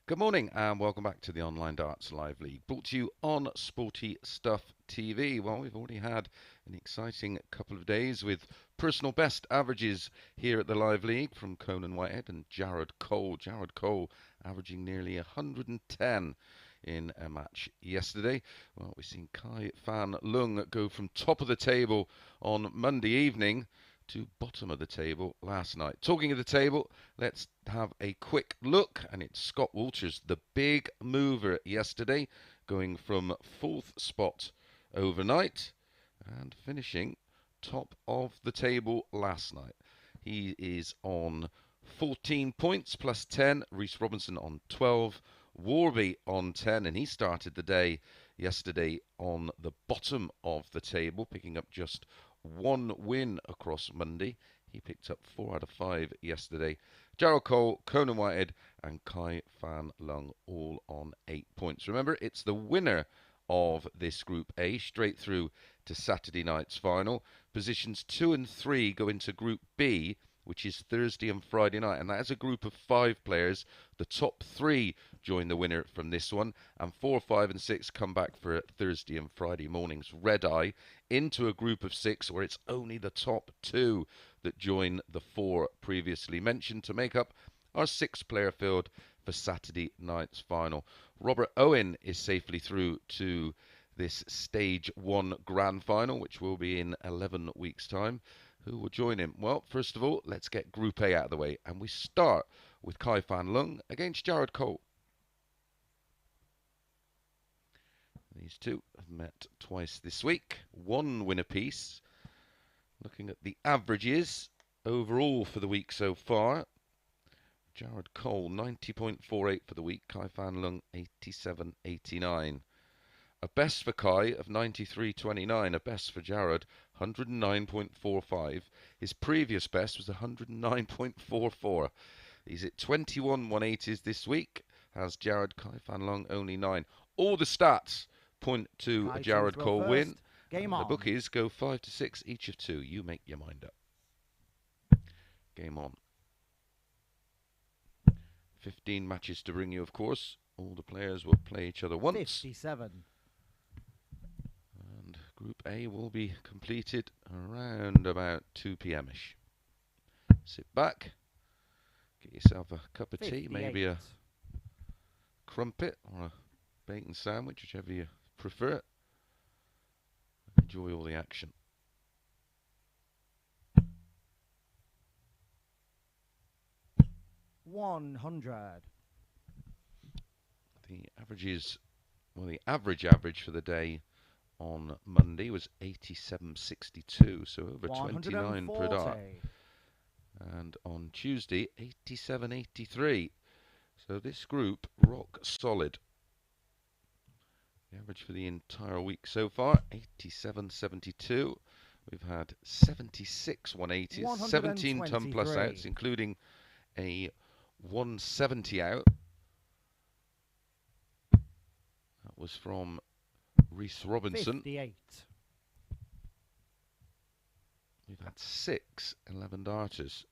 Good morning and welcome back to the Online Darts Live League, brought to you on Sporty Stuff TV. Well, we've already had an exciting couple of days with personal best averages here at the Live League from Conan Whitehead and Jared Cole. Jared Cole averaging nearly 110 in a match yesterday. Well, we've seen Fan Leung go from top of the table on Monday evening to bottom of the table last night. Talking of the table, let's have a quick look, and it's Scott Walters, the big mover yesterday, going from 4th spot overnight and finishing top of the table last night. He is on 14 points plus 10, Reece Robinson on 12, Warby on 10, and he started the day yesterday on the bottom of the table, picking up just one win across Monday. He picked up 4 out of 5 yesterday. Jared Cole, Conan Whitehead and Fan Leung all on 8 points. Remember, it's the winner of this Group A straight through to Saturday night's final. Positions 2 and 3 go into Group B, which is Thursday and Friday night, and that is a group of 5 players. The top 3 join the winner from this one, and 4, 5 and 6 come back for Thursday and Friday morning's red-eye into a group of 6 where it's only the top 2 that join the 4 previously mentioned to make up our 6-player field for Saturday night's final. Robert Owen is safely through to this Stage 1 Grand Final, which will be in 11 weeks' time. Who will join him? Well, first of all, let's get Group A out of the way. And we start with Fan Leung against Jared Cole. These two have met twice this week. 1 win apiece. Looking at the averages overall for the week so far. Jared Cole, 90.48 for the week. Fan Leung, 87.89. A best for Kai of 93.29, a best for Jared, 109.45. His previous best was 109.44. He's at 21 180s this week, has Jared. Kai Fan Leung only 9. All the stats point to a Jared Cole win. Game on. on. The bookies go 5 to 6 each of 2. You make your mind up. Game on. 15 matches to bring you, of course. All the players will play each other once. 57. And Group A will be completed around about 2 p.m.ish. Sit back, get yourself a cup of 58. tea, maybe a crumpet or a bacon sandwich, whichever you prefer. Enjoy all the action. $100. The averages, well, the average for the day on Monday was 87.62, so over 29 per dart. And on Tuesday, 87.83. So this group, rock solid. The average for the entire week so far, 87.72. We've had 76 180s, 17 ton plus outs, including a 170 out. That was from Reece Robinson. 58. We've had 6 11 darters.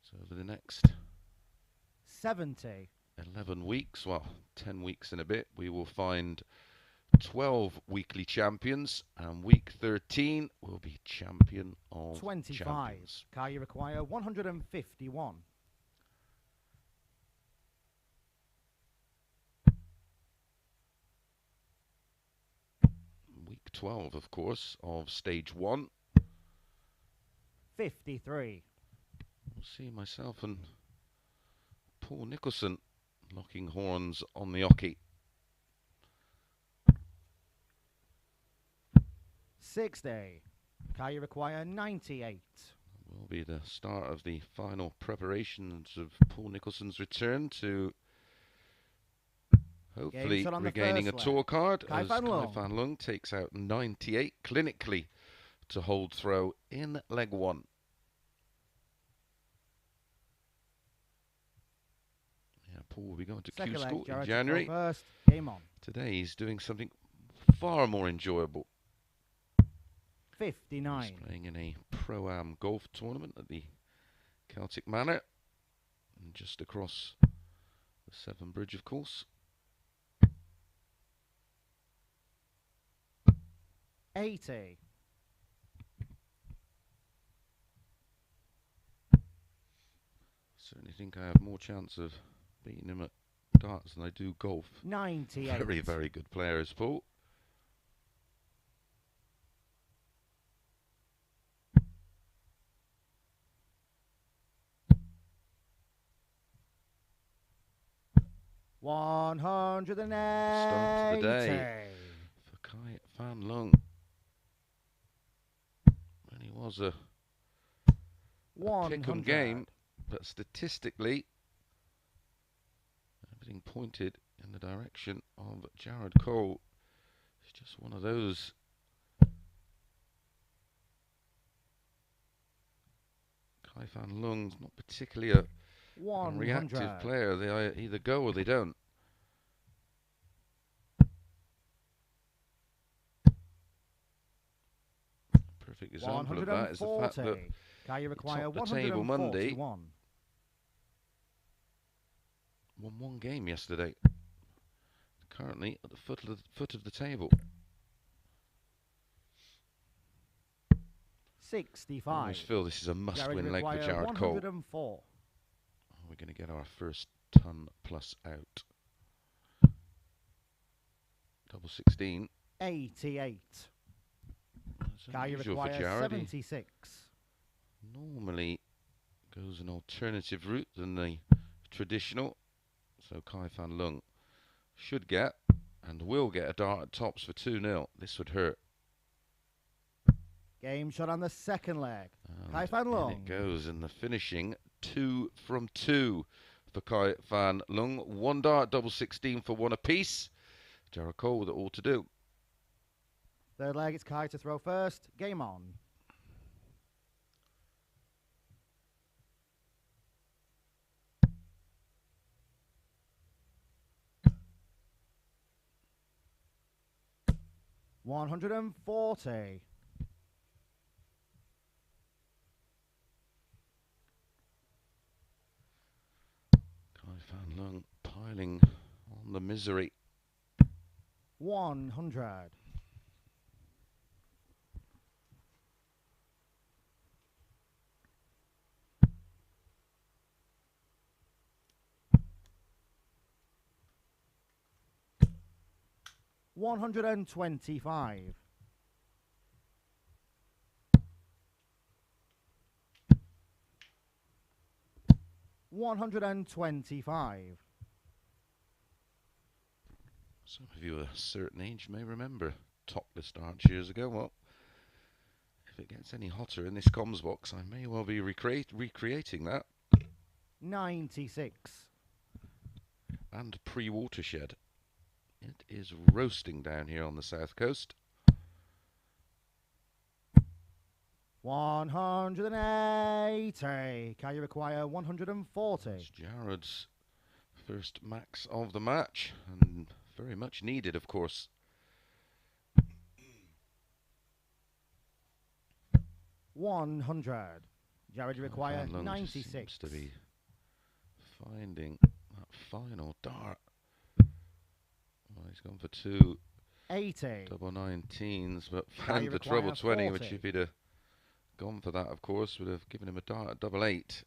So over the next 70. 11 weeks, well, 10 weeks and a bit, we will find 12 weekly champions, and week 13 will be champion of 25. champions. Car you require 151. Week 12, of course, of stage 1. 53. We'll see myself and Paul Nicholson locking horns on the hockey. 60. Car you require 98. Will be the start of the final preparations of Paul Nicholson's return to hopefully regaining a tour card as Kai Fan Leung takes out 98 clinically to hold throw in leg 1. Yeah, Paul will be going to Q School in January. Game on. Today he's doing something far more enjoyable. 59. He's playing in a Pro-Am golf tournament at the Celtic Manor, and just across the Severn Bridge, of course. 80. Certainly think I have more chance of beating him at darts than I do golf. 98. Very, very good player is Paul. $180. Start of the day for Kai Fan Leung. And he was a pick-em game, but statistically, everything pointed in the direction of Jared Cole. It's just one of those Kai Fan Leung's not particularly a reactive player. They either go or they don't. Perfect example of that is the fact that you require the table Monday won 1 game yesterday. Currently at the foot of the table. 65. I always feel this is a must-win leg for Jared Cole. We're going to get our first ton plus out. Double 16. 88. That's unusual for Jared. 76. Normally goes an alternative route than the traditional. So Kai Fan Leung should get and will get a dart at tops for 2-0. This would hurt. Game shot on the second leg. Kai Fan Leung. It goes in the finishing 2 from 2 for Kai Fan Leung. 1 dart, double 16 for 1 apiece. Jared Cole with it all to do. Third leg, it's Kai to throw first. Game on. 140. Fan Leung piling on the misery. 100. 125. 125. Some of you of a certain age may remember topless darts years ago. Well, if it gets any hotter in this comms box, I may well be recreating that. 96. And pre-watershed. It is roasting down here on the south coast. 180. Can you require 140? It's Jared's first max of the match, and very much needed, of course. 100. Jared, you require Fan Leung 96. seems to be finding that final dart. Well, he's gone for 2 80. double 19s, but Now found you the require treble 20, 40. which if he'd have gone for that, of course, would have given him a dart at double 8.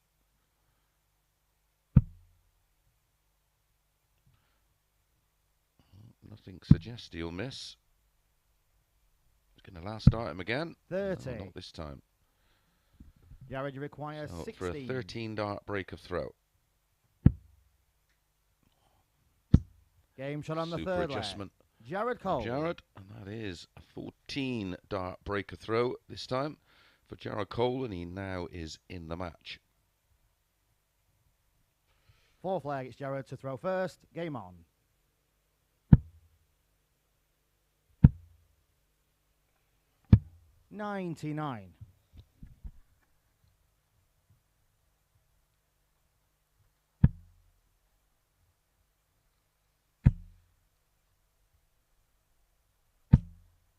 Nothing suggests he'll miss. He's going to last dart him again. 30. No, not this time. Jared, you require So 60. for a 13 dart break of throw. Game shot on the Super third leg. adjustment. Jared Cole. Jared, and that is a 14 dart breaker throw this time for Jared Cole, and he now is in the match. Fourth leg, it's Jared to throw first. Game on. $99.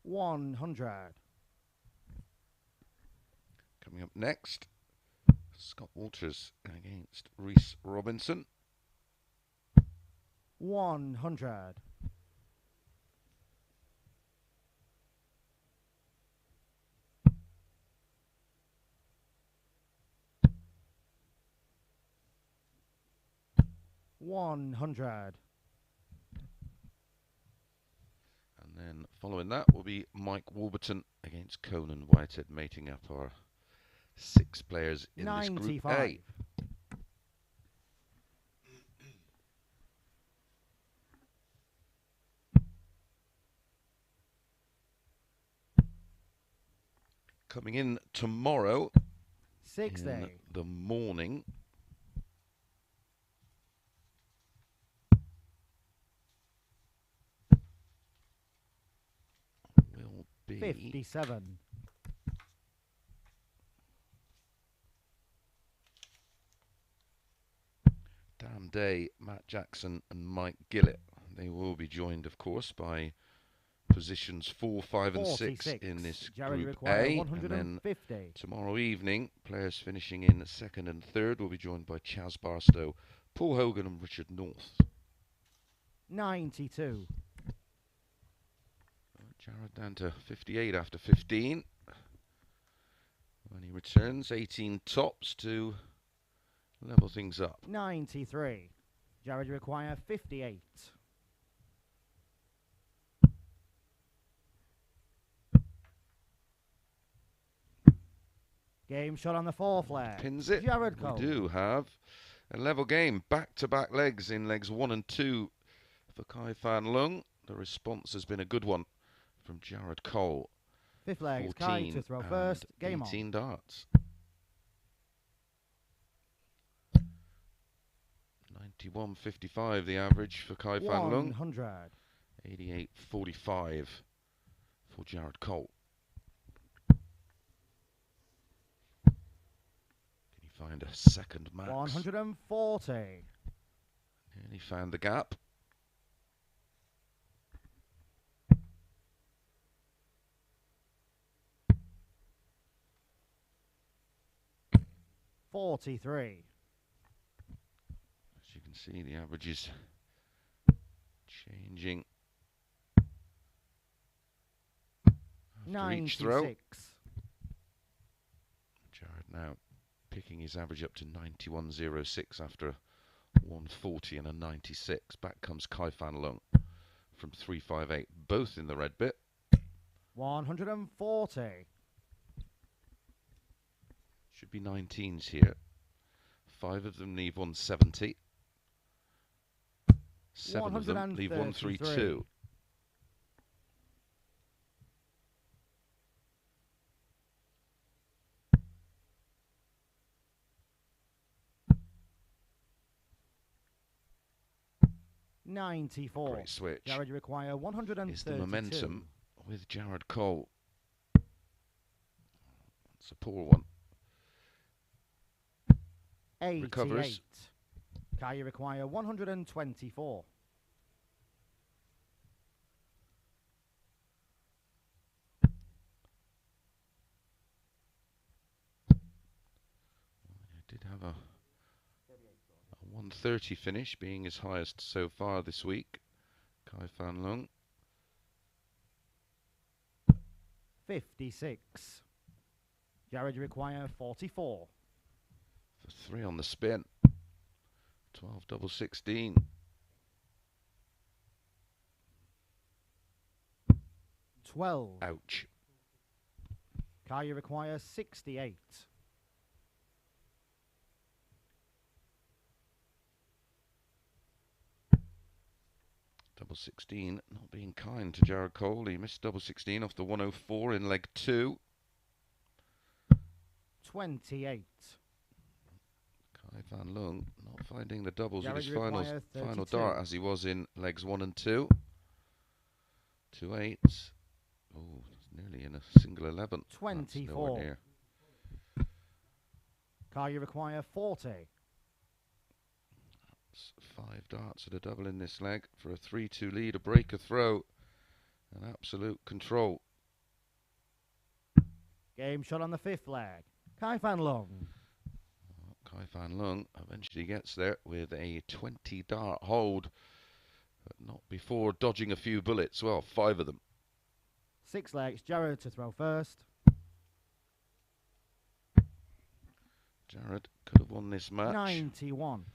$100. Coming up next, Scott Walters against Reece Robinson. 100. 100. And then following that will be Mike Warburton against Conan Whitehead, mating up our 6 players in this Group 95. A. Coming in tomorrow 60. in the morning will be 57. Damn Day, Matt Jackson and Mike Gillett. They will be joined, of course, by positions 4, 5 and 6 46. in this Jared, you Group require A. And 150. then tomorrow evening, players finishing in 2nd and 3rd will be joined by Chaz Barstow, Paul Hogan and Richard North. 92. Jared down to 58 after 15. When he returns, 18 tops to level things up. 93. Jared, you require 58. Game shot on the fourth leg. Pins it. Jared Cole. We do have a level game. Back-to-back legs in legs 1 and 2 for Fan Leung. The response has been a good one from Jared Cole. Fifth leg, it's Kai to throw first. Game 18 on. darts. 91.55 the average for Fan Leung. 100. 88.45 for Jared Cole. Can he find a second max? 140. Nearly found the gap. 43. As you can see, the average is changing after each throw. 96. Jared now picking his average up to 91.06 after 140 and a 96. Back comes Fan Leung from 358, both in the red bit. 140. Should be 19s here. 5 of them leave 170. 7 of them leave 132. 94. Great switch. Jared, you require 132. Is the momentum with Jared Cole. It's a poor one. 88. Recovers. Kai, you require 124. Did have a 130 finish, being his highest so far this week. Fan Leung. 56. Jared, you require 44. For 3 on the spin. 12 double 16. 12. Ouch. Kai, you require 68. Double 16 not being kind to Jared Cole. He missed double 16 off the 104 in leg 2. 28. Fan Leung not finding the doubles Jared, in his you require final 32. dart as he was in legs 1 and 2. 2 8s. Oh, nearly in a single 11. 24. Near. Kai, you require 40. That's 5 darts at a double in this leg for a 3-2 lead, a breaker throw, and absolute control. Game shot on the 5th leg. Fan Leung. Fan Leung eventually gets there with a 20 dart hold, but not before dodging a few bullets. Well, 5 of them. 6 legs. Jared to throw first. Jared could have won this match. 91.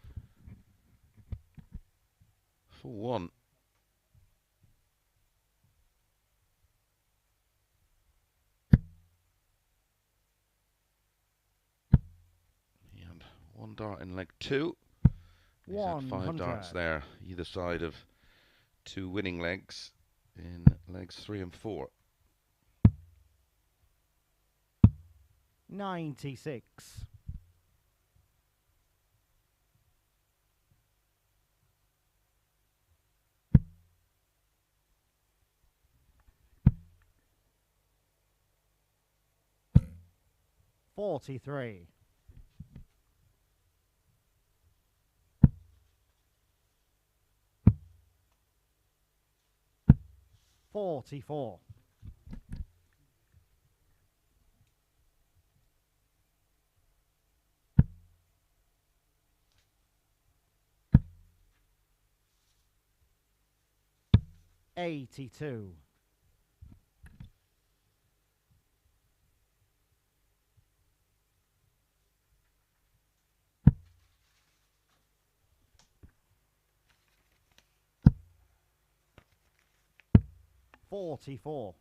4-1. He had 1 dart in leg 2. He's had 5 darts there, either side of 2 winning legs in legs 3 and 4. 96. 43. 44. 82. 44.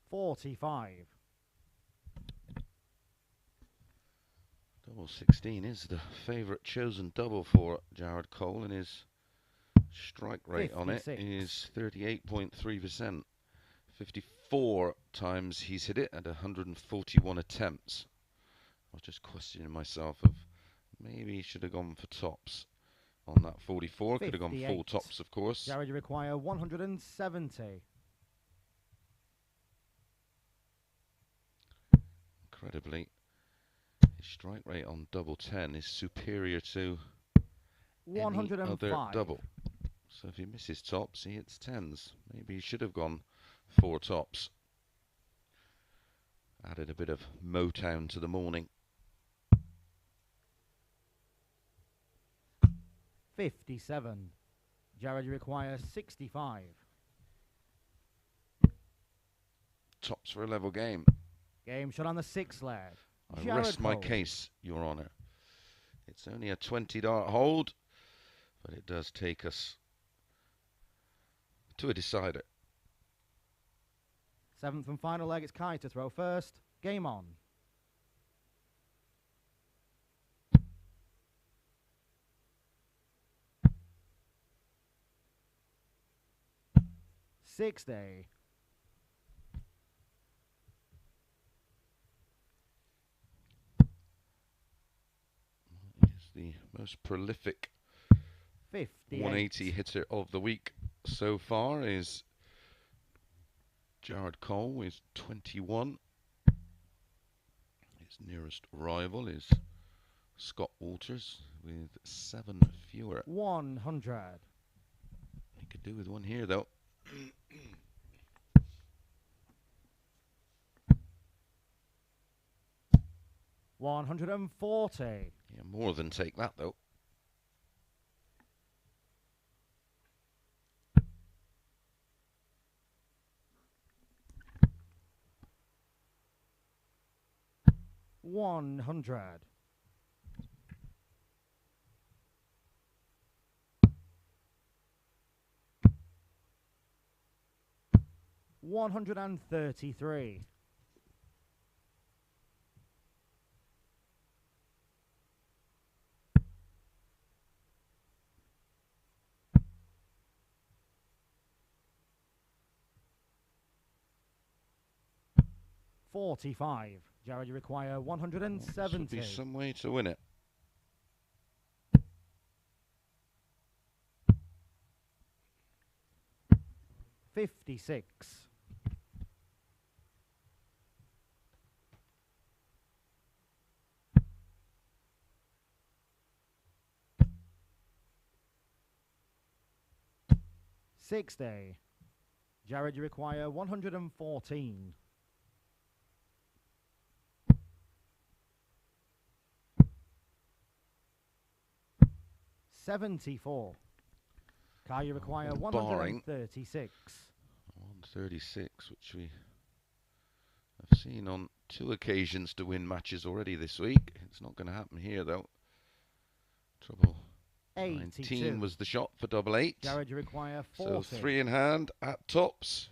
45. Double 16 is the favourite chosen double for Jared Cole, and his strike rate 56. on it is 38.3%. 54 times he's hit it at 141 attempts. I was just questioning myself of maybe he should have gone for tops on that 44. Could have gone full tops, of course. Jared, you require 170. Incredibly, his strike rate on double 10 is superior to any other 105. double. So if he misses tops, he hits tens. Maybe he should have gone 4 tops. Added a bit of Motown to the morning. 57. Jared, you require 65. Tops for a level game. Game shot on the 6th leg. I Jared rest my Cole. case, Your Honour. It's only a 20 dart hold, but it does take us to a decider. 7th and final leg, it's Kai to throw first. Game on. Sixth day. He's the most prolific 58. 180 hitter of the week so far is Jared Cole with 21. His nearest rival is Scott Walters with 7 fewer. 100. He could do with one here though. 140. Yeah, more than take that though. 100. 133. 45. Jared, you require 170. Should be some way to win it. $56. 60. Jared, you require 114. 74. Kai, you require 136. 136, which we have seen on 2 occasions to win matches already this week. It's not going to happen here though. Trouble 19 was the shot for double 8. Jared, you require 40. So 3 in hand at tops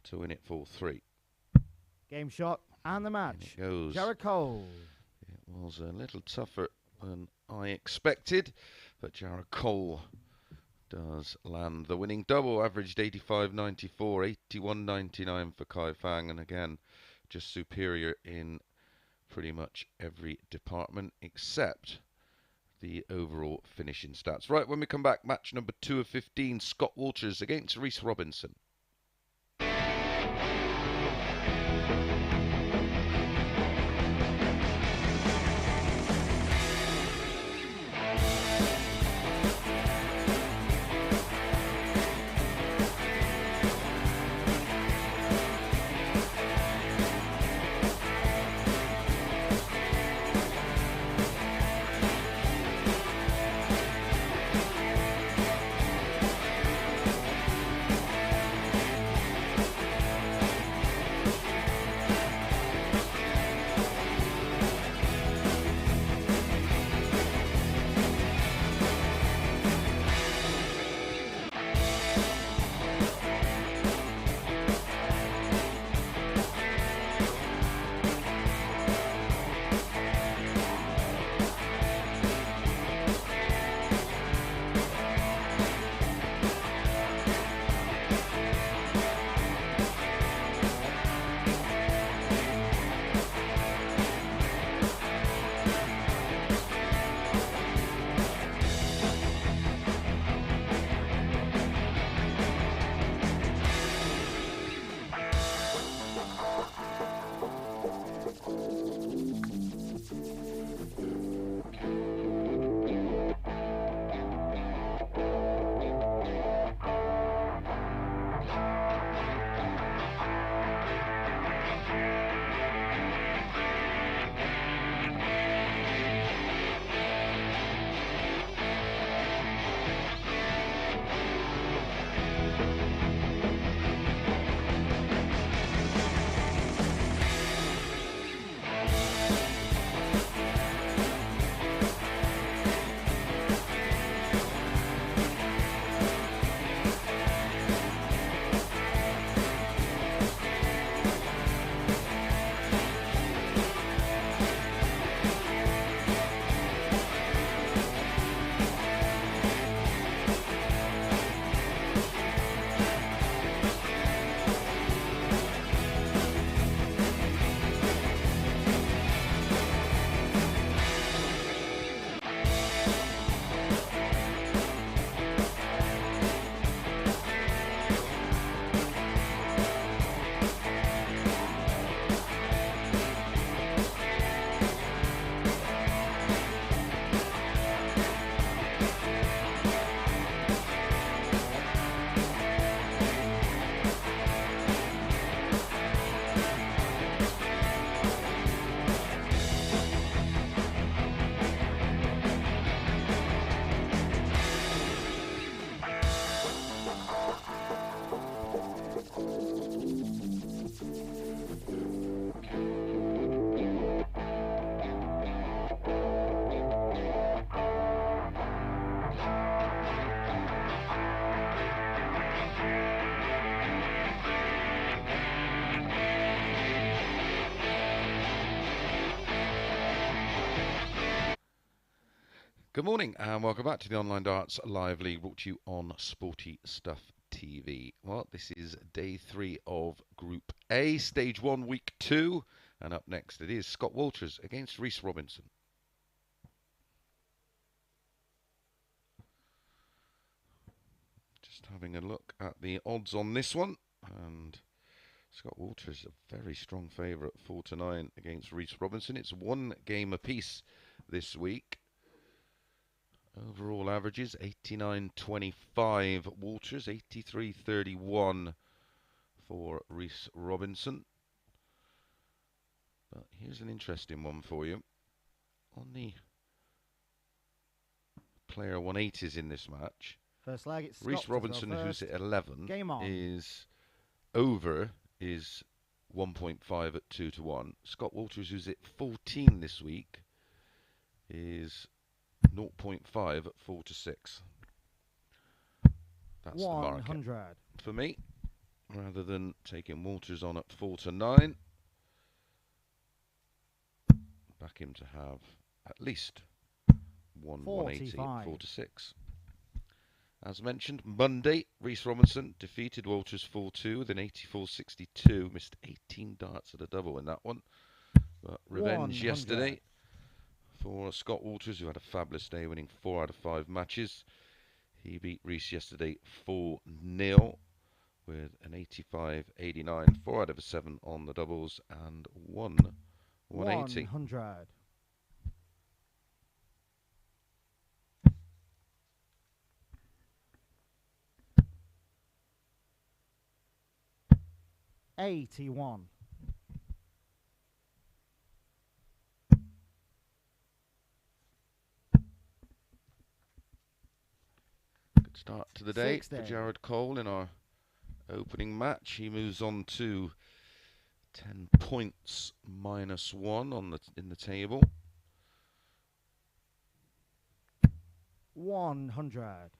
to win it for 3. Game shot and the match. And it goes. Jared Cole. It was a little tougher than I expected, but Jared Cole does land the winning double. Averaged 85.94, 81.99 for Kai Fang, and again, just superior in pretty much every department except the overall finishing stats. Right, when we come back, match number 2 of 15, Scott Walters against Reece Robinson. Good morning and welcome back to the Online Darts Live League, brought to you on Sporty Stuff TV. Well, this is day 3 of Group A, Stage 1, Week 2. And up next it is Scott Walters against Reece Robinson. Just having a look at the odds on this one. And Scott Walters, a very strong favourite, 4-9 against Reece Robinson. It's one game apiece this week. Overall averages 89.25 Walters, 83.31 for Reece Robinson. But here's an interesting one for you. On the player 180s in this match, First leg, it's Reece Robinson, who's at 11, Game on. is over is 1.5 at 2-1. Scott Walters, who's at 14 this week, is 0.5 at 4-6. That's 100. the market for me. Rather than taking Walters on at 4-9, back him to have at least 180, 4-6. As mentioned, Monday, Reece Robinson defeated Walters 4-2 with an 84.62. Missed 18 darts at a double in that one. But revenge 100. yesterday for Scott Walters, who had a fabulous day, winning 4 out of 5 matches. He beat Reece yesterday 4-0 with an 85.89, 4 out of 7 on the doubles, and 180. 100. $81. Good start to the day 60. for Jared Cole in our opening match. He moves on to 10 points -1 on in the table. 100.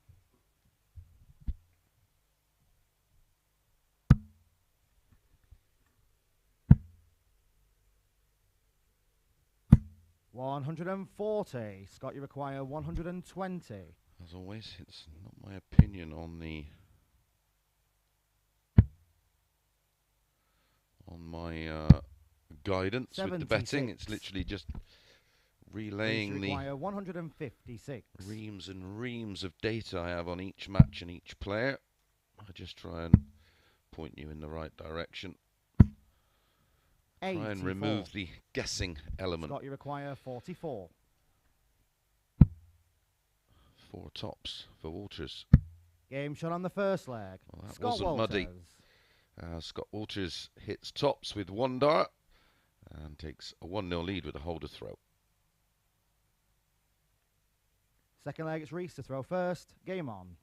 $140. Scott, you require 120. As always, it's not my opinion on my guidance with the betting. It's literally just relaying the 156. reams and reams of data I have on each match and each player. I just try and point you in the right direction. Try and remove the guessing element. Scott, you require 44. 4 tops for Walters. Game shot on the first leg. Well, that Scott wasn't Walters. muddy. Scott Walters hits tops with 1 dart and takes a 1-0 lead with a holder throw. Second leg, it's Reese to throw first. Game on.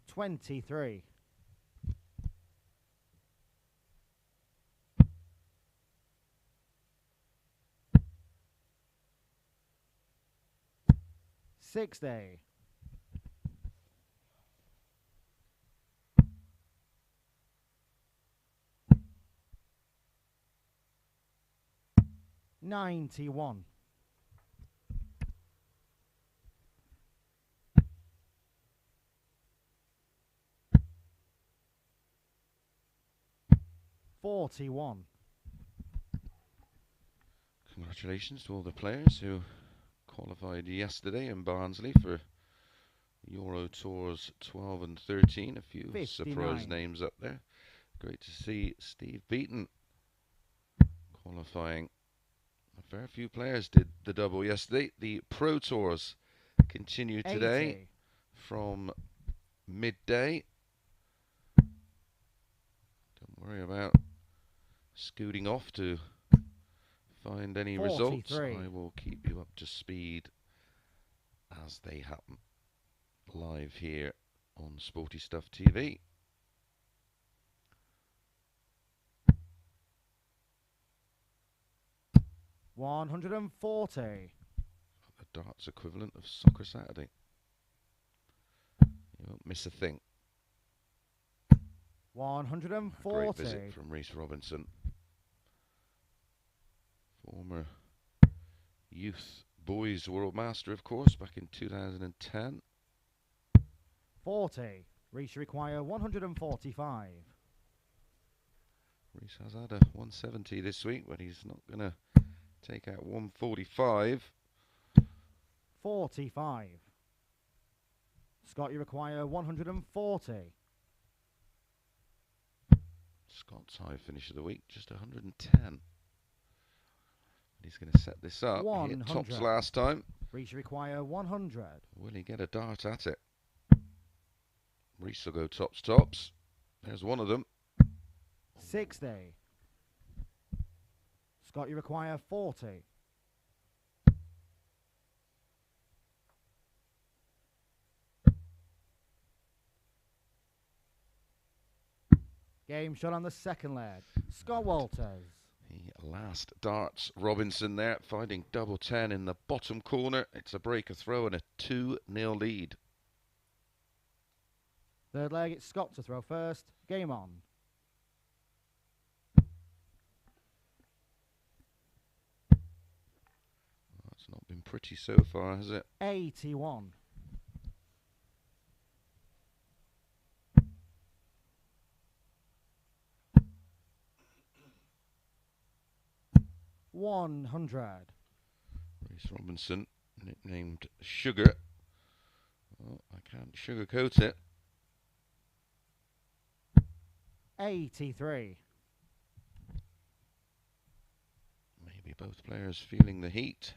$23. $60. $91. $41. Congratulations to all the players who qualified yesterday in Barnsley for Euro Tours 12 and 13. A few 59. surprise names up there. Great to see Steve Beaton qualifying. A fair few players did the double yesterday. The Pro Tours continue today 80. from midday. Don't worry about scooting off to find any 43. results. I will keep you up to speed as they happen live here on Sporty Stuff TV. $140. The darts equivalent of Soccer Saturday. You won't miss a thing. 140. Great visit from Reece Robinson. Former youth boys world master, of course, back in 2010. 40. Reese require 145. Reece has had a 170 this week, but he's not going to take out 145. 45. Scott, you require 140. Scott's high finish of the week, just 110. He's going to set this up. He hit tops last time. Reese require 100. Will he get a dart at it? Reese will go tops. There's one of them. 60. Scott, you require 40. Game shot on the second leg. Scott Walters. The last darts. Robinson there, finding double 10 in the bottom corner. It's a breaker throw and a 2-0 lead. Third leg, it's Scott to throw first. Game on. That's not been pretty so far, has it? 81. $100. Reece Robinson, nicknamed Sugar. Oh, I can't sugarcoat it. 83. Maybe both players feeling the heat.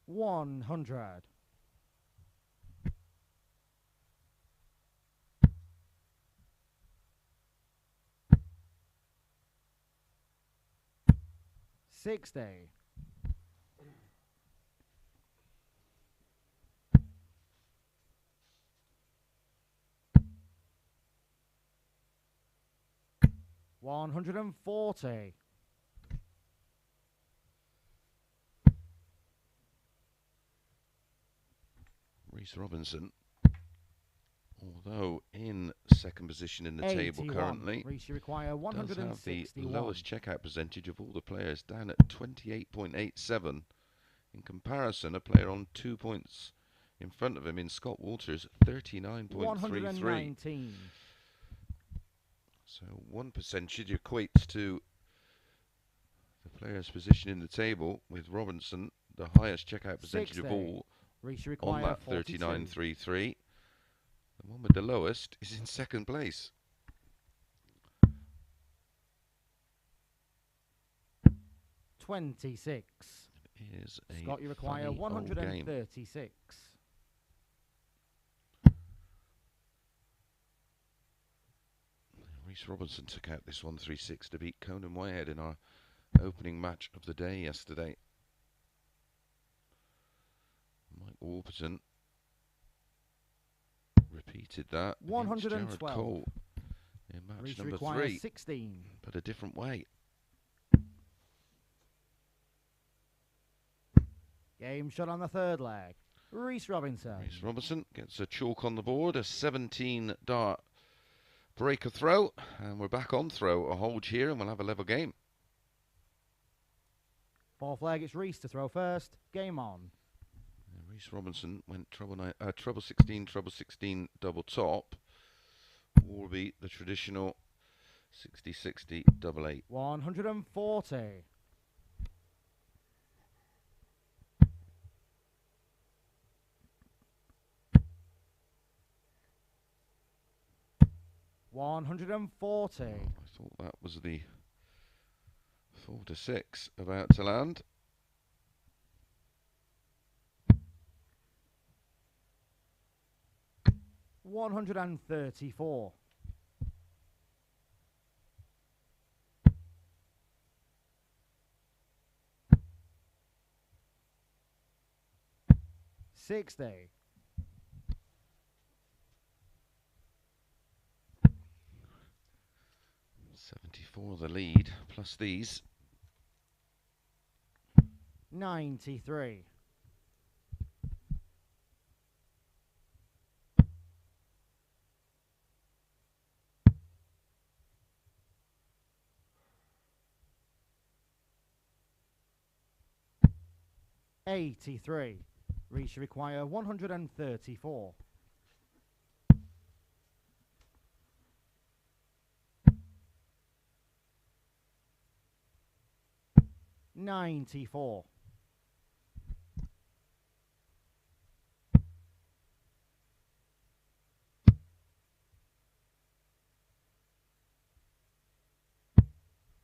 $100. 60. $140. Reece Robinson, although in second position in the table currently, Reece, you require 161. does have the lowest checkout percentage of all the players, down at 28.87. In comparison, a player on 2 points in front of him in Scott Walters, 39.33. So 1 percentage equates to the player's position in the table, with Robinson the highest checkout percentage 60. of all on that 39.33. The one with the lowest is in second place. $26. It is a Scott, you require 136. Reece Robinson took out this 136 to beat Conan Whitehead in our opening match of the day yesterday. Mike Warburton repeated that. 112. Cole in match Reece number 3, 16. but a different way. Game shot on the third leg. Reece Robinson. Reece Robinson gets a chalk on the board, a 17 dart breaker throw, and we're back on throw. A hold here, and we'll have a level game. Fourth leg, it's Reece to throw first. Game on. Reece Robinson went treble 16, double top. Warby, the traditional 60-60, double 8. 140. $140. I thought that was the 4-6 about to land. $134. $60. 74 the lead, plus these. 93. 83. Reese require 134. 94.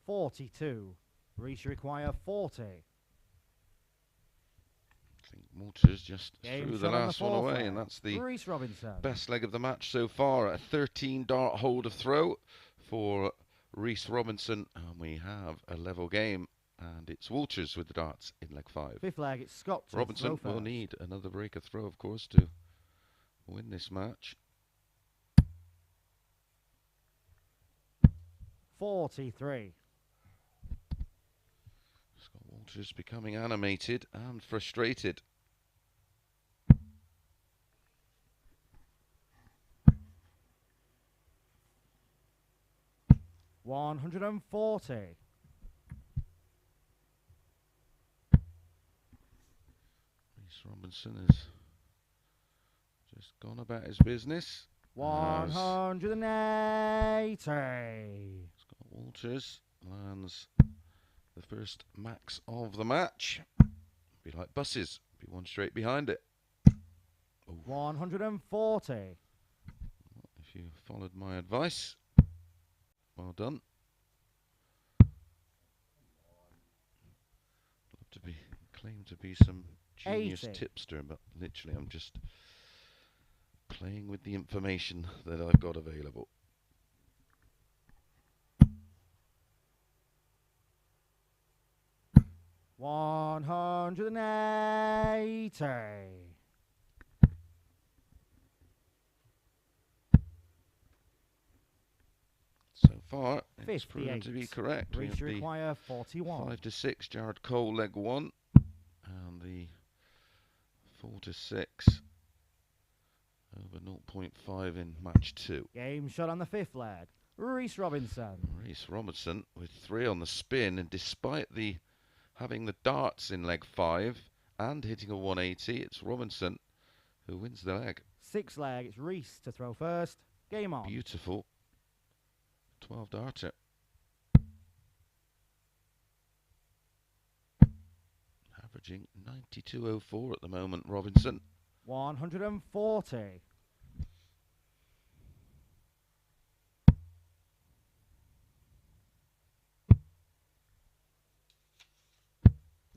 42. Reese require 40. I think Walters just Game threw the shot on the last one fourth away, leg. and that's the Reece Robinson. best leg of the match so far. A 13 dart holder throw for Reece Robinson, and we have a level game, and it's Walters with the darts in leg 5. Fifth leg, it's Scott to Robinson throw will first. need another breaker throw, of course, to win this match. 43. Scott Walters becoming animated and frustrated. $140. Reece Robinson has just gone about his business. 180. Scott Walters lands the first max of the match. Be like buses, be one straight behind it. Ooh. 140. If you followed my advice, well done. Love to be claimed to be some genius 80. tipster, but literally I'm just playing with the information that I've got available. $180. So far, it's proven to be 58. correct. We Reach have the require 41. 5 to 6, Jared Cole leg 1, and the 4 to 6 over 0.5 in match 2. Game shot on the fifth leg. Reece Robinson. Reece Robinson with 3 on the spin, and despite the having the darts in leg 5 and hitting a 180, it's Robinson who wins the leg. Sixth leg, it's Reese to throw first. Game on. Beautiful 12 darter. Averaging 92.04 at the moment, Robinson. 140.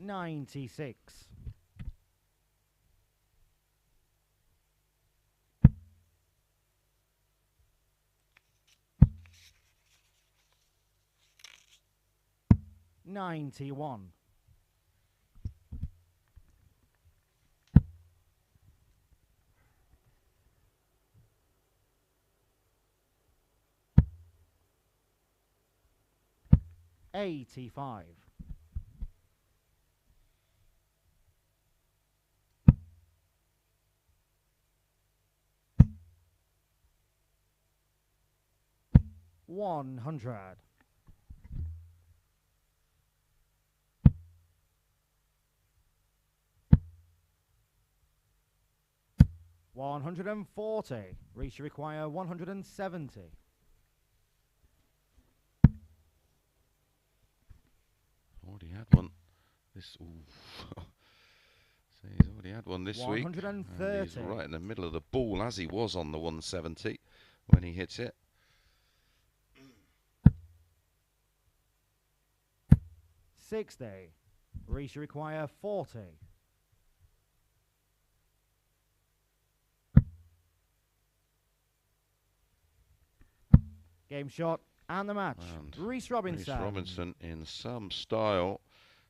96. 91. 85. 100. 140. Reach require 170. Already had one. This. Ooh. So he's already had one this week. 130. He's right in the middle of the ball, as he was on the 170 when he hit it. 60. Reach require 40. Game shot and the match. And Reece Robinson. Reece Robinson in some style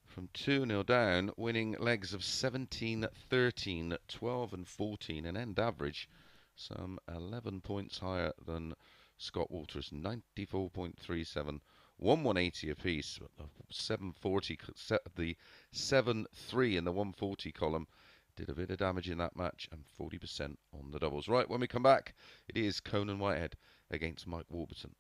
from 2-0 down, winning legs of 17, 13, 12 and 14, and end average some 11 points higher than Scott Walters, 94.37, 180 apiece. The 740, the 7-3 in the 140 column did a bit of damage in that match, and 40% on the doubles. Right, when we come back, it is Conan Whitehead against Mike Warburton.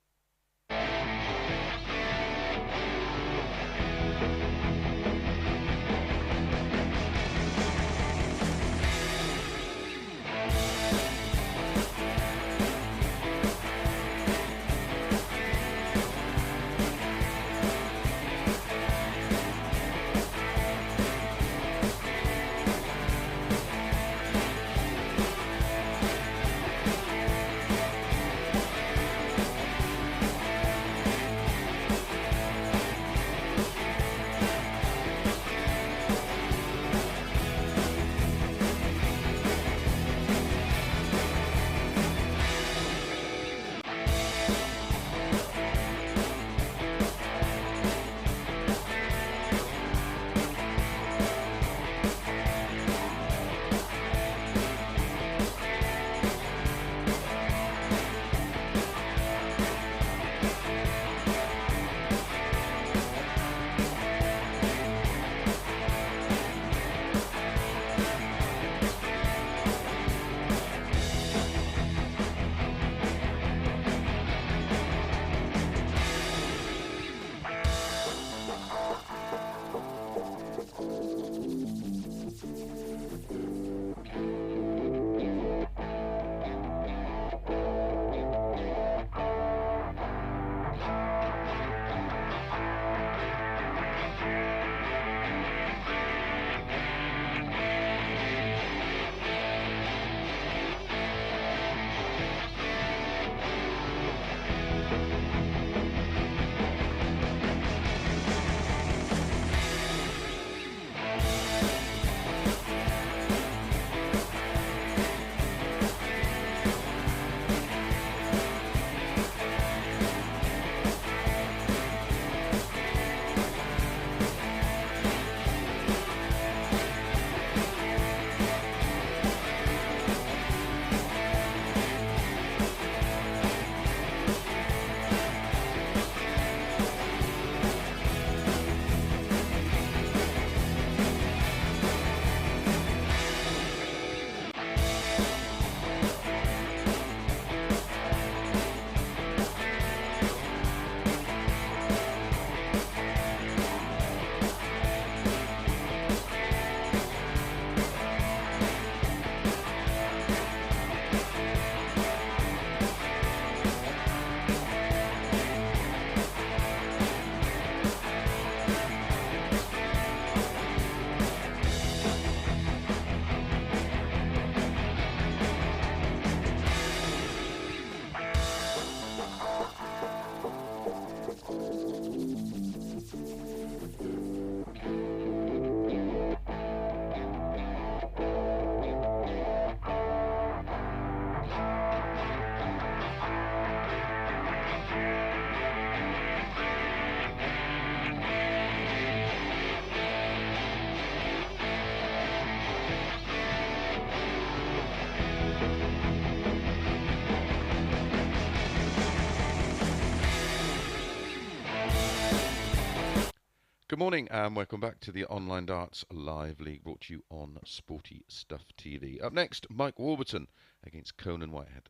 Good morning and welcome back to the Online Darts Live League brought to you on Sporty Stuff TV. Up next, Mike Warburton against Conan Whitehead.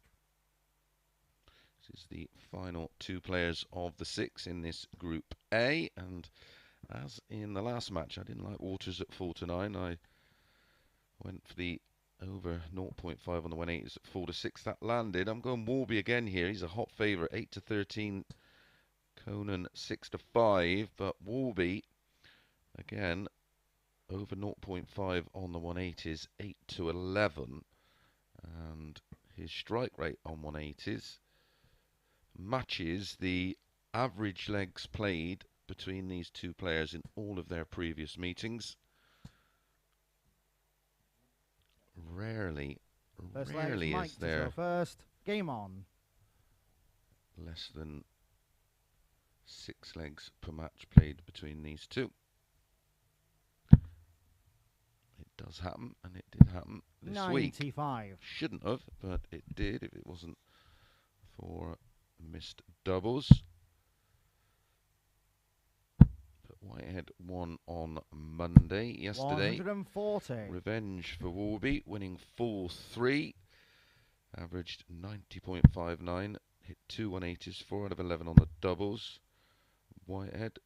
This is the final two players of the six in this Group A, and as in the last match, I didn't like Waters at 4-9. I went for the over 0.5 on the 180s at 4-6. That landed. I'm going Warby again here. He's a hot favourite, 8-13. Conan 6-5, but Warby again over 0.5 on the 180s, 8-11, and his strike rate on 180s matches the average legs played between these two players in all of their previous meetings. Rarely is there first. Game on. Less than 6 legs per match played between these two. It does happen, and it did happen this 95. week. Shouldn't have, but it did if it wasn't for missed doubles. But Whitehead won on Monday, yesterday. 140. Revenge for Warby, winning 4-3. Averaged 90.59. Hit 2 180s, 4 out of 11 on the doubles. Whitehead.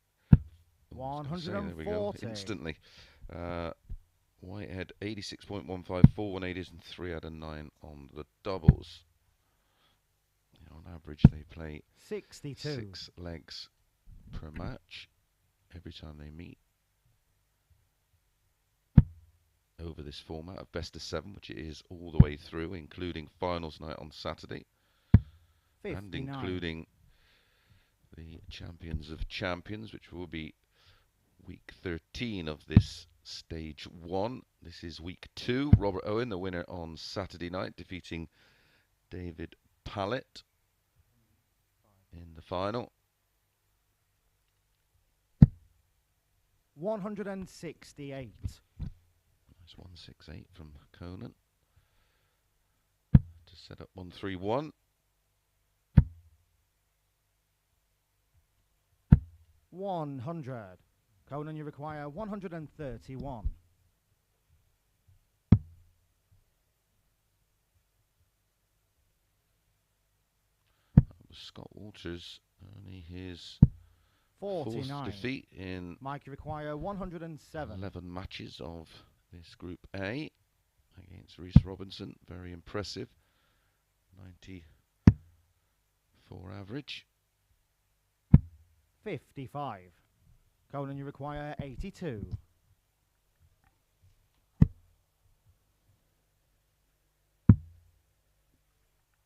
140. There we go, instantly. Whitehead 86.15, 4 180s and 3 out of 9 on the doubles. On average, they play 62. 6 legs per match every time they meet. Over this format of best of 7, which it is all the way through, including finals night on Saturday. 59. And including the Champions of Champions, which will be week 13 of this stage 1. This is week 2. Robert Owen, the winner on Saturday night, defeating David Pallett in the final. 168. That's 168 from Conan to set up 131. 100. Conan, you require 131. Scott Walters, only his 49. fourth defeat in Mike, you require 107. 11 matches of this Group A against Reece Robinson. Very impressive. 94 average. 55. Conan, you require 82.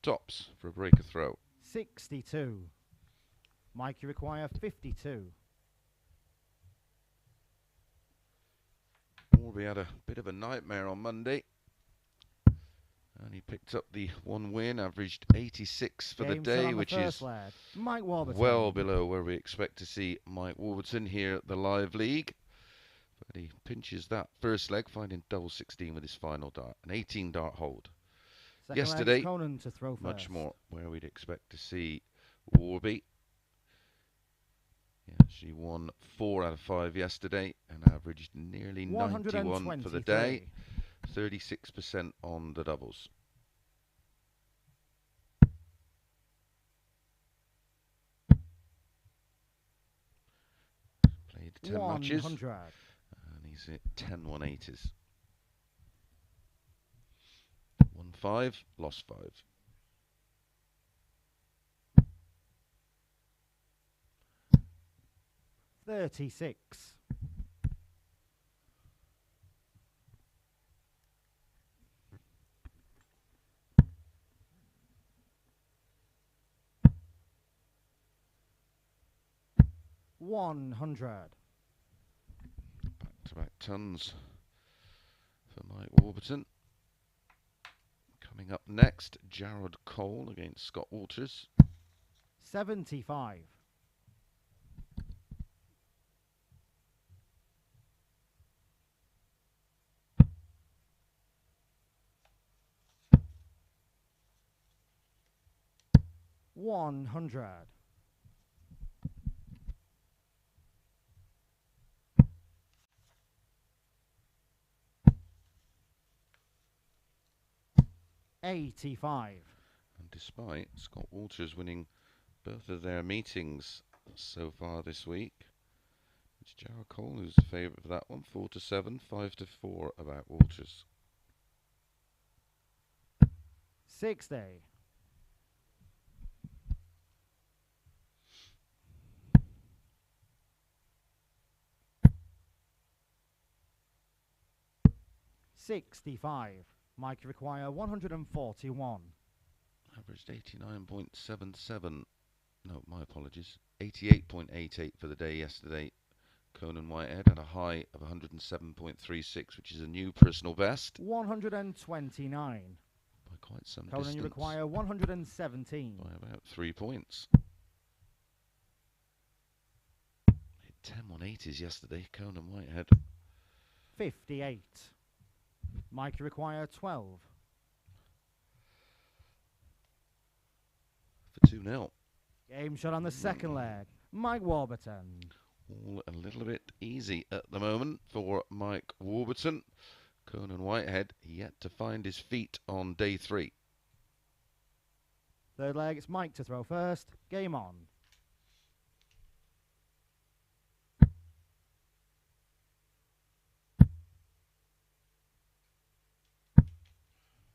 Tops for a breaker throw. 62. Mike, you require 52. Warby had a bit of a nightmare on Monday, and he picked up the 1 win, averaged 86 for the day, which is Mike Warburton. Well below where we expect to see Mike Warburton here at the Live League. But he pinches that first leg, finding double 16 with his final dart, an 18 dart hold. Second Yesterday, Conan to throw first. Much more where we'd expect to see Warby. He actually won 4 out of 5 yesterday and averaged nearly 91 for the day. 36% on the doubles. Played 10 matches, and he's at 10 180s. 1-5, lost 5. $36. 100. Back-to-back tons for Mike Warburton. Coming up next, Jared Cole against Scott Walters. 75. 100. 85. And despite Scott Walters winning both of their meetings so far this week, it's Jarrod Cole who's the favourite for that one. 4-7, 5-4 about Walters. 60. 65. Mike, you require 141. Averaged 89.77. No, my apologies. 88.88 for the day yesterday. Conan Whitehead had a high of 107.36, which is a new personal best. 129. By quite some Conan, distance. you require 117. By about 3 points. Hit 10 180s yesterday, Conan Whitehead. 58. Mike, you require 12. For 2-0. Game shot on the second leg. Mike Warburton. All a little bit easy at the moment for Mike Warburton. Conan Whitehead yet to find his feet on day 3. Third leg, it's Mike to throw first. Game on.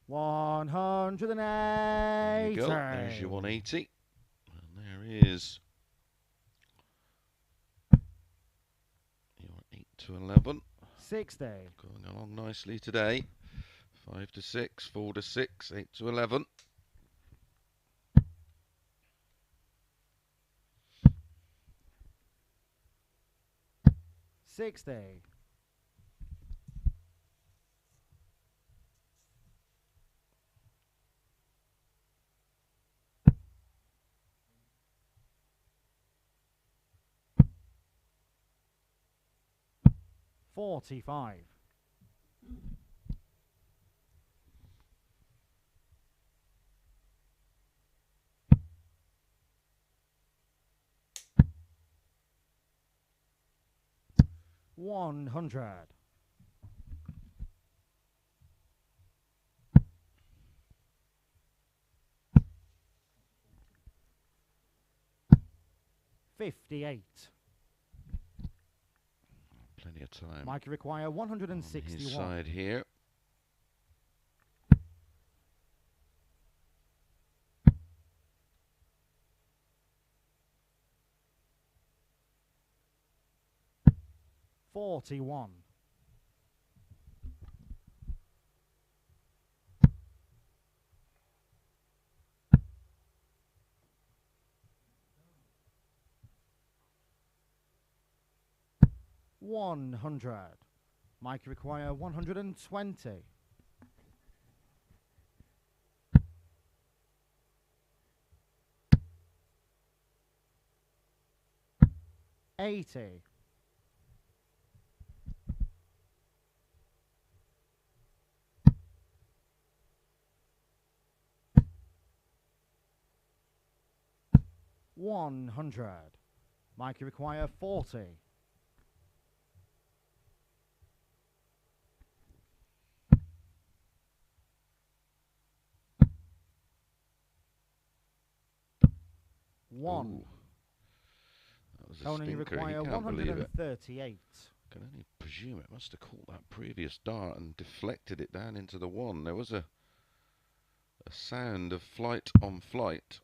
There you go. 180. There's your 180. And there is your 8-11. 60. Going along nicely today. 5-6, 4-6, 8-11. 60. 45. 100. 58. Plenty of time. Mike, you require On 161. his side here. $41. 100. Mike, you require 120. 80. 100. Mike, you require 40. 1. Ooh. That was a Conan, you stinker. He require can't believe it. 138. Can only presume it must have caught that previous dart and deflected it down into the 1. There was a sound of flight on flight.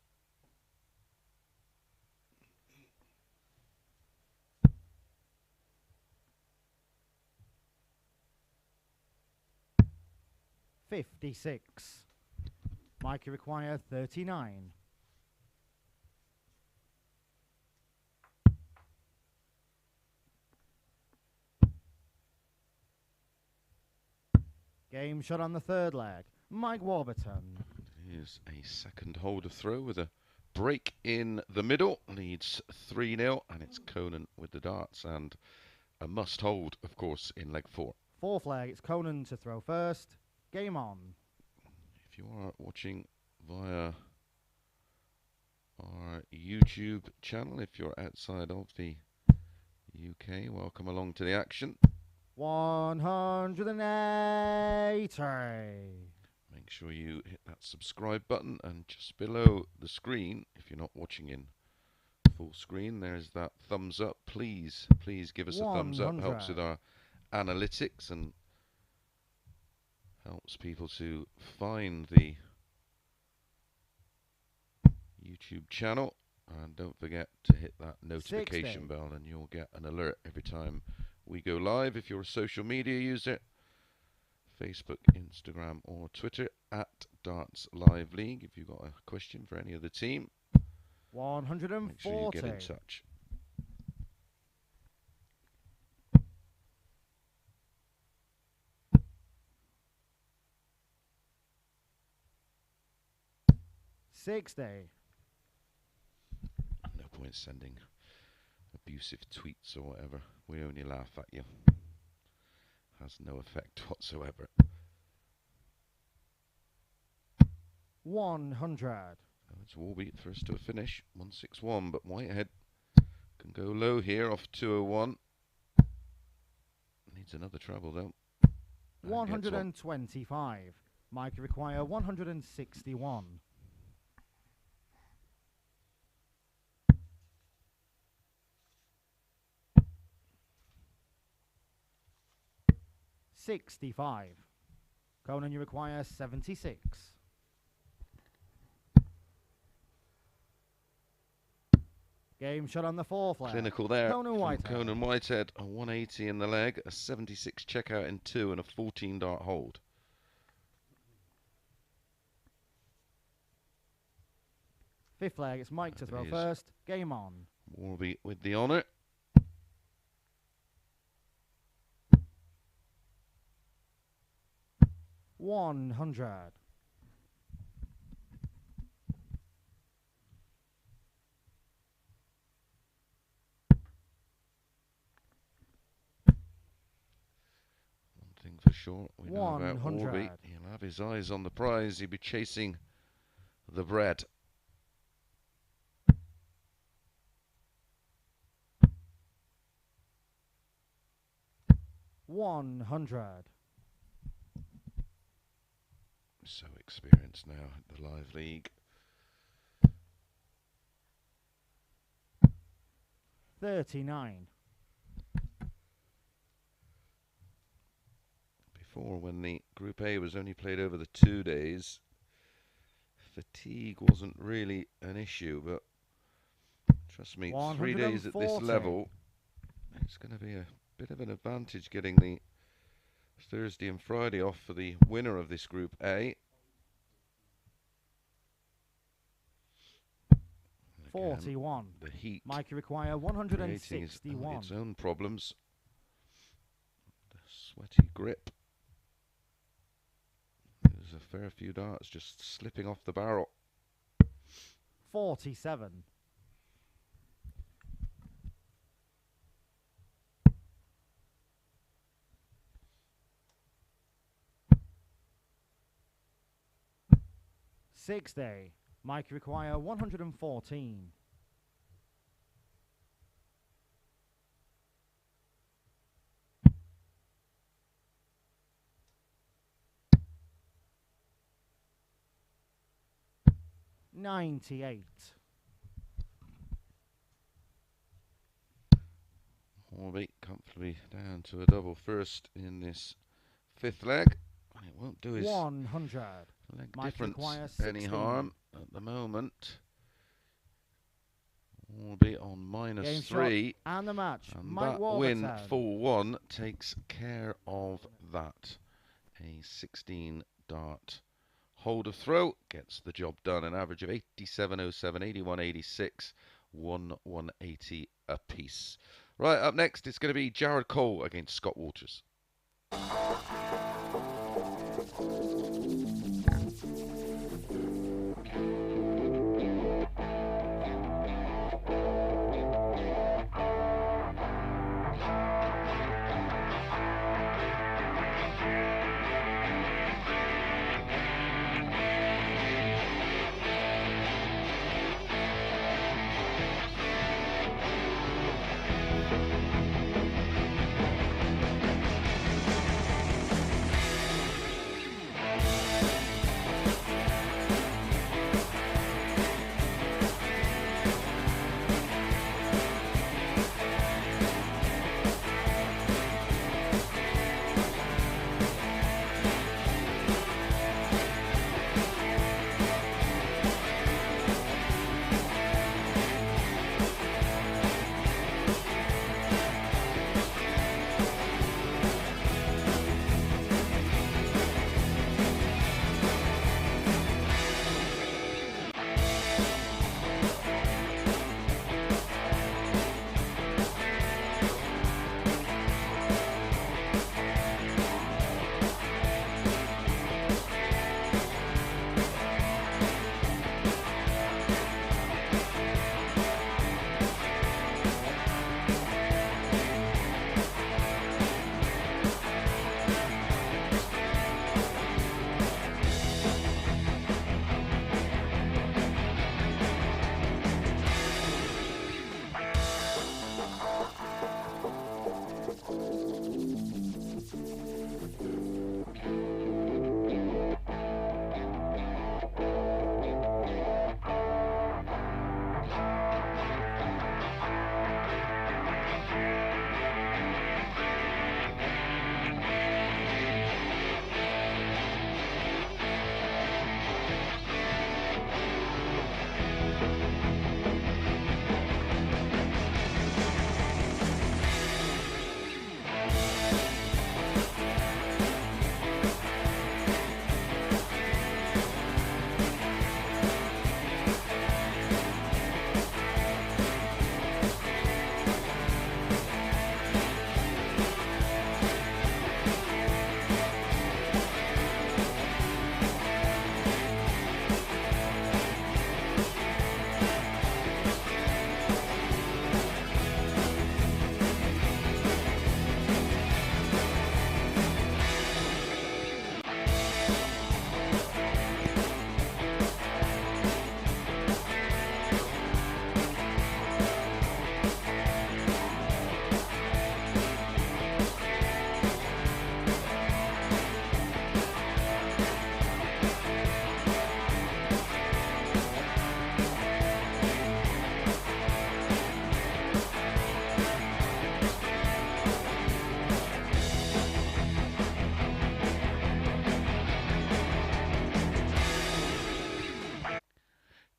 $56. Mike, you require 39. Game shot on the third leg. Mike Warburton. Here's a second holder throw with a break in the middle. Leads 3-0, and it's Conan with the darts and a must hold, of course, in leg 4. Fourth leg, it's Conan to throw first. Game on. If you are watching via our YouTube channel, if you're outside of the UK, welcome along to the action. 180. Make sure you hit that subscribe button, and just below the screen, if you're not watching in full screen, there's that thumbs up. Please give us a thumbs up. Helps with our analytics and helps people to find the YouTube channel. And don't forget to hit that notification bell, and you'll get an alert every time we go live. If you're a social media user, Facebook, Instagram or Twitter at Darts Live League. If you've got a question for any of the team, 140. make sure you get in touch. $60. No point sending abusive tweets or whatever. We only laugh at you. Has no effect whatsoever. 100. It's Warby first to a finish. 161, but Whitehead can go low here off 201. Needs another treble though. 125. Mike require 161. 65. Conan, you require 76. Game shot on the fourth leg. Clinical there. Conan Whitehead. Conan Whitehead, a 180 in the leg, a 76 checkout in 2, and a 14 dart hold. Fifth leg, it's Mike to throw first. Game on. Warby with the honour. $100. For sure, we know about Warby. He'll have his eyes on the prize. He'll be chasing the bread. $100. So experienced now at the live league. 39. Before, when the Group A was only played over the 2 days, fatigue wasn't really an issue, but trust me, 3 days at this level, it's going to be a bit of an advantage getting the Thursday and Friday off for the winner of this Group A. 41. The heat. Mike, you require 161. Its own problems. The sweaty grip. There's a fair few darts just slipping off the barrel. 47. $60. Mike, you require 114. $98. Warby comfortably down to a double first in this fifth leg. It won't do his 100. leg Mike difference any harm at the moment. Warby on -3. And the match. And Mike that Warburton. win 4-1 takes care of that. A 16 dart holder throw gets the job done. An average of 87.07, 81.86, 180 apiece. Right, up next it's going to be Jared Cole against Scott Waters.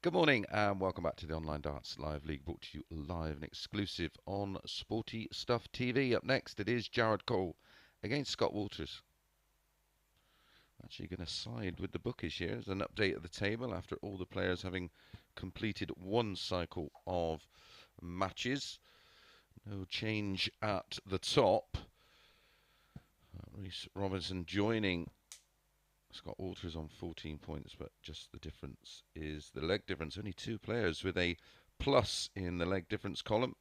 Good morning and welcome back to the Online Darts Live League, brought to you live and exclusive on Sporty Stuff TV. Up next, it is Jared Cole against Scott Walters. Actually going to side with the bookies here as an update of the table after all the players having completed one cycle of matches. No change at the top. Reece Robinson joining Scott Walters on 14 points, but just the difference is the leg difference. Only two players with a plus in the leg difference column.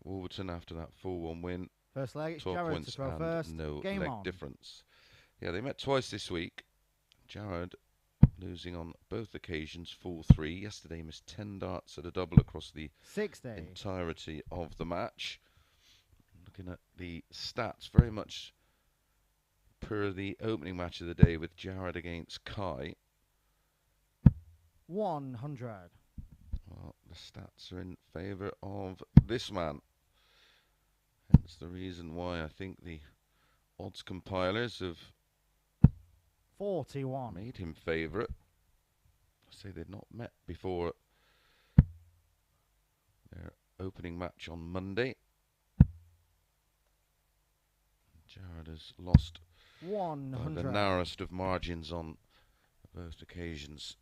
Warburton after that 4-1 win. First leg, it's 12 Jared points to throw and first. no Game leg on. difference. Yeah, they met twice this week. Jared losing on both occasions 4-3. Yesterday missed 10 darts at a double across the 60. entirety of the match. Looking at the stats, very much per the opening match of the day with Jared against Kai. 100. Well, the stats are in favour of this man. Hence the reason why I think the odds compilers have 41. made him favourite. I say they'd not met before their opening match on Monday. Jared has lost by 100. the narrowest of margins on both occasions.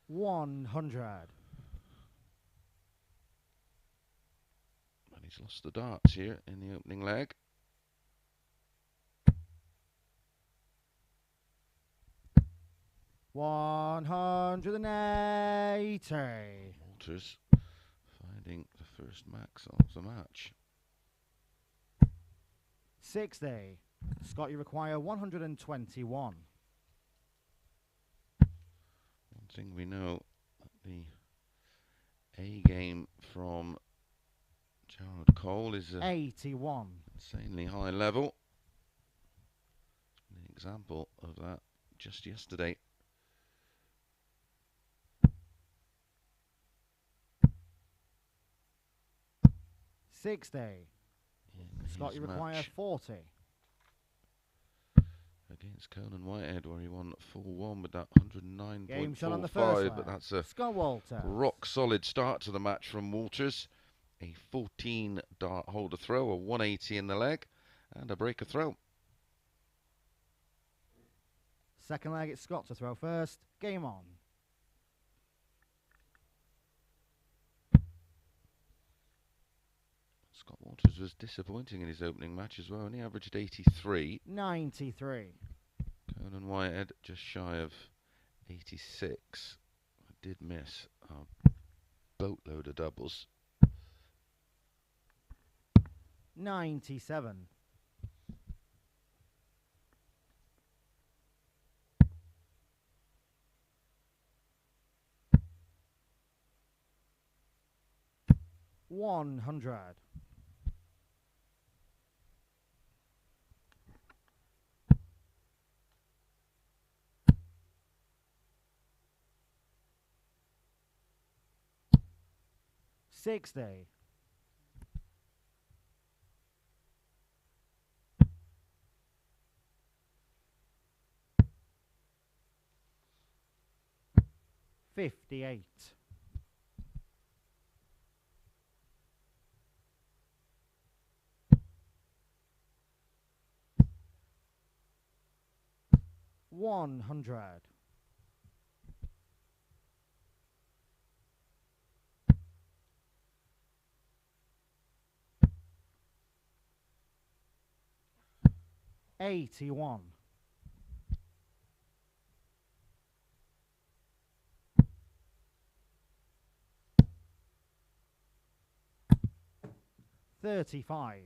100. And he's lost the darts here in the opening leg. $180. Walters finding the first max of the match. 60. Scott, you require 121. One thing we know, the A game from Jared Cole is an 81. insanely high level. An example of that just yesterday. $60. Scott, you His require match 40. against Conan Whitehead, where he won 4-1 with that Game shot on the first 109.45, leg. but that's a Scott Walters. rock solid start to the match from Walters. A 14 dart holder throw, a 180 in the leg, and a breaker throw. Second leg, it's Scott to throw first. Game on. Scott Walters was disappointing in his opening match as well. Only averaged 83. 93. Conan Whitehead just shy of 86. I did miss a boatload of doubles. 97. $100. 60. 58. 100. 81. 35.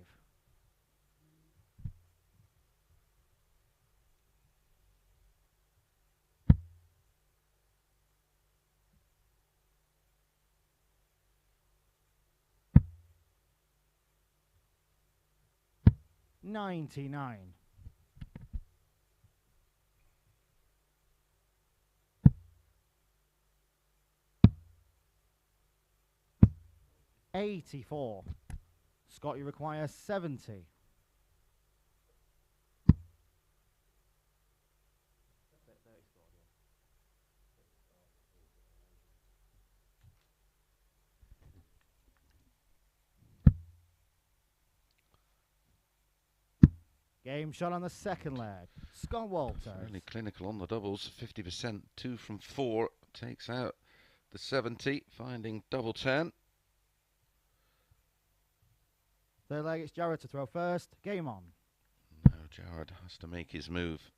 99. 84. Scott, you require 70. Game shot on the second leg. Scott Walters. Fairly clinical on the doubles. 50%, 2 from 4. Takes out the 70, finding double 10. Third leg, it's Jared to throw first. Game on. Now Jared has to make his move.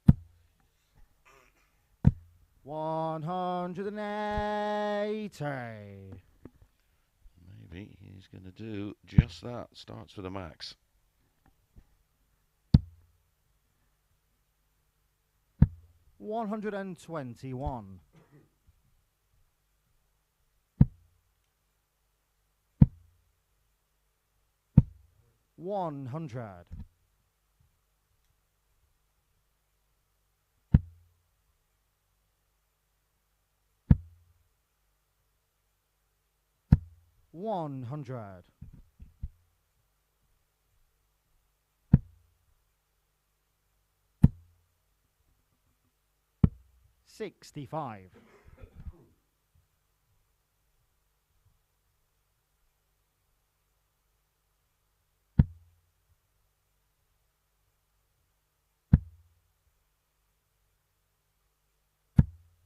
180. Maybe he's going to do just that. Starts with a max. 121. 100. 100. 65.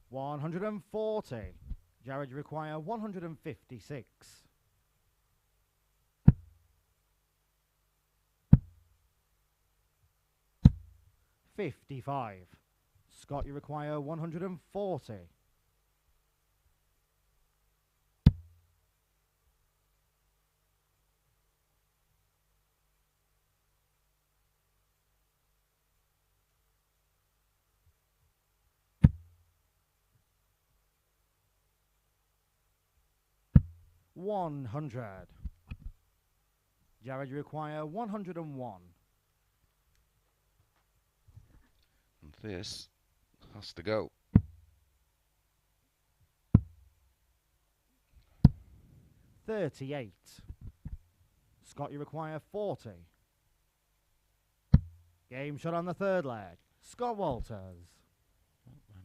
140. Jared, you require 156. 55. Scott, you require 140. 100. Jared, you require 101. And this has to go. 38. Scott, you require 40. Game shot on the third leg. Scott Walters.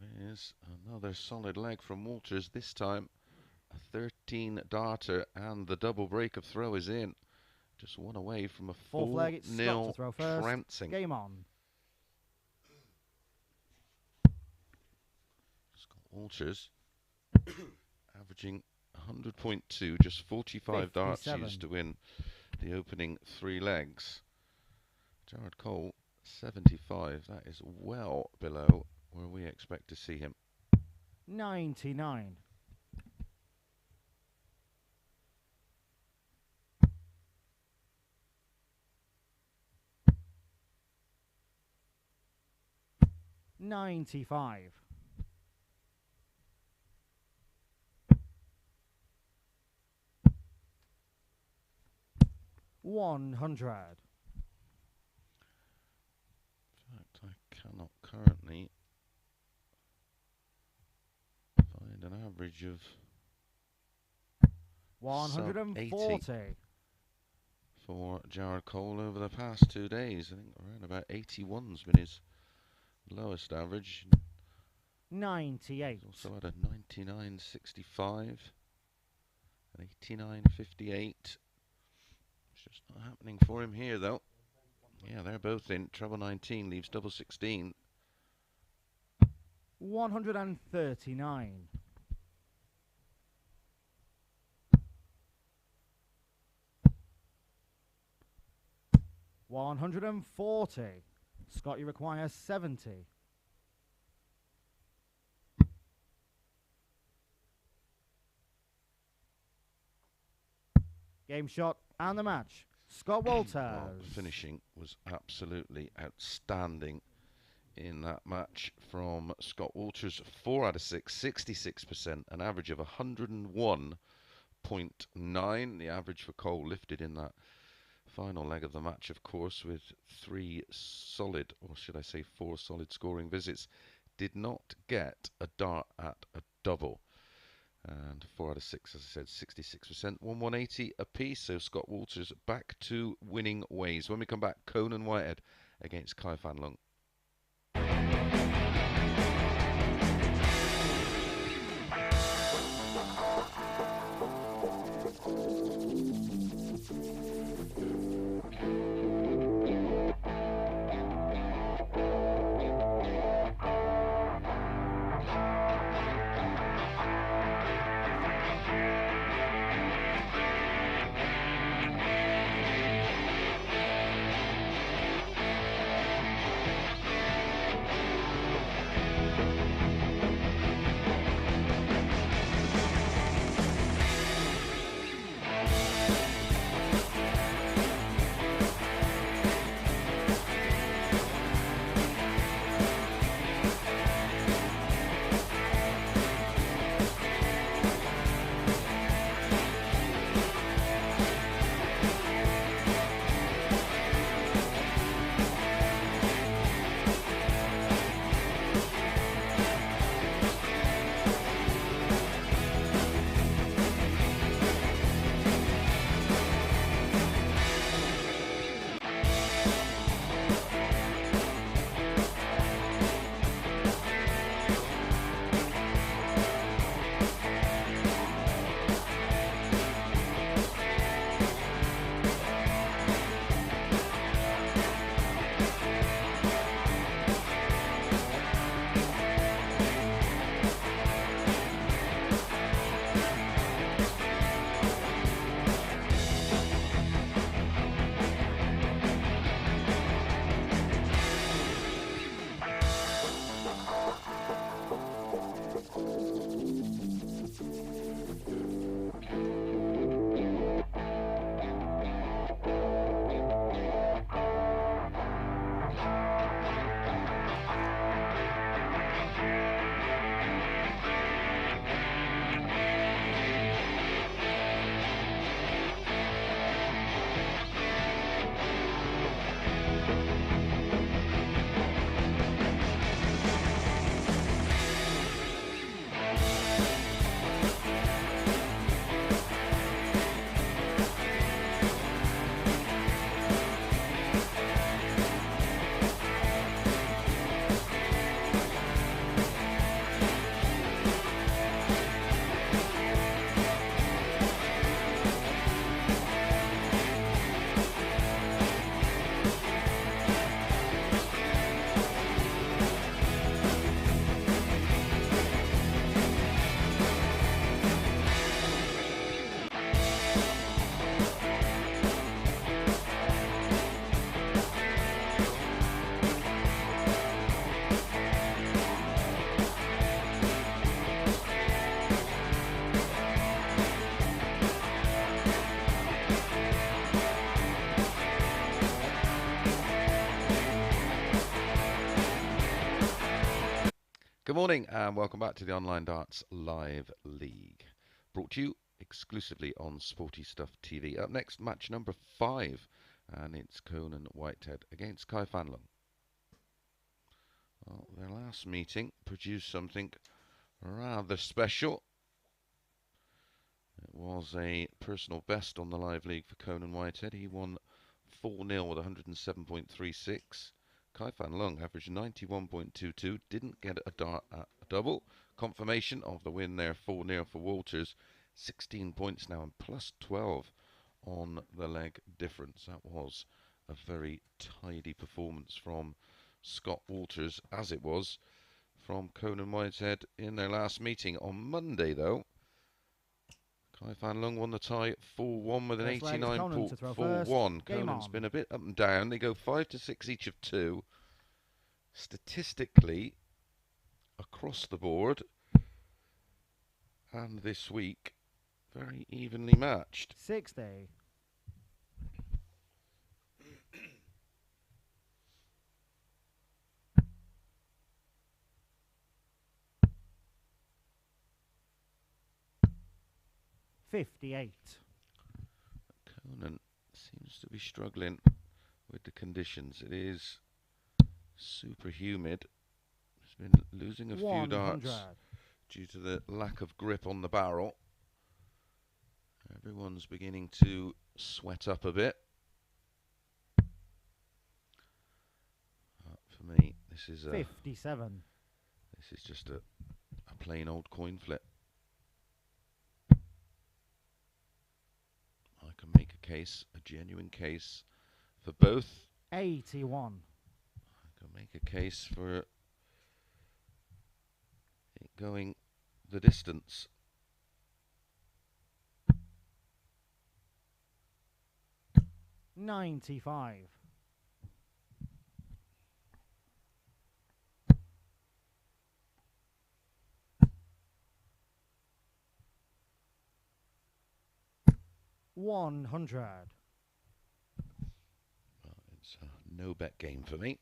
That is another solid leg from Walters. This time a 13 darter, and the double break of throw is in. Just one away from a Fourth leg, it's Scott to 4-0 throw first. trouncing. Game on. Scott Walters averaging 100.2, just 45 darts 57. used to win the opening 3 legs. Jared Cole, 75. That is well below where we expect to see him. 99. 95. 100. In fact, I cannot currently find an average of 140. for Jared Cole over the past 2 days. I think around about 81's been his lowest average. 98. He's also had a 99.65, an 89.58. It's just not happening for him here, though. Yeah, they're both in. Treble 19 leaves double 16. 139. 140. Scott, you require 70. 'Game shot and the match. Scott Walters. Well, finishing was absolutely outstanding in that match from Scott Walters. 4 out of 6, 66%, an average of 101.9. The average for Cole lifted in that final leg of the match, of course, with 3 solid, or should I say 4 solid scoring visits. Did not get a dart at a double. And 4 out of 6, as I said, 66%, 180 apiece. So Scott Walters back to winning ways. When we come back, Conan Whitehead against Fan Leung. Good morning and welcome back to the Online Darts Live League. Brought to you exclusively on Sporty Stuff TV. Up next, match number 5, and it's Conan Whitehead against Fan Leung. Well, their last meeting produced something rather special. It was a personal best on the Live League for Conan Whitehead. He won 4-0 with 107.36. Fan Leung averaged 91.22, didn't get a double. Confirmation of the win there, 4-0 for Walters. 16 points now and plus 12 on the leg difference. That was a very tidy performance from Scott Walters, as it was from Conan Whitehead in their last meeting. On Monday, though, Fan Leung won the tie 4-1 with an 89.41. Conan's been a bit up and down. They go 5-6 each of 2. Statistically, across the board, and this week, very evenly matched. 60. $58. Conan seems to be struggling with the conditions. It is super humid. He's been losing a few darts due to the lack of grip on the barrel. Everyone's beginning to sweat up a bit. For me, this is 57. This is just a plain old coin flip. I can make a case, a genuine case, for both. 81. I can make a case for it going the distance. $95. $100. Well, it's a no bet game for me.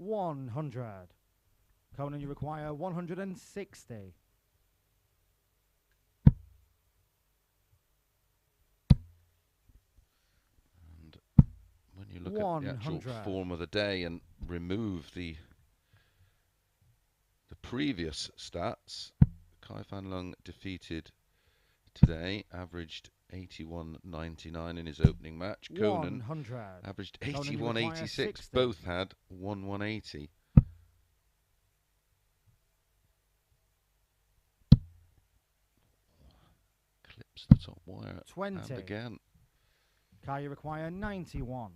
$100. Conan, you require 160. And when you look at the actual form of the day and remove the previous stats, Fan Leung defeated today, averaged 81.99 in his opening match. Conan 100. averaged 81.86. Both had 180. Clips the top wire. 20. And again. You require 91.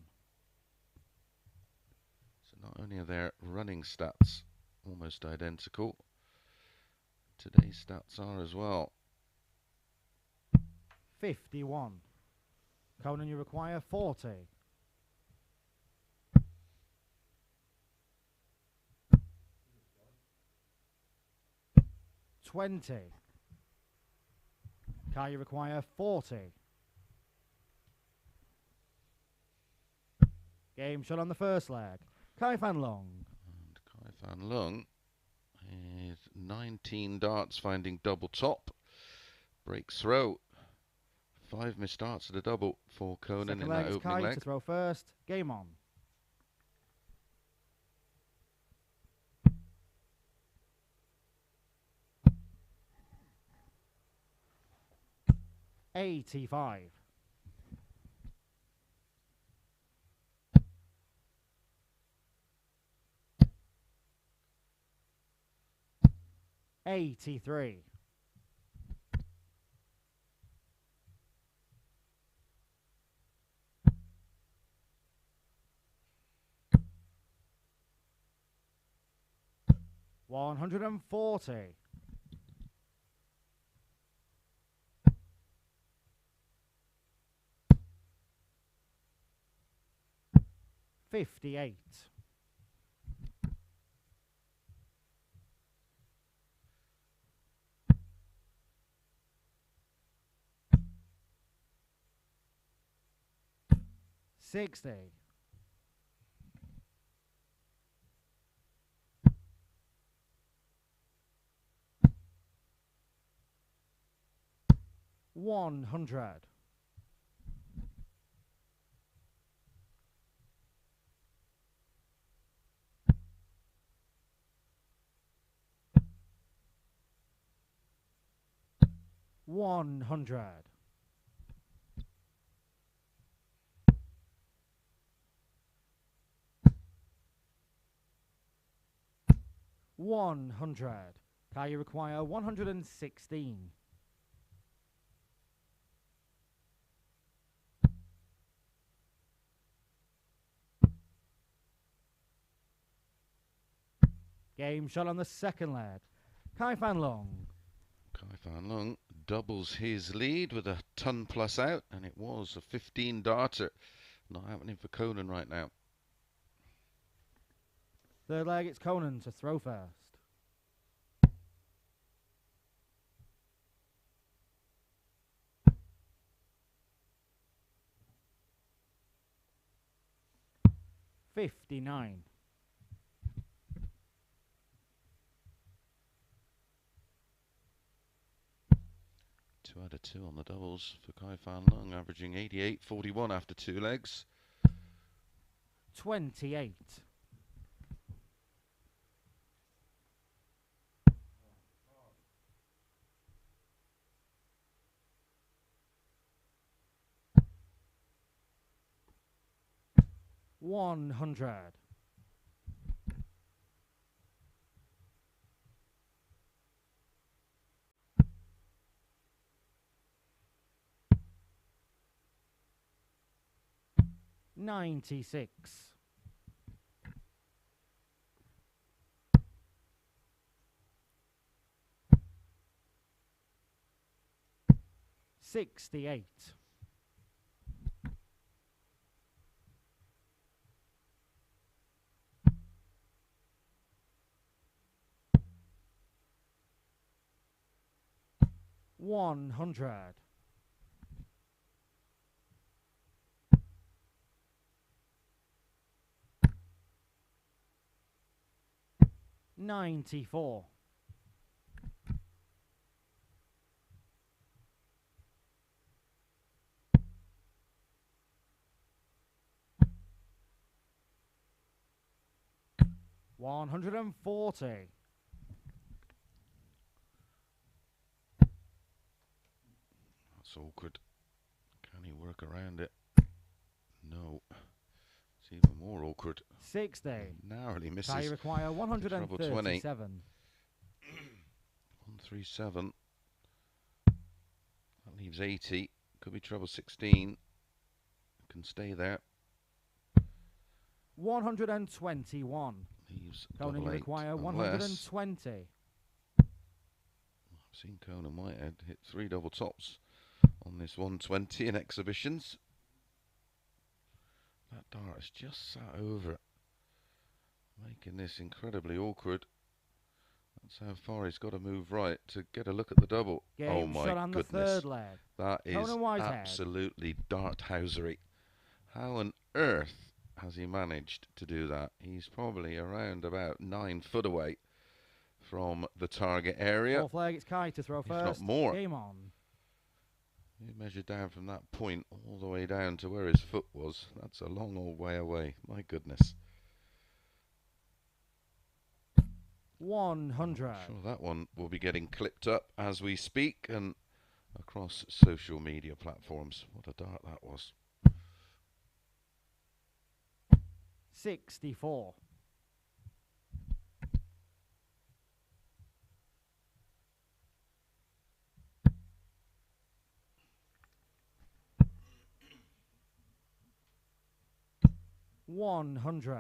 So not only are their running stats almost identical, today's stats are as well. 51. Conan, you require 40. $20. You require 40. Game shot on the first leg. Fan Leung. And Fan Leung is 19 darts finding double top. Breaks throw. 5 missed darts at a double for Conan in that opening leg. To throw first. Game on. $85. $83. $140. $58. 60. 100. 100. 100. Car, you require 116. 'Game shot on the second leg. Fan Leung. Fan Leung doubles his lead with a ton plus out, and it was a 15 darter. Not happening for Conan right now. Third leg, it's Conan to throw first. $59. 2 out of 2 on the doubles for Fan Leung, averaging 88.41 after 2 legs. 28. 100. 96. 68. 100. 94. 140. That's awkward. Can he work around it? No. It's even more awkward. 60. Narrowly misses. Car, you require 137. 137. That leaves 80. Could be treble 16. Can stay there. 121. Leaves Conan, you double 8. require Unless 120. I've seen Conan Whitehead hit 3 double tops on this 120 in exhibitions. That dart has just sat over it, making this incredibly awkward. That's how far he's got to move right to get a look at the double. Game oh my shot on goodness. the third leg. That is Conan Whitehead. absolutely darthousery. How on earth has he managed to do that? He's probably around about 9 foot away from the target area. Fourth leg, it's Kai to throw If first. not more. Game on. You measure down from that point all the way down to where his foot was. That's a long old way away. My goodness. 100. I'm sure that one will be getting clipped up as we speak and across social media platforms. What a dart that was. 64. 100.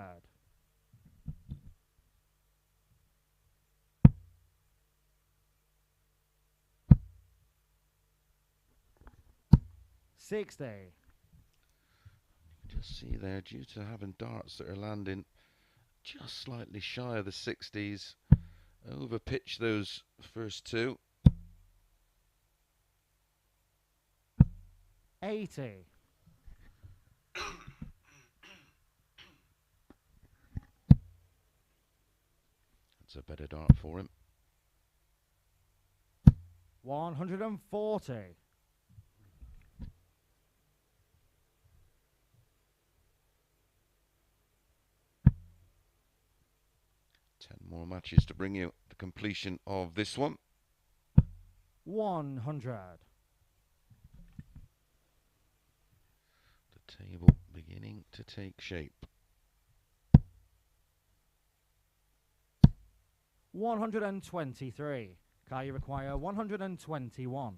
60. Just see there, due to having darts that are landing just slightly shy of the 60s, over pitch those first 2. 80. That's a better dart for him. 140. 10 more matches to bring you the completion of this one. 100. The table beginning to take shape. 123. Kai, you require 121.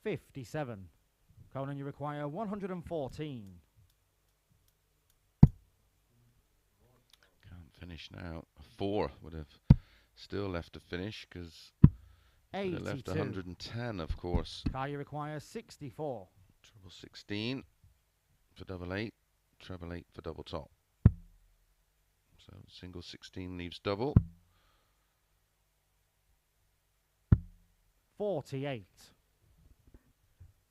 57. Conan, you require 114. Can't finish now. A 4 would have still left to finish because would have left 110, of course. Kai, you require 64. Treble 16 for double 8, treble 8 for double top. So single 16 leaves double. 48.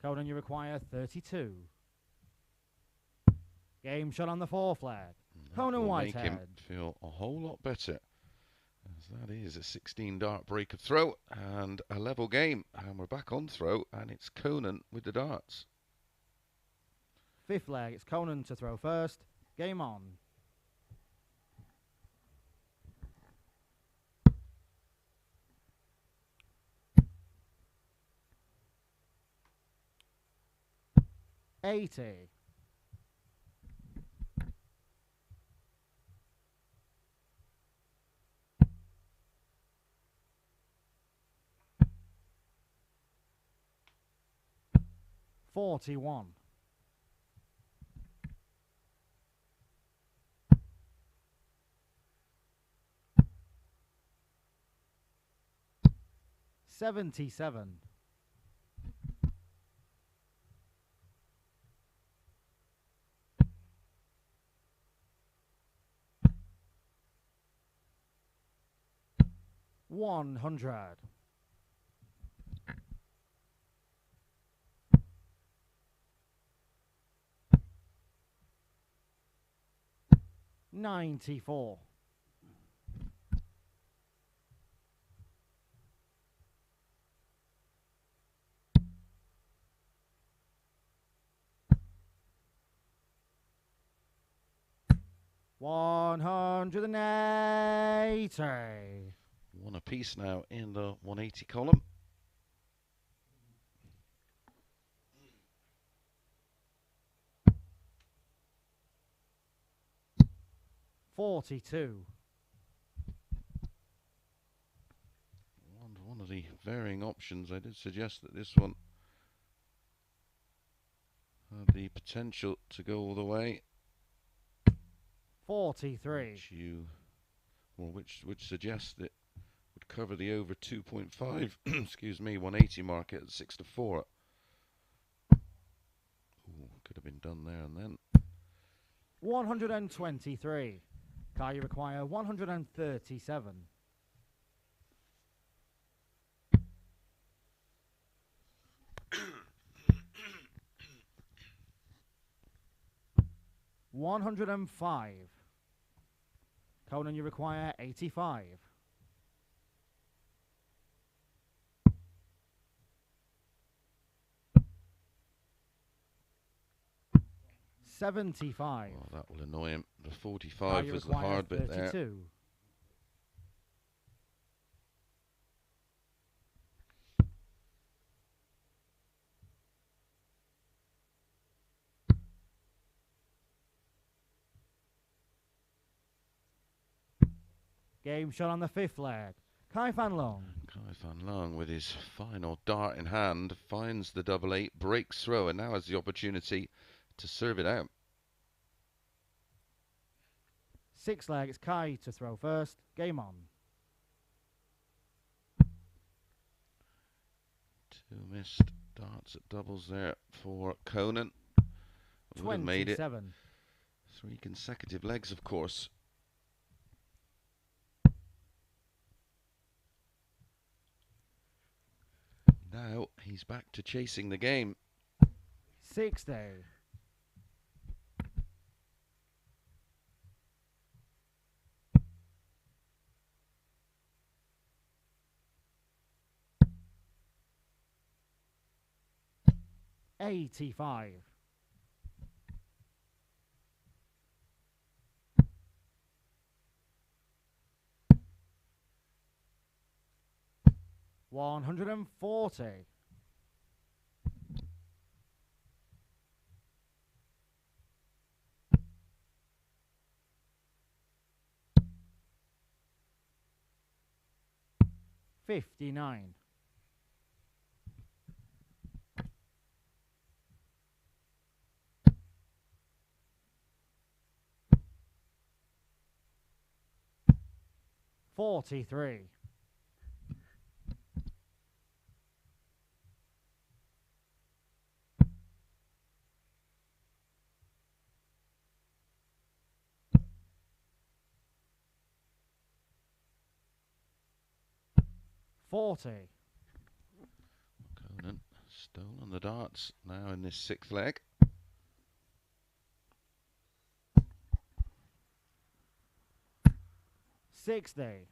Conan, you require 32. Game shot on the 4 flag. Conan Whitehead. Make him feel a whole lot better, as that is a 16 dart break of throw and a level game. And we're back on throw, and it's Conan with the darts. 5th leg, it's Conan to throw first. Game on. $80. 41. 77. 100. 94. 180. One apiece now in the 180 column. $42. One of the varying options, I did suggest that this one had the potential to go all the way. 43. Which suggests that would cover the over 2.5 excuse me 180 market at 6 to 4. Ooh, could have been done there and then. 123. Kai, you require 137. $105. Conan, you require 85. 75. Oh, that will annoy him. The 45 was the hard 32. bit there. Game shot on the 5th leg. Fan Leung. Fan Leung with his final dart in hand finds the double 8, breaks through, and now has the opportunity to serve it out. 6th leg, it's Kai to throw first. Game on. 2 missed darts at doubles there for Conan. Would have made it 27. 3 consecutive legs, of course. Now he's back to chasing the game. 60. 85. 140. 59. 43. 40. Conan still on the darts now in this sixth leg. 60.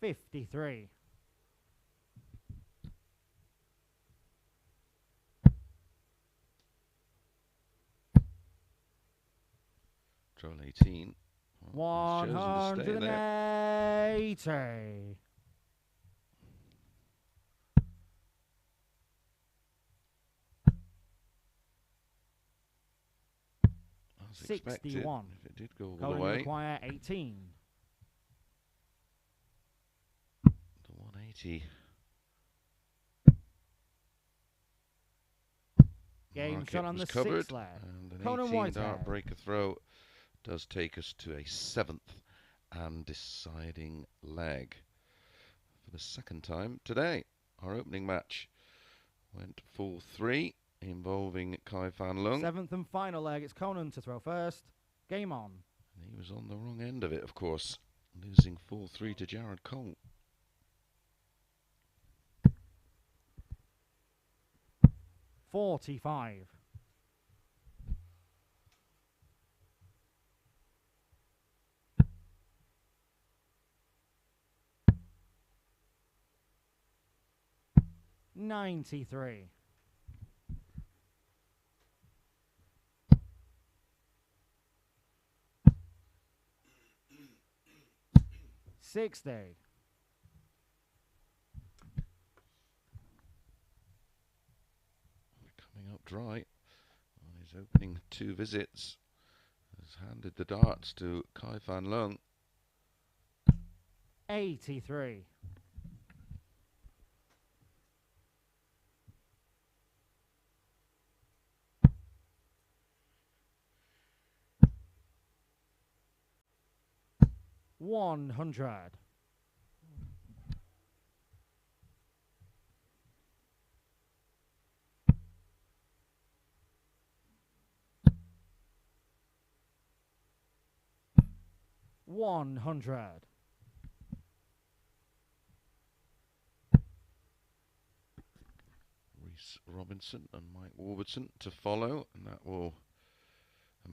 53. 18. Well, he's chosen to stay there. 180. As 61. expected, if it did go all Conan the way. require 18. The 180. Game Market shot on was the covered, sixth leg. and an Conan 18 dart Whitehead. breaker throw does take us to a seventh and deciding leg. For the second time today, our opening match went 4-3, involving Fan Leung. Seventh and final leg. It's Conan to throw first. Game on. And he was on the wrong end of it, of course, losing 4-3 to Jared Cole. 45. 93. 60. Coming up dry on his opening two visits, has handed the darts to Fan Leung. 83. 100. 100. Reece Robinson and Mike Warburton to follow, and the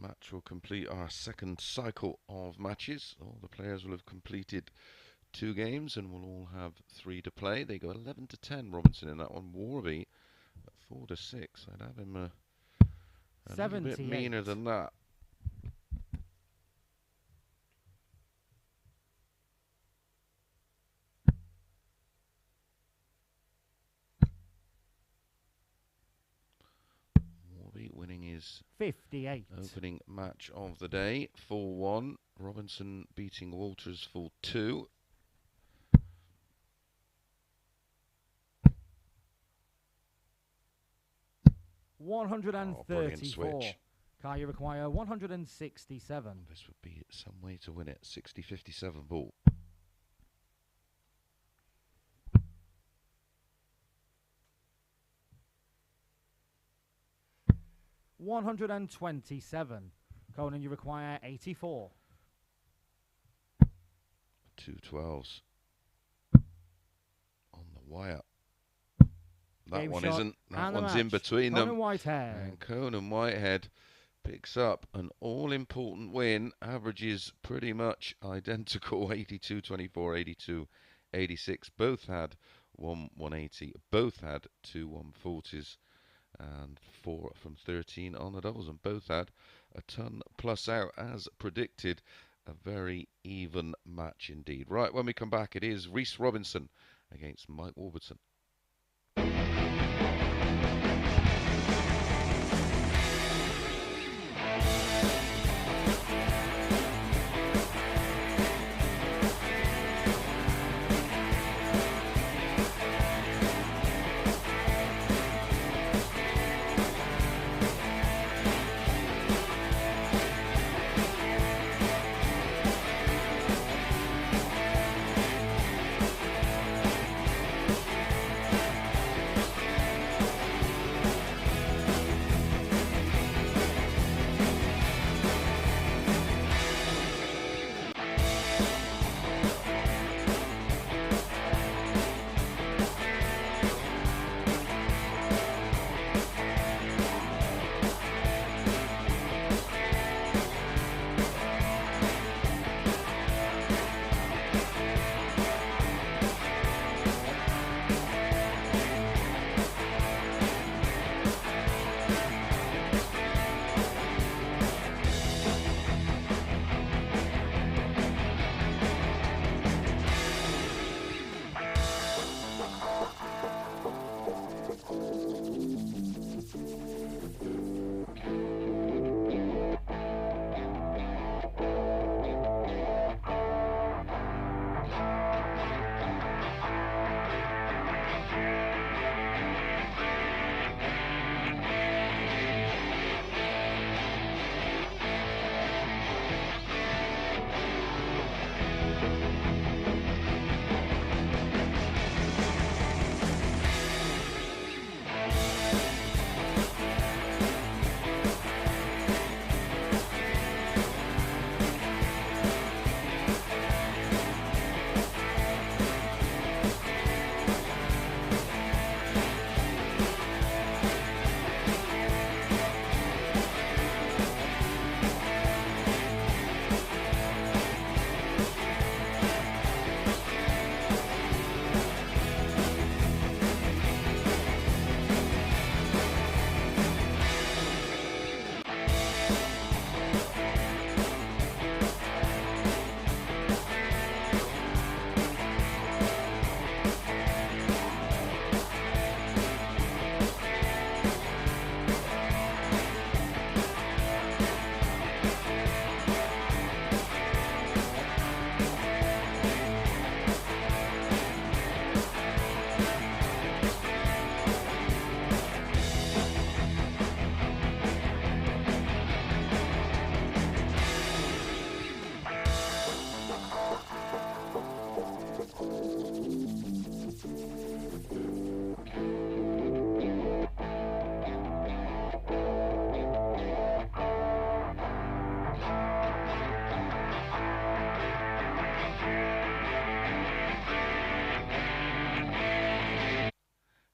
match will complete our second cycle of matches. All the players will have completed 2 games and will all have 3 to play. They go 11-10, Robinson in that one. Warby at 4-6. I'd have him a little bit meaner than that. Winning his 58. opening match of the day, 4-1. Robinson beating Walters 4-2. Brilliant switch. You require 167. This would be some way to win it. 60-57 ball. 127. Conan, you require 84. 2 12s on the wire. That Game one shot isn't. That and the one's in match. between Conan them. Whitehead. And Conan Whitehead picks up an all-important win. Averages pretty much identical. 82-24, 82-86. Both had 180. Both had 2 140s. And 4 from 13 on the doubles. And both had a ton plus out as predicted. A very even match indeed. Right, when we come back, it is Reece Robinson against Mike Warburton.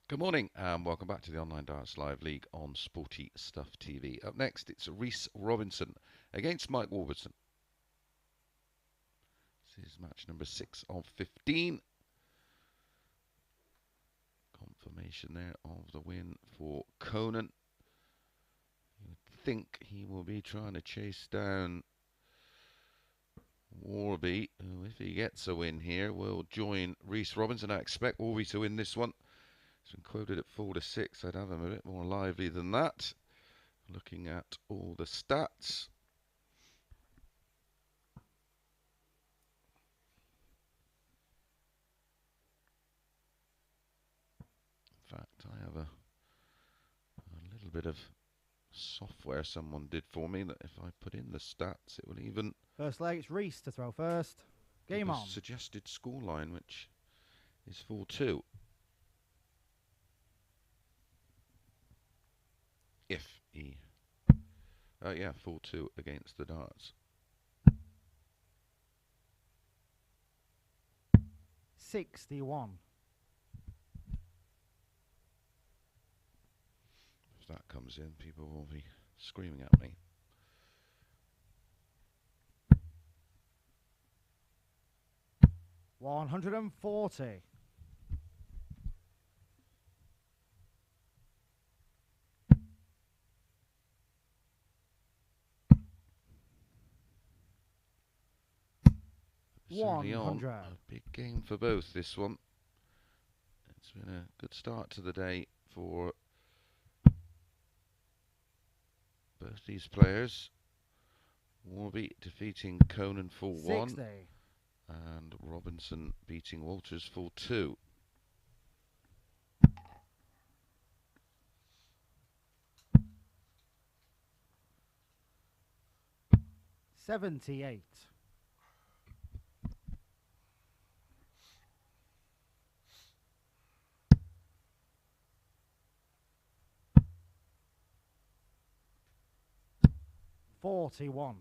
Good morning and welcome back to the Online Darts Live League on Sporty Stuff TV. Up next, it's Reece Robinson against Mike Warburton. This is match number 6 of 15. Confirmation there of the win for Conan. You would think he will be trying to chase down Warby, who, if he gets a win here, will join Reece Robinson. I expect Warby to win this one. It's been quoted at 4-6. I'd have him a bit more lively than that. Looking at all the stats. In fact, I have a little bit of software someone did for me that if I put in the stats, it will even... First leg, it's Reese to throw first. Game on. Suggested scoreline, which is 4-2. If he Yeah, 4-2 against the darts. 61. If that comes in, people will be screaming at me. 140. 100. A big game for both this one. It's been a good start to the day for both these players. Warby defeating Conan 4-1. 60. And Robinson beating Walters 4-2. 78. 41.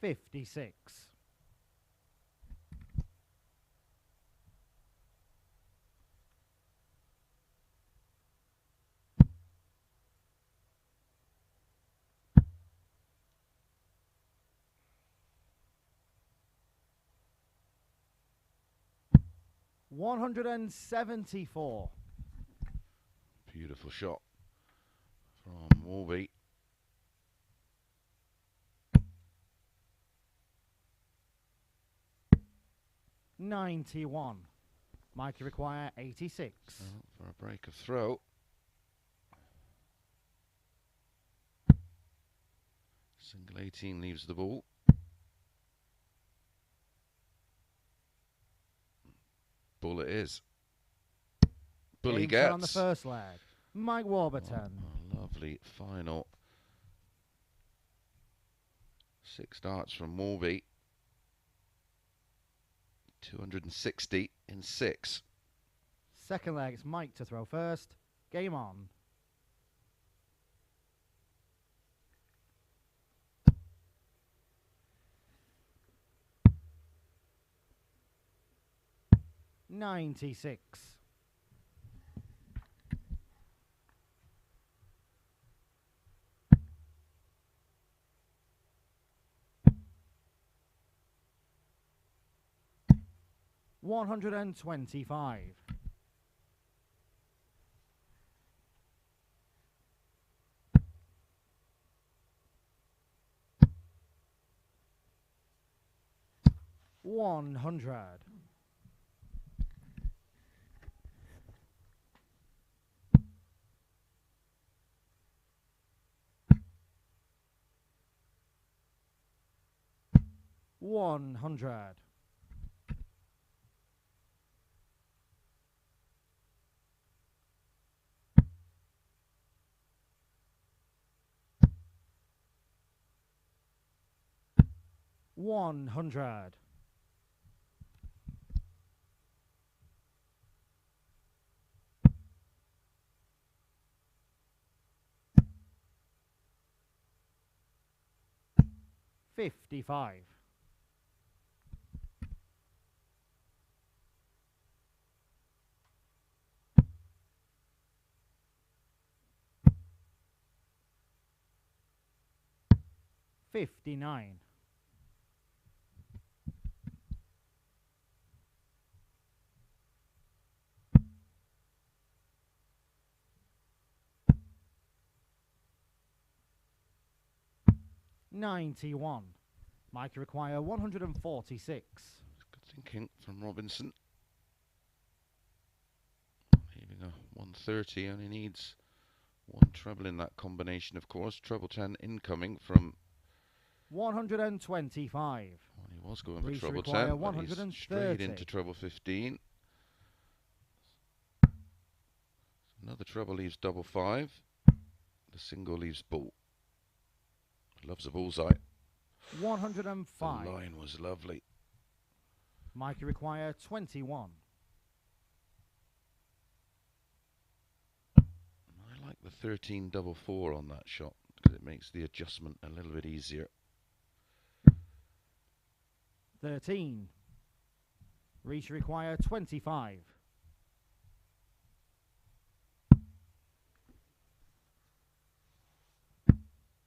56. 174. Beautiful shot from Warby. $91. Mikey require 86. For a break of throw. Single 18 leaves the ball. Bull it is. Bull he gets. On the first leg. Mike Warburton. Oh, lovely final. 6 darts from Warby. 260 in 6. Second leg, it's Mike to throw first. Game on. $96. 125. 100. 100. 100. 55. 59. 91. Mike require 146. Good thinking from Robinson. Leaving a 130, only needs one treble in that combination, of course. Treble 10 incoming from 125. Well, he was going for Reece treble require 10, but he's straight into treble 15. Another treble leaves double 5. The single leaves bull. Loves a bullseye. The 105. line was lovely. Mike, you require 21. I like the 13-4 on that shot because it makes the adjustment a little bit easier. 13. Reese, you require 25.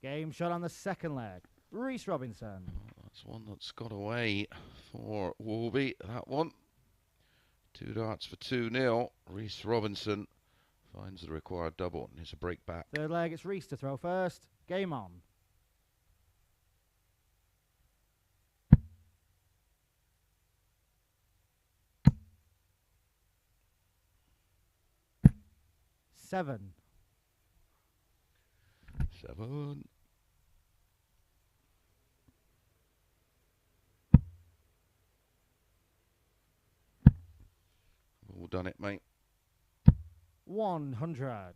Game shot on the second leg. Reece Robinson. Oh, that's one that's got away for Warby. That one. 2 darts for 2-0. Reece Robinson finds the required double and it's a break back. Third leg, it's Reese to throw first. Game on. Seven. 7. All done it, mate. 100.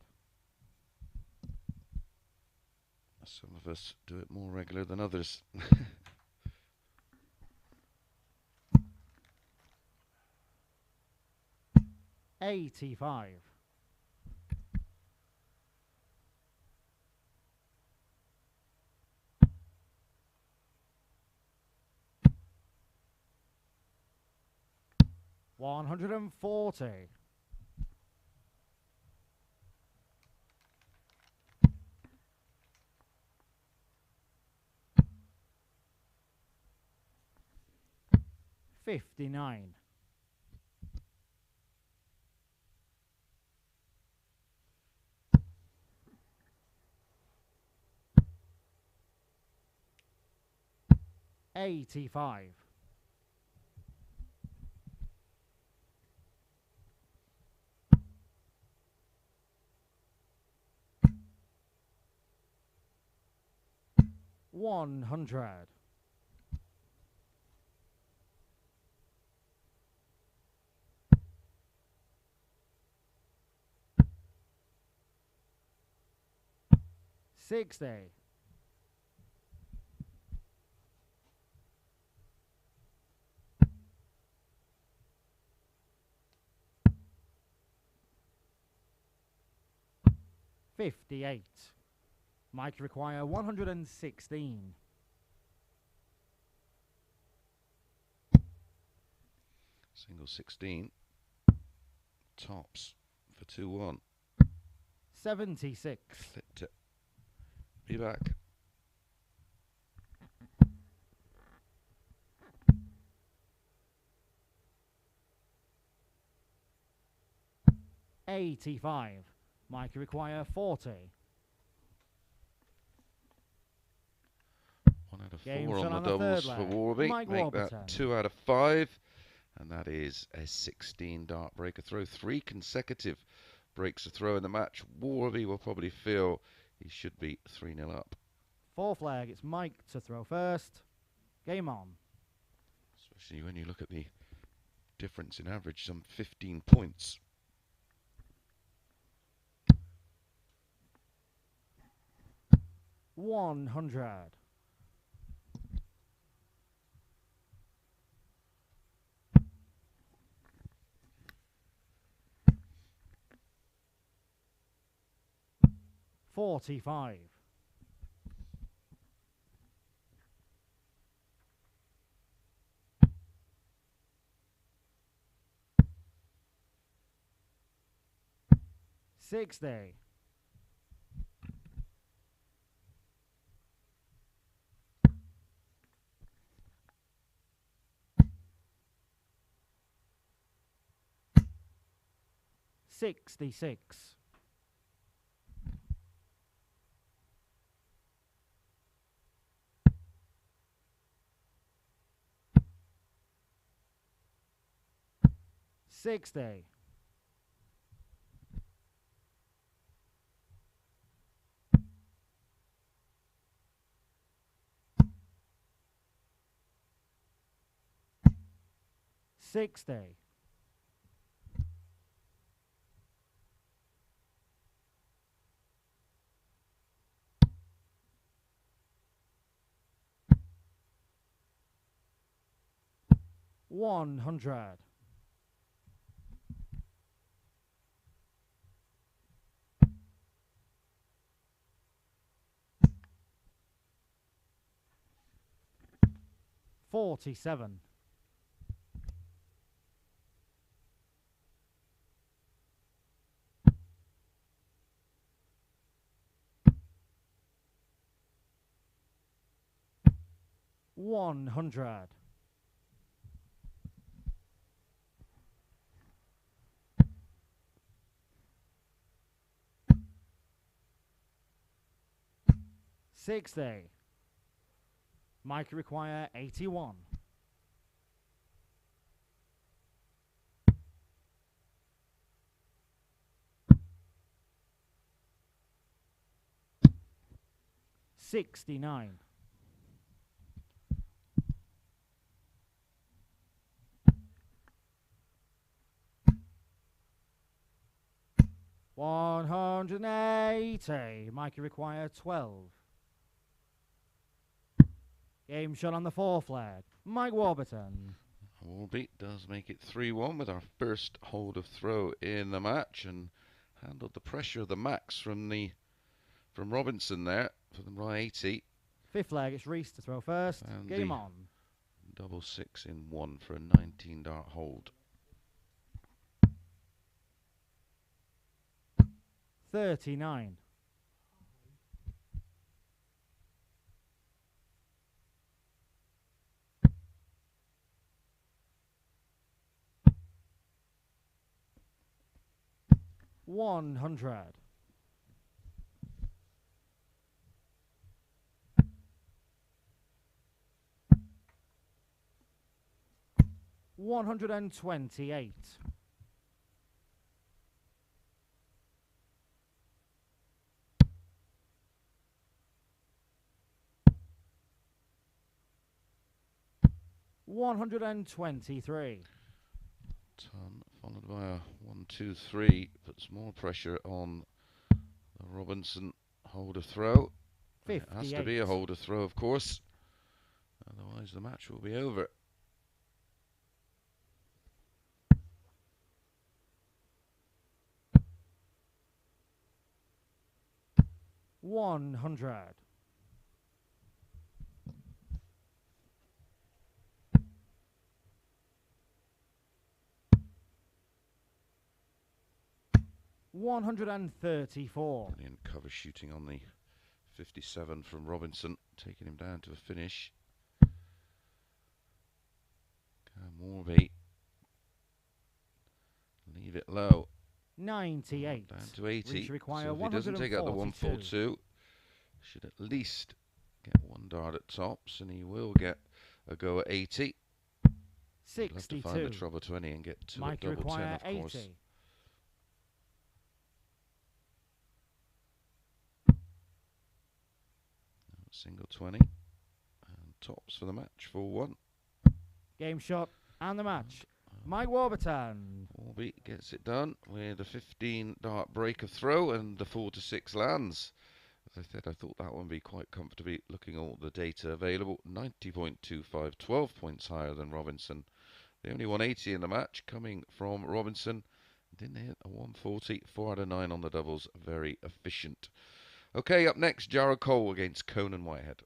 Some of us do it more regular than others. 85. 140. 59. 85. 100. 60. 58. Mike, require 116. Single 16. Tops for 2-1. 76. Clipped it. Be back. $85. Mike, you require 40. 1 out of Game 4 shot on the on the doubles third for leg. Warby. Mike Make Warburton. that 2 out of 5. And that is a 16 dart breaker throw. 3 consecutive breaks a throw in the match. Warby will probably feel he should be 3-0 up. Fourth leg, it's Mike to throw first. Game on. Especially when you look at the difference in average, some 15 points. $100. 45. 60. 66. 60. 60. 100. 47. 100. 60. Might require 81. 69. 180. Mikey require 12. Game shot on the 4 flag. Mike Warburton. Warby does make it 3-1 with our first hold of throw in the match, and handled the pressure of the max from Robinson there for the right 80. 5th leg, it's Reese to throw first. And Game on. Double 6 in 1 for a 19 dart hold. 39. 100. 128. 123. Ton followed by a 1-2-3, puts more pressure on the Robinson hold of throw. It has to be a hold of throw, of course, otherwise the match will be over. 100. 134. Brilliant cover shooting on the 57 from Robinson, taking him down to a finish. Morby. Leave it low. 98. Down to 80. So Require if he doesn't take out the 142, should at least get one dart at tops, and he will get a go at 80. 62. He'll have to find the treble 20 and get to Might a double 10, require of course. 80. Single 20. And tops for the match, 4-1. Game shot and the match. Mike Warburton. Warby gets it done with a 15 dart break of throw, and the 4-6 lands. As I said, I thought that one would be quite comfortably, looking at all the data available. 90.25, 12 points higher than Robinson. The only 180 in the match coming from Robinson. Didn't hit a 140, 4 out of 9 on the doubles. Very efficient. Okay, up next, Jared Cole against Conan Whitehead.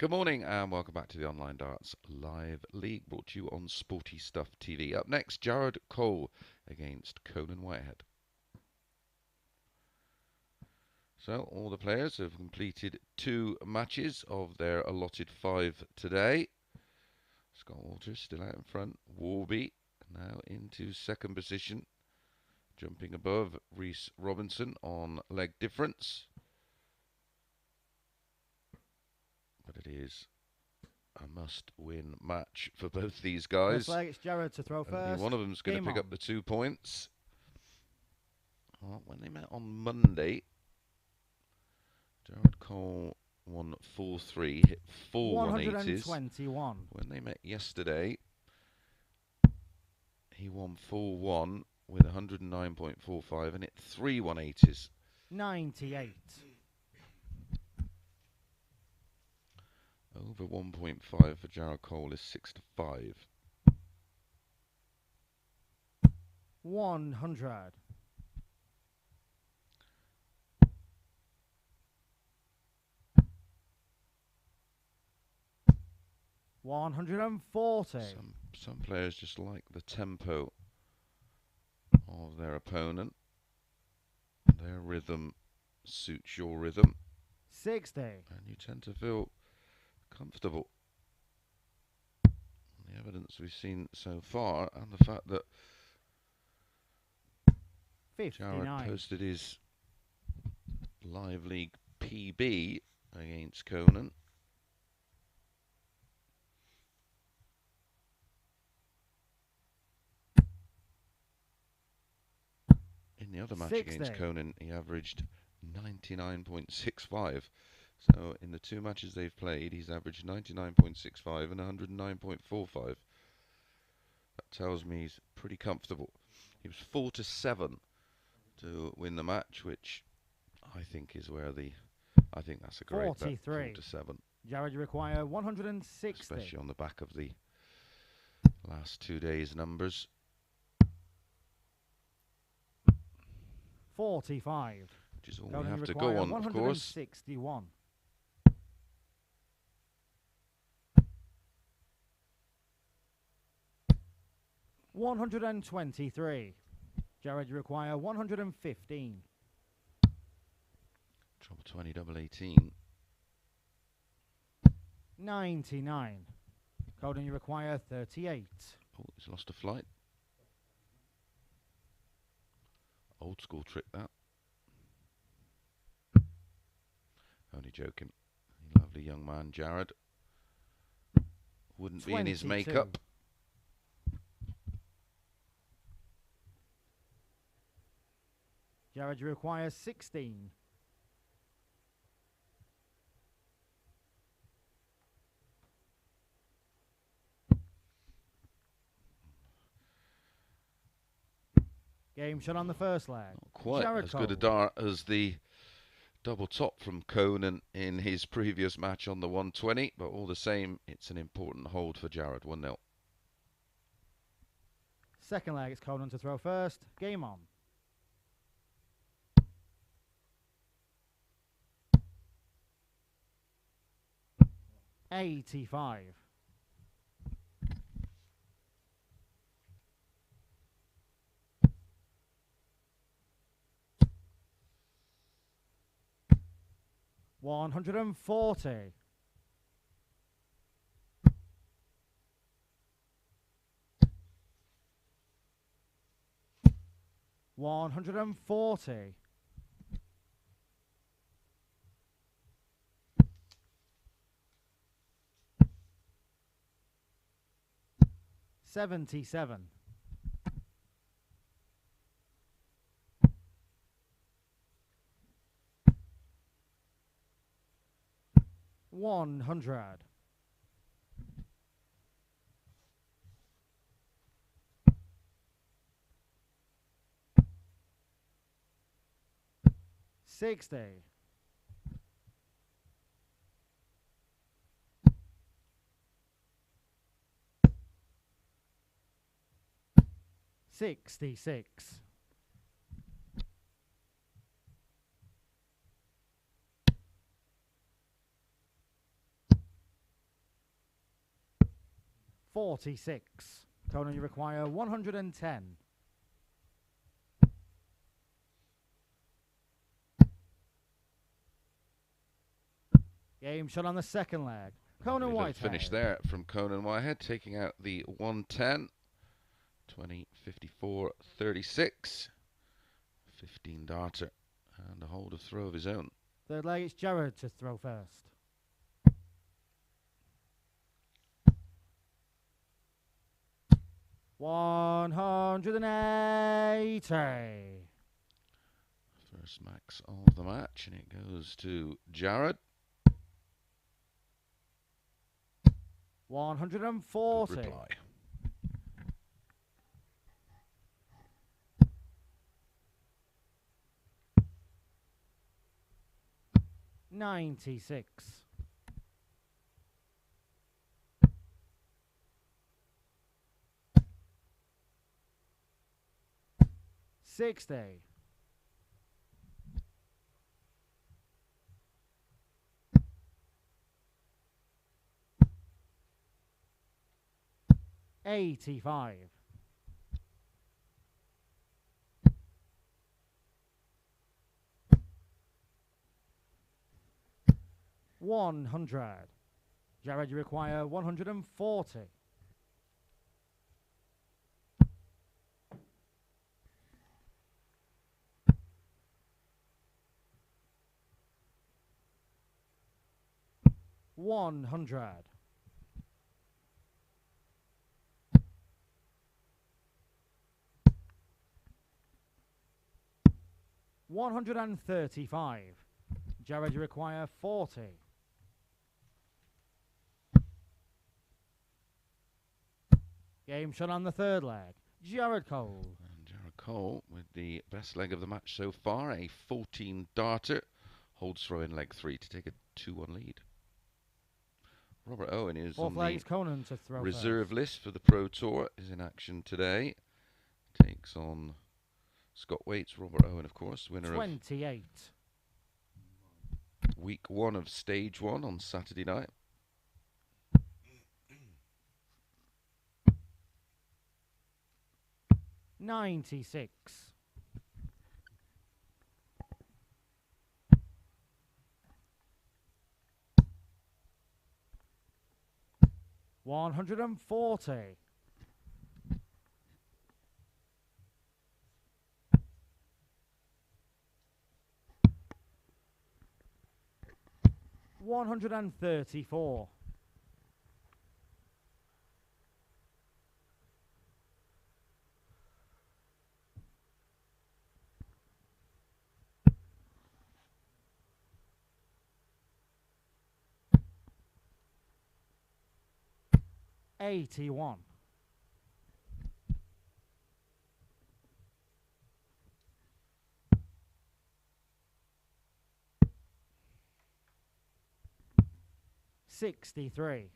Good morning and welcome back to the Online Darts Live League, brought to you on Sporty Stuff TV. Up next, Jared Cole against Conan Whitehead. So all the players have completed 2 matches of their allotted 5 today. Scott Walters still out in front. Warby now into second position, jumping above Reece Robinson on leg difference. But it is a must-win match for both these guys. First leg, it's Jared to throw Only first. one of them's going to pick on. up the 2 points. Well, when they met on Monday, Jared Cole won 4-3, hit 4 180s. 121. When they met yesterday, he won 4-1 with 109.45 and hit 3 180s. 98. Over 1.5 for Jared Cole is 6-5. 100. 140. Some players just like the tempo of their opponent. Their rhythm suits your rhythm. 60. And you tend to feel comfortable. The evidence we've seen so far and the fact that 59. Jared posted his live league PB against Conan. In the other match 60. against Conan, he averaged 99.65. So in the 2 matches they've played, he's averaged 99.65 and 109.45. That tells me he's pretty comfortable. He was 4-7 to win the match, which I think is where I think that's a great 43. bet. 4-7. Jared, you require 160. Especially on the back of the last 2 days' numbers. 45. Which is all we have to go on, of course. 161. 123. Jared, you require 115. Trouble 20, double 18. 99. Conan, you require 38. Oh, he's lost a flight. Old school trick, that. Only joking. Lovely young man, Jared. Wouldn't 22. be in his makeup. Jared, you require 16. Game shot on the first leg. Not quite Jared as good a Cole. dart as the double top from Conan in his previous match on the 120, but all the same, it's an important hold for Jared. 1-0. Second leg, it's Conan to throw first. Game on. $85. 140. 140. 77. 100. 60. 66. 46. Conan, you require 110. Game shot on the second leg. Conan Whitehead. Finish there from Conan Whitehead, taking out the 110. 20, 54, 36. 15 darter and a hold of throw of his own. Third leg, it's Jared to throw first. $180. First max of the match, and it goes to Jared. 140. Good reply. $96. $60. $85. $100. Jared, you require 140. $100. $135. Jared, you require 40. Game shot on the third leg. Jared Cole. And Jared Cole with the best leg of the match so far, a 14 darter. Holds throw in leg 3 to take a 2-1 lead. Robert Owen is Fourth on leg the is Conan to throw reserve first. list for the Pro Tour, is in action today. Takes on Scott Waits. Robert Owen, of course, winner 28. of week 1 of stage 1 on Saturday night. $96. $140. $134. $81. $63.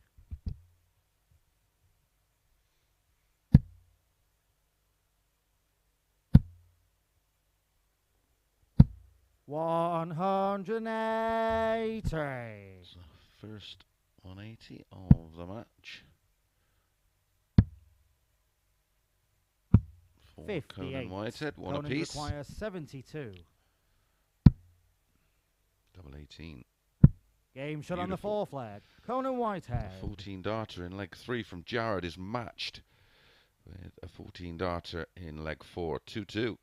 $180. So first 180 of the match. For 58. Conan Whitehead, one Conan apiece. requires 72. Double 18. Game shot on the Beautiful. fourth leg. Conan Whitehead. A 14 darter in leg 3 from Jared is matched with a 14 darter in leg 4. 2-2.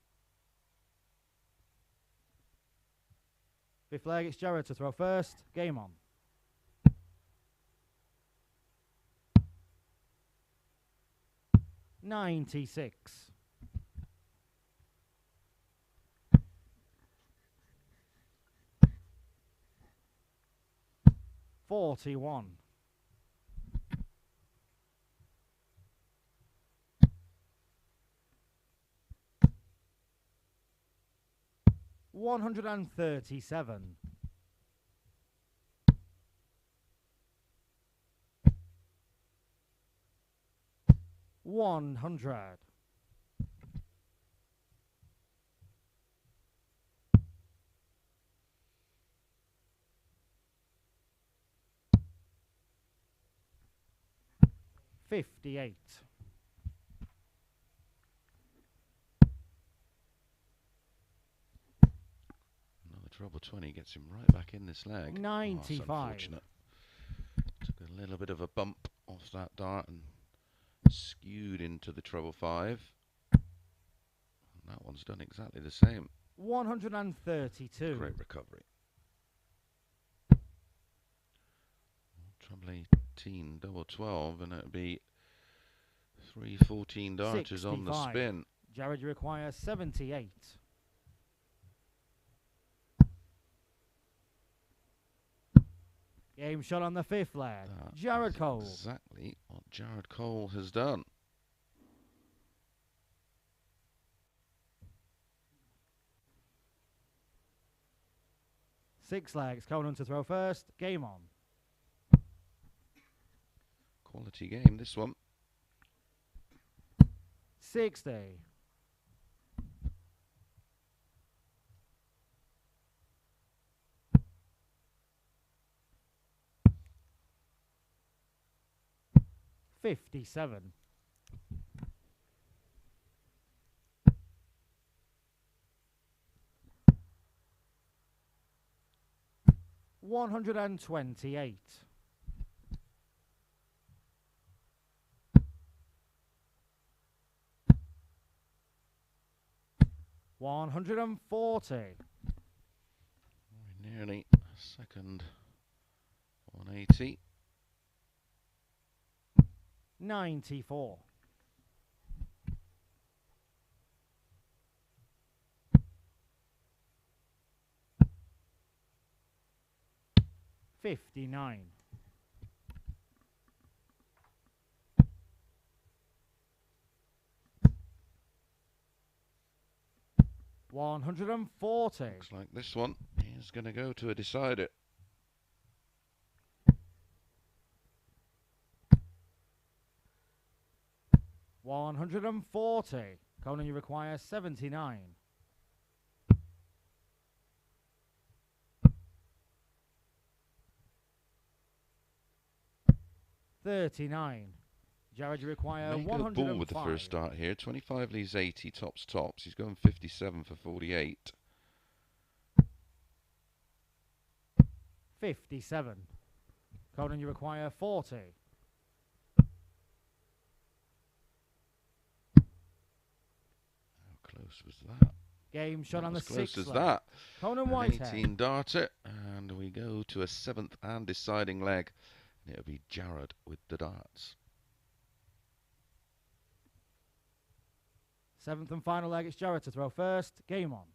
Fifth leg, it's Jared to throw first. Game on. $96. $41. $137. $100. 58. Another treble 20 gets him right back in this leg. 95. Oh, unfortunate. Took a little bit of a bump off that dart and skewed into the treble 5. And that one's done exactly the same. 132. Great recovery. Treble 18, double 12, and it'll be 314 darters on the 65. spin. Jared, you require 78. Game shot on the 5th leg. Jared Cole. Exactly what Jared Cole has done. Six legs. Conan to throw first. Game on. Quality game, this one. 60. 57. 128. 140. Very nearly second. 180. 94. 59. 140. Looks like this one is going to go to a decider. $140. Conan, you require 79. 39. Jared, you require Make 105. a ball with the first start here. 25 leaves 80, tops. He's going 57 for 48. 57. Conan, you require 40. How close was that? Game shot on the 6th. Close as that. Conan Whitehead. 18 darter, and we go to a 7th and deciding leg. And it'll be Jared with the darts. 7th and final leg. It's Jared to throw first. Game on.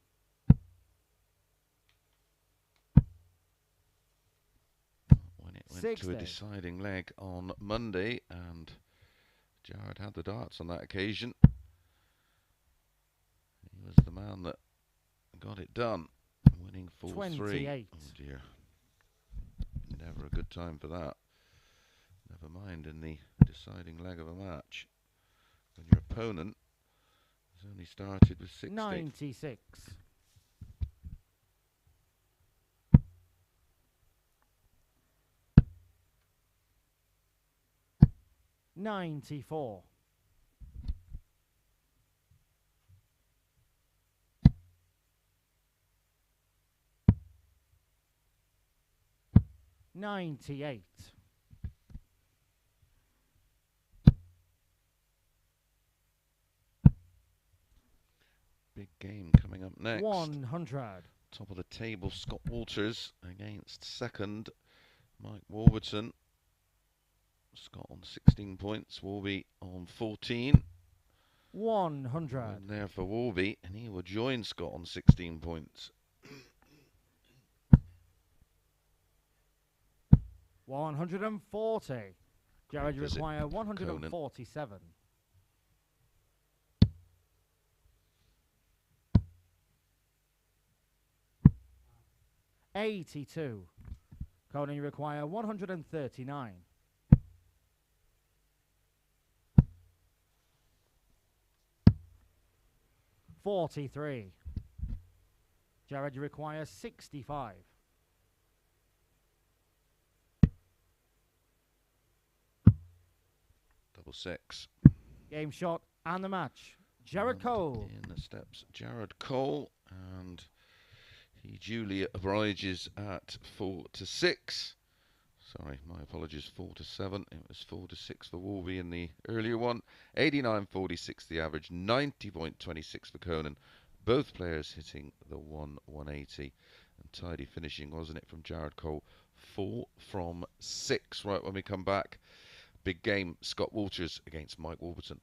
When it went 60. to a deciding leg on Monday, and Jared had the darts on that occasion. He was the man that got it done, winning 4-3. 28. Oh dear. Never a good time for that. Never mind in the deciding leg of a match. When your opponent has only started with 60. 96. 94. 98. Big game coming up next. 100. Top of the table, Scott Walters against second, Mike Warburton. Scott on 16 points, Warby on 14. 100. And there for Warby, and he will join Scott on 16 points. 140. Jared, you Visit require 147. Conan. 82. Conan, you require 139. 43. Jared, you require 65. Double six. Game shot and the match. Jared And Cole. in steps Jared Cole, and he duly obliges at 4-6. Sorry, my apologies, 4-7. It was 4-6 for Wolby in the earlier one. 89.46 the average, 90.26 for Conan. Both players hitting the 180. And tidy finishing, wasn't it, from Jared Cole? 4 from 6. Right, when we come back, big game, Scott Walters against Mike Warburton.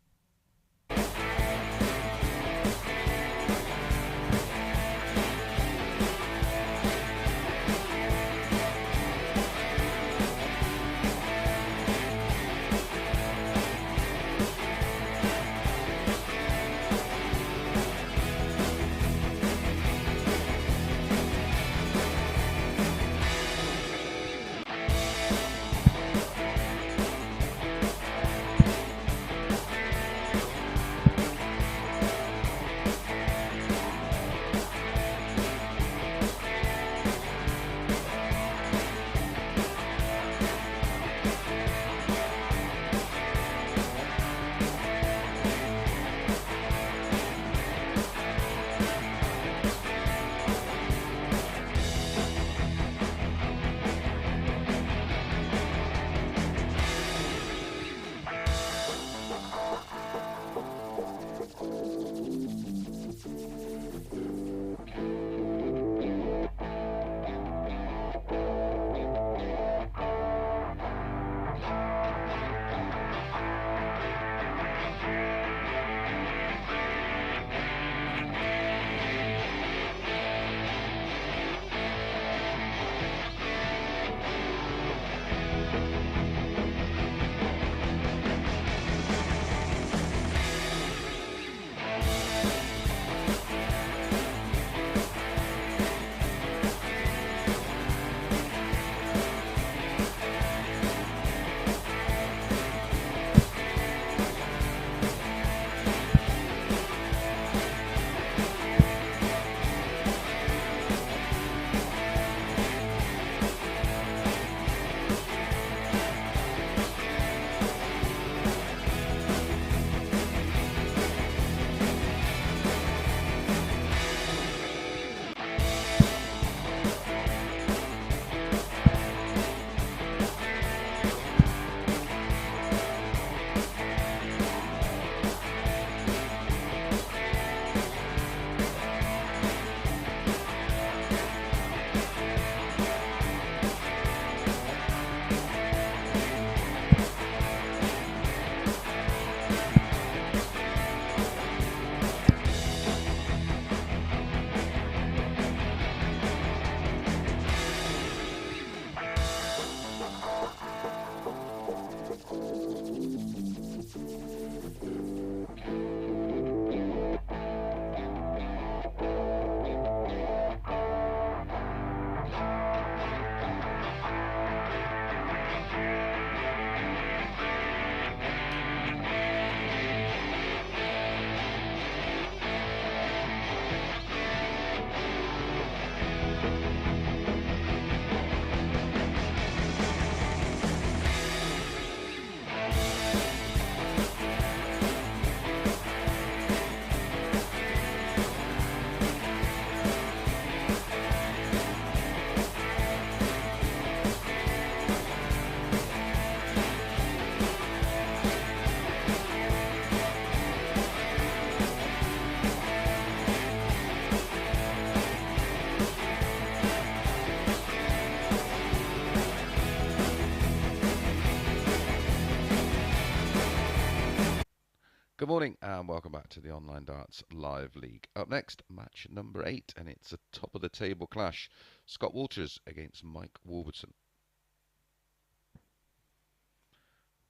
Good morning and welcome back to the Online Darts Live League. Up next, match number 8, and it's a top of the table clash. Scott Walters against Mike Warburton.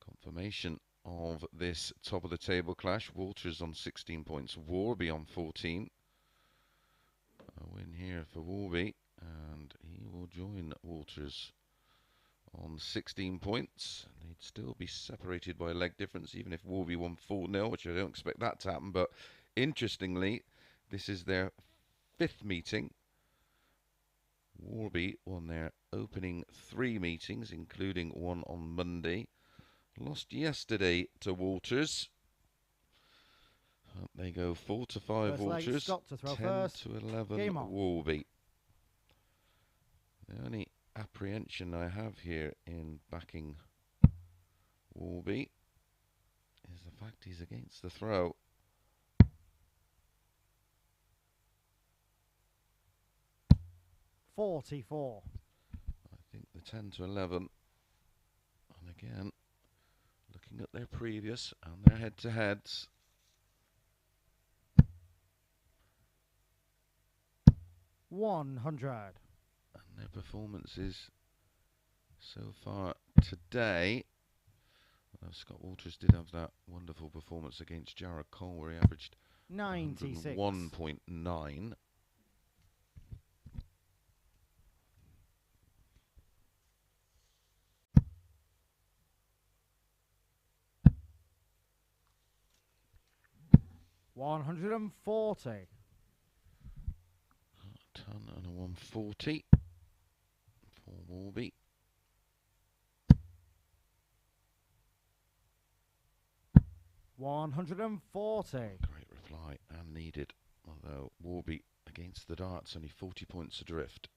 Confirmation of this top of the table clash. Walters on 16 points, Warby on 14. A win here for Warby, and he will join Walters on 16 points. They'd still be separated by a leg difference, even if Warby won 4-0, which I don't expect that to happen. But interestingly, this is their 5th meeting. Warby won their opening 3 meetings, including one on Monday. Lost yesterday to Walters. Up they go 4-5 First leg, Walters, Scott to throw 10 first. to 11 Game on. Warby. The only apprehension I have here in backing Warby is the fact he's against the throw. $44. I think the 10 to 11, and again, looking at their previous and their head-to-heads, $100. and their performances so far today. Scott Walters did have that wonderful performance against Jared Cole where he averaged 96. 101.9. $140. Ton and a 140 for Warby. $140. Great reply and needed, although Warby against the darts only 40 points adrift.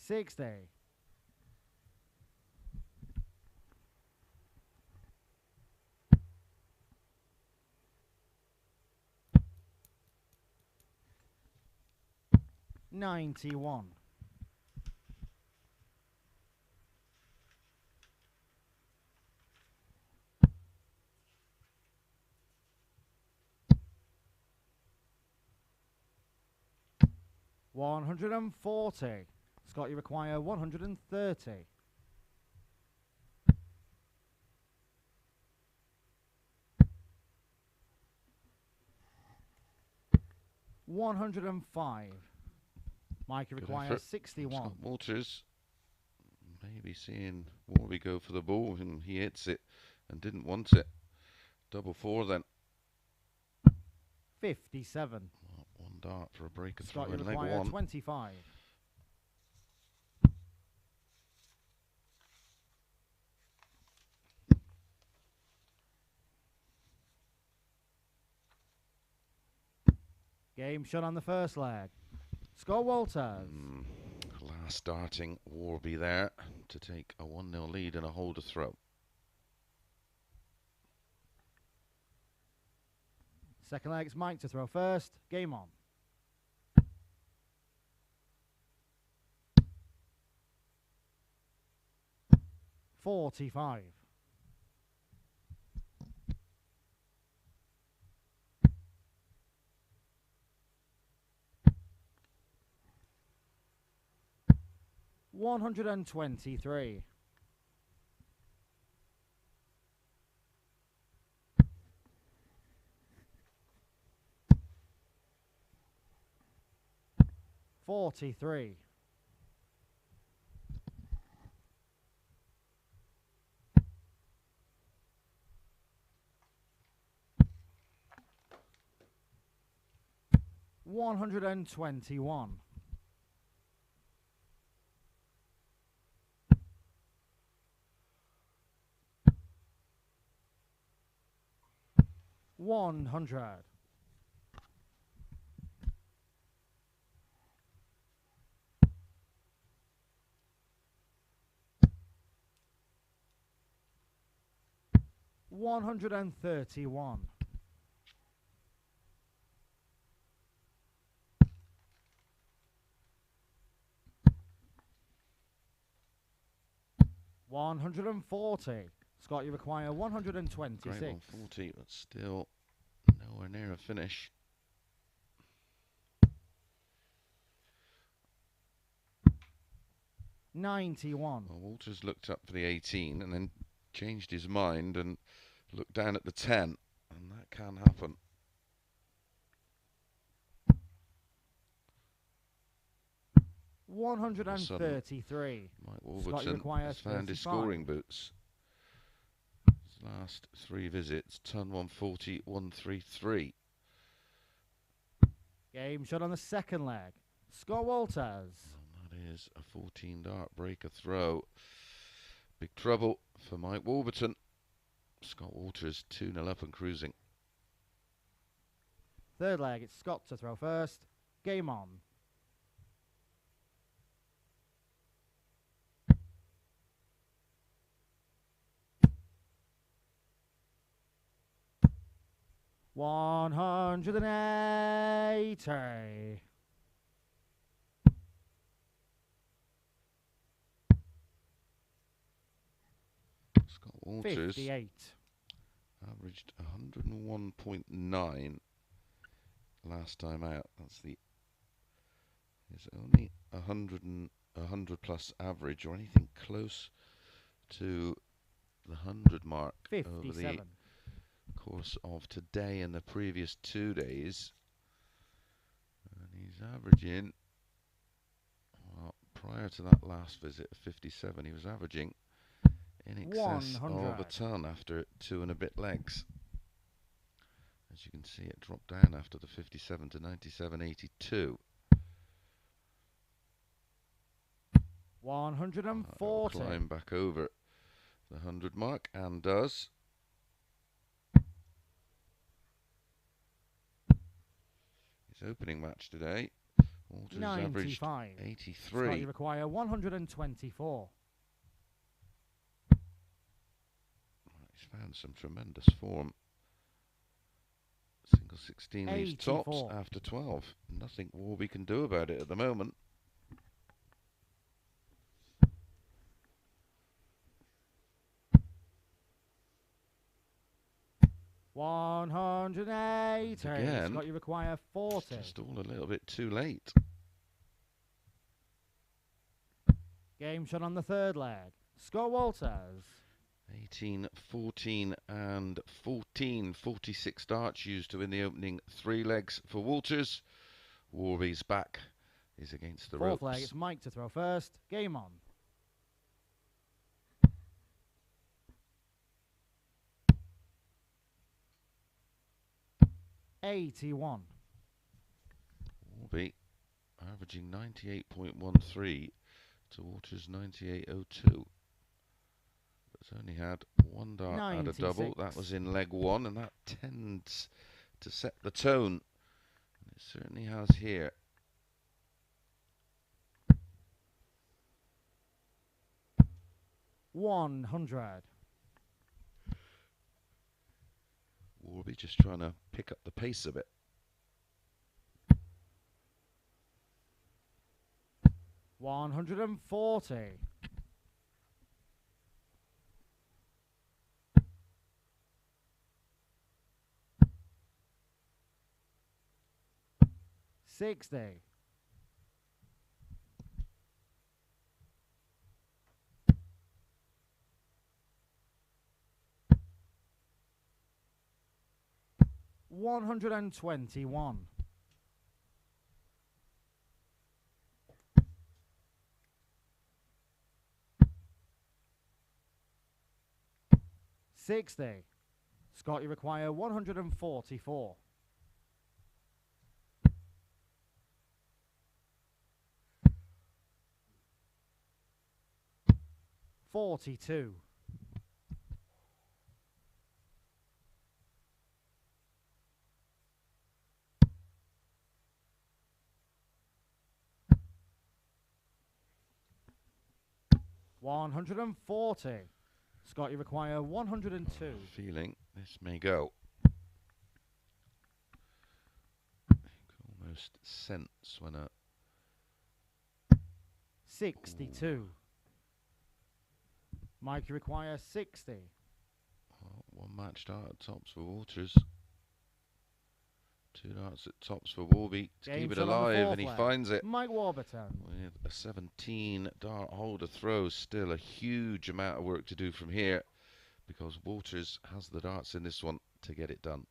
$60. $91. $140. Scott, you require 130. $105. Mike, you Good require effort. 61. Scott Walters maybe seeing Warby go for the ball and he hits it and didn't want it. Double four then. 57. Well, one dart for a break of throw Scott, you in leg require one. 25. Game shot on the first leg. Scott Walters. Last starting Warby there to take a 1-0 lead and a hold to throw. Second leg, it's Mike to throw first. Game on. $45. $123. $43. $121. $100. $131. $140. Scott, you require 126. Great 140, but still nowhere near a finish. $91. Well, Walters looked up for the 18 and then changed his mind and looked down at the 10, and that can happen. $133. Mike Scott, you Warburton require has found his 35. scoring boots. His last 3 visits, ton 140, 133. Game shot on the second leg. Scott Walters. Well, That is a 14 dart breaker throw. Big trouble for Mike Warburton. Scott Walters 2-0 up and cruising. Third leg, it's Scott to throw first. Game on. $180. Scott Walters 58. averaged 101.9 last time out. That's the is only 100 plus average or anything close to the 100 mark 57. over the course of today and the previous 2 days. And he's averaging, well, prior to that last visit of 57, he was averaging in excess 100. of a ton after 2 and a bit legs. As you can see, it dropped down after the 57 to 97.82. 140. Climb back over the 100 mark, and does. His opening match today, Walters averaged 83. So you require 124. He's found some tremendous form. Single 16 leaves tops 84. after 12. Nothing Warby can do about it at the moment. $180. Again, Scott, you require 40. Just all a little bit too late. Game shot on the third leg. Scott Walters. 18, 14 and 14. 46 darts used to win the opening 3 legs for Walters. Warby's back is against the Fourth ropes. leg, it's Mike to throw first. Game on. $81. Warby averaging 98.13 to Walters 98.02. It's only had 1 dart at a double. That was in leg 1, and that tends to set the tone. And it certainly has here. $100. Warby just trying to pick up the pace a bit. $140. $60. $121. $60. Scott, you require 144. $42. $140. Scott, you require 102. Feeling this may go. You can almost sense when a 62. Ooh. Mike, you require 60. Well, 1 match dart at tops for Walters. 2 darts at tops for Warby to keep it alive, and he finds it. Mike Warburton. With a 17 dart holder throw, still a huge amount of work to do from here, because Walters has the darts in this one to get it done.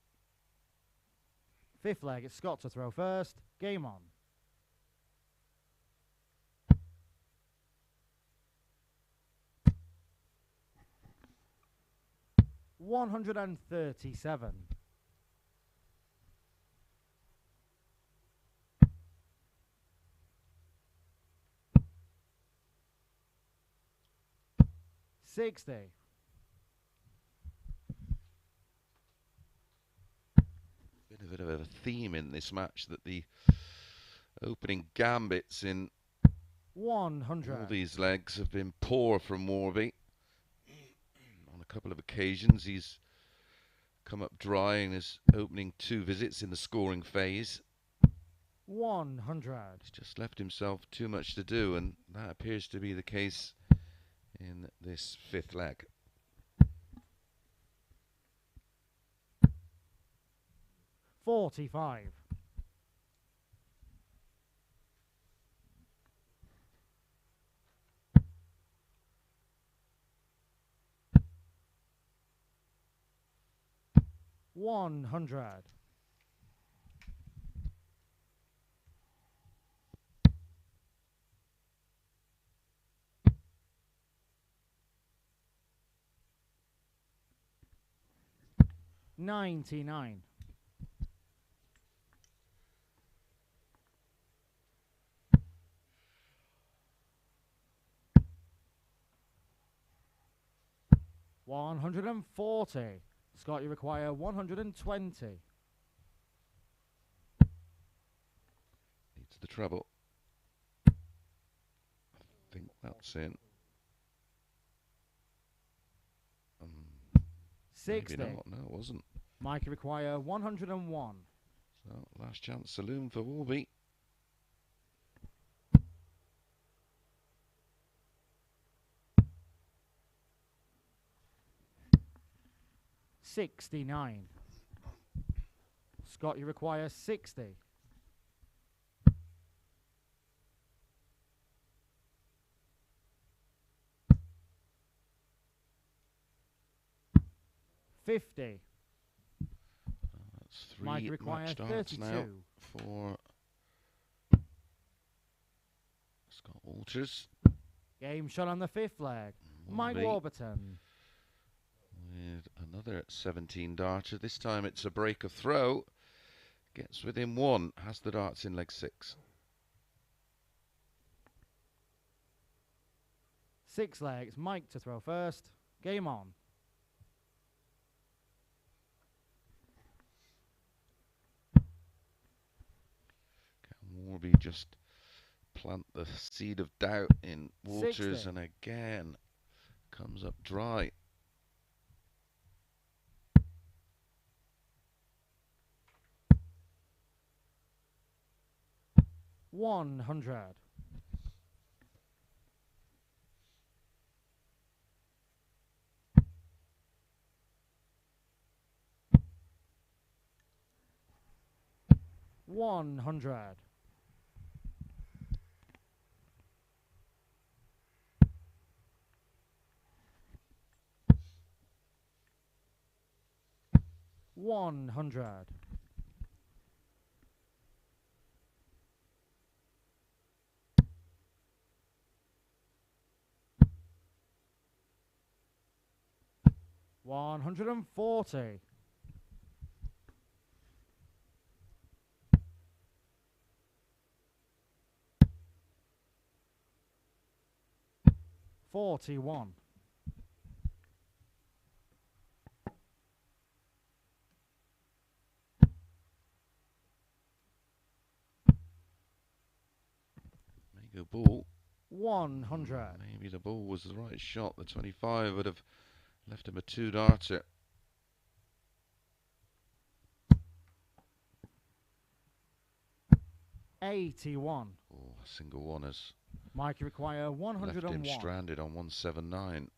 Fifth leg, it's Scott to throw first. Game on. $137. 60. Bit of a theme in this match that the opening gambits in 100. all these legs have been poor from Warby. On a couple of occasions he's come up dry in his opening 2 visits in the scoring phase. 100. He's just left himself too much to do, and that appears to be the case in this 5th leg. 45. 100. 99. 140. Scott, you require 120. Needs the treble. I think that's in. 60. Maybe not. No, it wasn't. Mike, you require 101. So, last chance saloon for Warby. 69. Scott, you require 60. 50. That's 3 Mike requires match darts 32. now for Scott Walters. Game shot on the 5th leg. Mike Warby Warburton. with another 17 darter. This time it's a break of throw. Gets within 1. Has the darts in leg 6. 6 legs. Mike to throw first. Game on. Can Warby just plant the seed of doubt in Walters, 60. and again comes up dry. 100. 100. 100. 140. 41. 'Mega ball. 100. Maybe the ball was the right shot. The 25 would have left him a 2 darter. 81. Oh, a single one has Mike, you require left 101. him stranded on 179.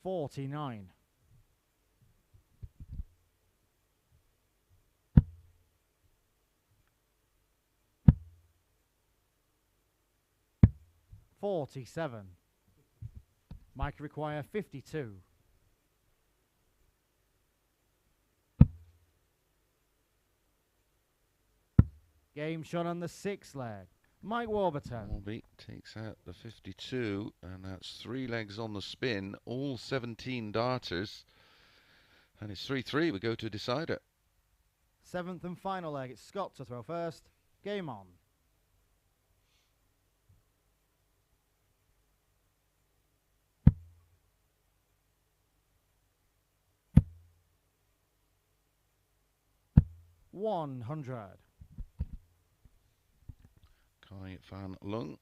49. 47. Mike, you require 52. 'Game shot on the 6th leg. Mike Warburton. Warby takes out the 52, and that's 3 legs on the spin, all 17 darters. And it's 3-3. We go to a decider. 7th and final leg. It's Scott to throw first. Game on. $100. Fan Leung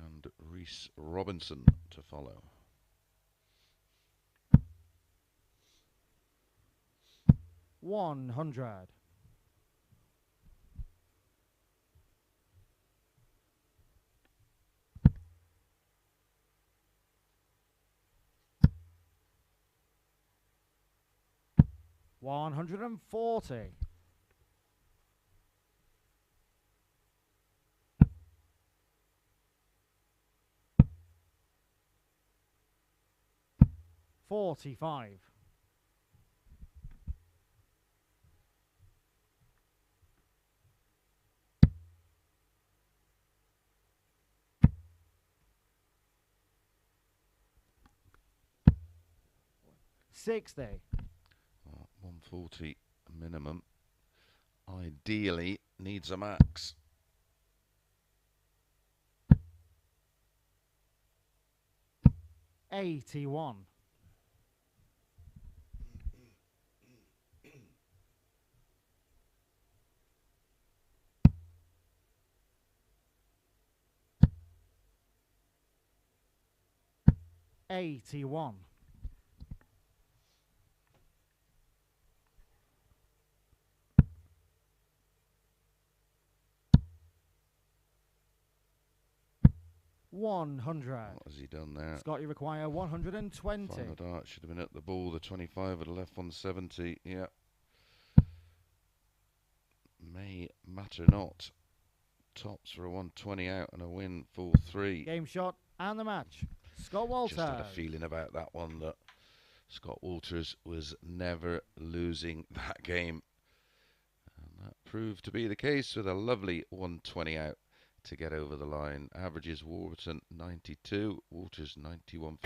and Reece Robinson to follow. $100. $140. $45. $60. 140 minimum. Ideally needs a max. $81. $81. $100. What has he done there? Scott, you require 120. Final dart should have been at the ball. The 25 would have left 170. Yeah. May matter not. Tops for a 120 out and a win 4-3. Game shot and the match. Scott Walters. Just had a feeling about that one that Scott Walters was never losing that game. And that proved to be the case with a lovely 120 out to get over the line. Averages Warburton 92, Walters 91.51.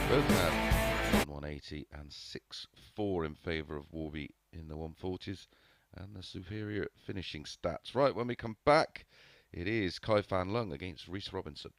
Both had 180 and 6-4 in favour of Warby in the 140s, and the superior finishing stats. Right, when we come back, it is Fan Leung against Reece Robinson.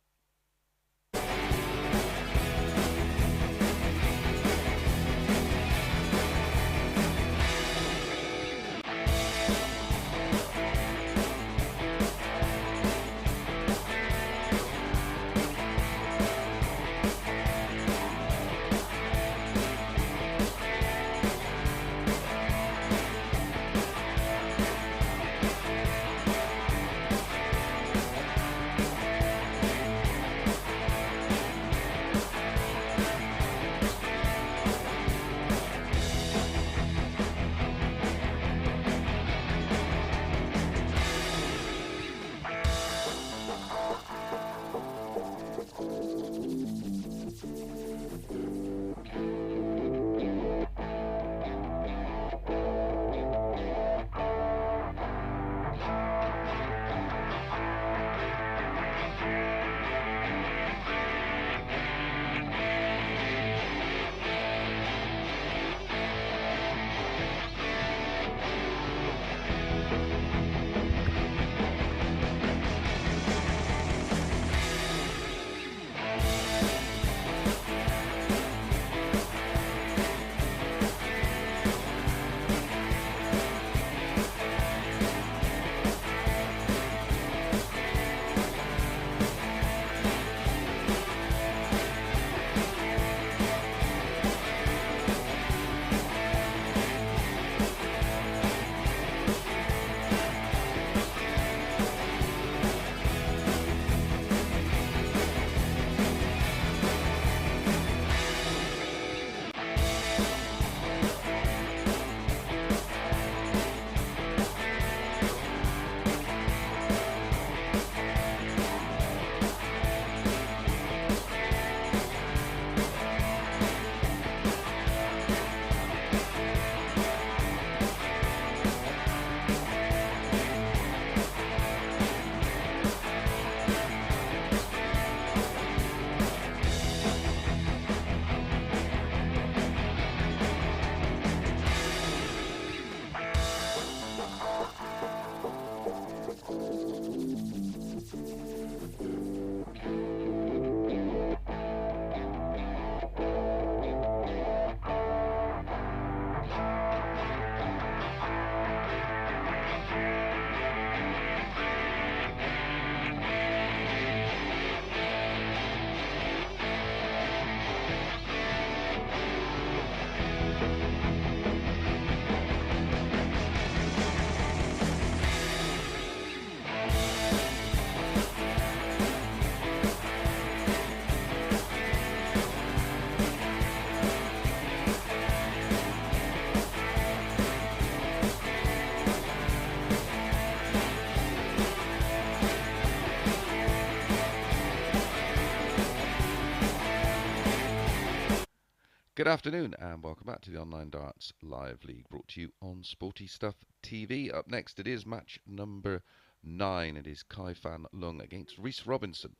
Good afternoon and welcome back to the Online Darts Live League, brought to you on Sporty Stuff TV. Up next it is match number 9. It is Fan Leung against Reece Robinson.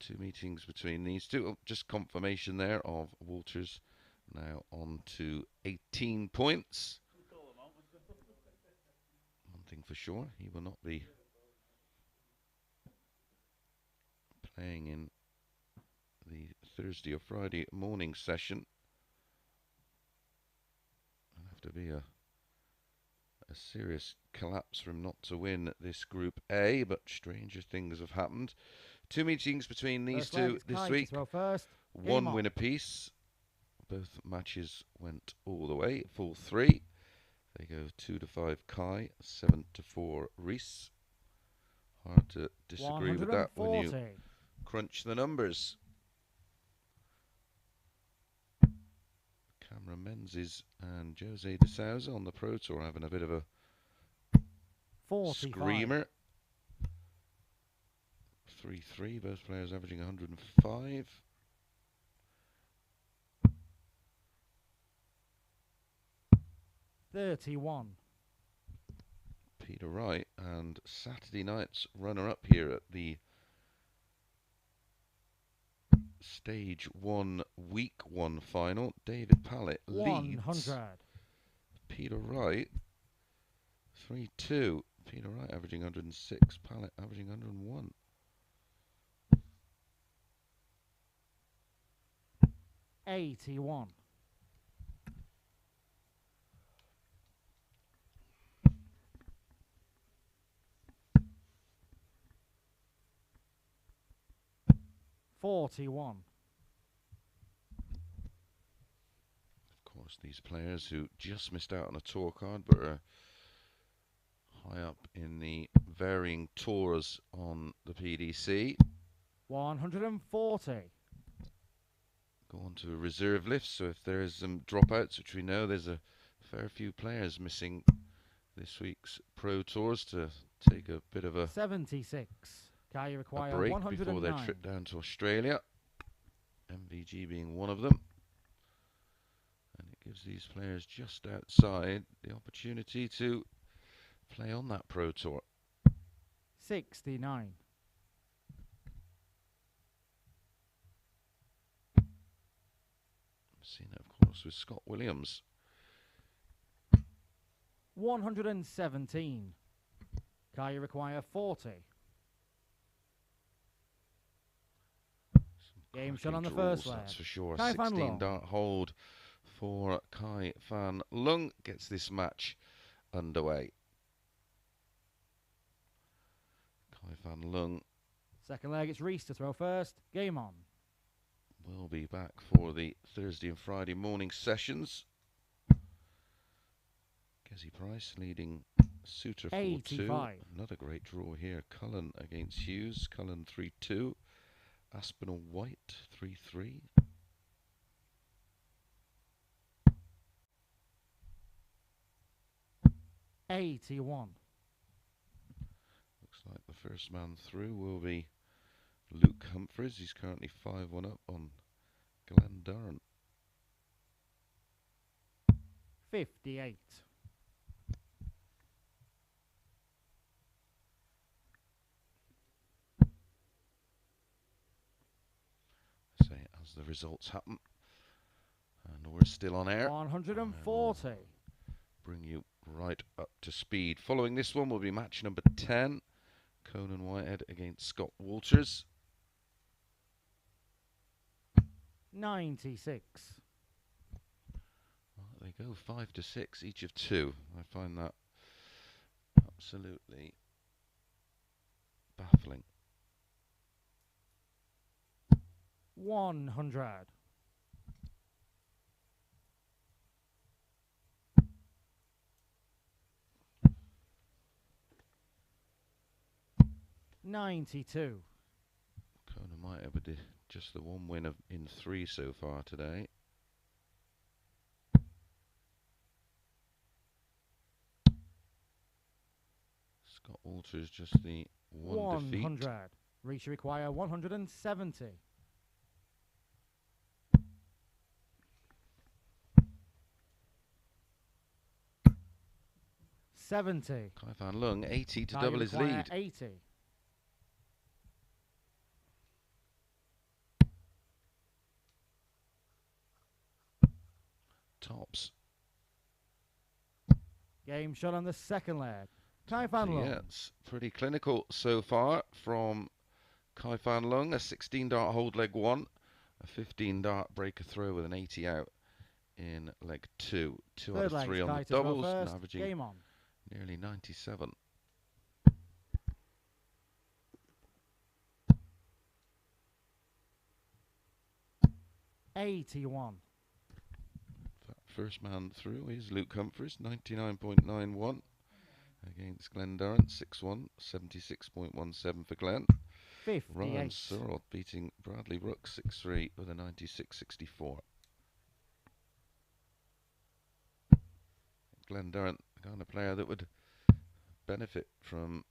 Two meetings between these two. Oh, just confirmation there of Walters now on to 18 points. One thing for sure, he will not be playing in the Thursday or Friday morning session. It'll have to be a serious collapse for him not to win this Group A, but stranger things have happened. Two meetings between these two this week. One win apiece. Both matches went all the way. 4-3. They go 2-5 Kai, 7-4 Reese. Hard to disagree with that when you crunch the numbers. Cameron Menzies and Jose de Souza on the Pro Tour having a bit of a 45. Screamer. 3-3, both players averaging 105. Peter Wright, and Saturday night's runner-up here at the Stage 1 Week 1 final. David Pallett leads 100. Peter Wright 3-2. Peter Wright averaging 106, Pallett averaging 101. $81. $41. Of course, these players who just missed out on a tour card but are high up in the varying tours on the PDC. 140. Go on to a reserve list, so if there's some dropouts, which we know there's a fair few players missing this week's Pro Tours, to take a bit of a 76. You require break 109. before their trip down to Australia. MVG being one of them. And it gives these players just outside the opportunity to play on that Pro Tour. 69. I've seen it, of course, with Scott Williams. 117. You require 40. Game shot on the first leg. That's for sure. Fan 16 Leung. dart hold for Fan Leung gets this match underway. Fan Leung. Second leg, it's Reese to throw first. Game on. We'll be back for the Thursday and Friday morning sessions. Gezi Price leading Suter 4-2. Another great draw here. Cullen against Hughes. Cullen 3-2. Aspinall White 3-3. $81. Looks like the first man through will be Luke Humphreys. He's currently 5-1 up on Glenn Durrant. 58. Say as the results happen, and we're still on air. 140. Bring you right up to speed. Following this one will be match number 10. Conan Whitehead against Scott Walters. 96. Well, they go 5-6, each of two. I find that absolutely baffling. 100. $92. Conan Whitehead with just the one win in 3 so far today. Scott Walters just the one defeat. 100. Reese require 170. 70. Fan Leung 80 to Now double you his require lead. 80. Tops. Game shot on the second leg. Fan Leung. Yeah, it's pretty clinical so far from Fan Leung. A 16 dart hold leg 1, a 15 dart breaker throw with an 80 out in leg 2. 2 Third out of leg, 3 on Kai the to throw doubles, and first. averaging Game on. nearly 97. $81. First man through is Luke Humphries, 99.91 against Glenn Durrant, 6-1, 76.17 for Glenn. 58. Ryan Searle beating Bradley Brooks 6-3 with a 96.64. Glenn Durrant, the kind of player that would benefit from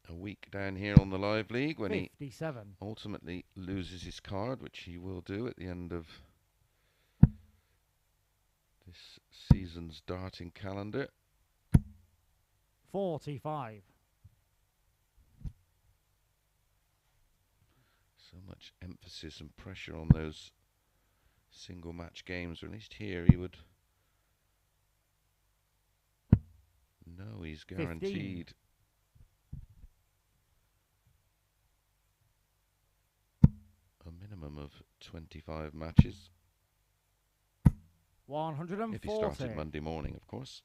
a week down here on the live league when 57. he ultimately loses his card, which he will do at the end of this season's darting calendar. 45. So much emphasis and pressure on those single match games, or at least here he would know he's guaranteed 15. A minimum of 25 matches. 140. If he started Monday morning, of course.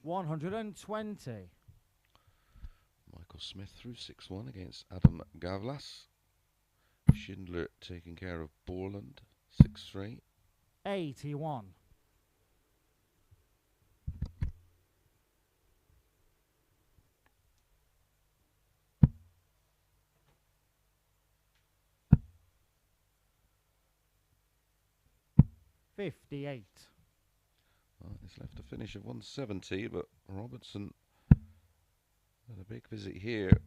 $120. Michael Smith through 6-1 against Adam Gavlas. Schindler taking care of Borland 6-3. 81. $58. Well, it's left a finish of 170, but Robertson had a big visit here.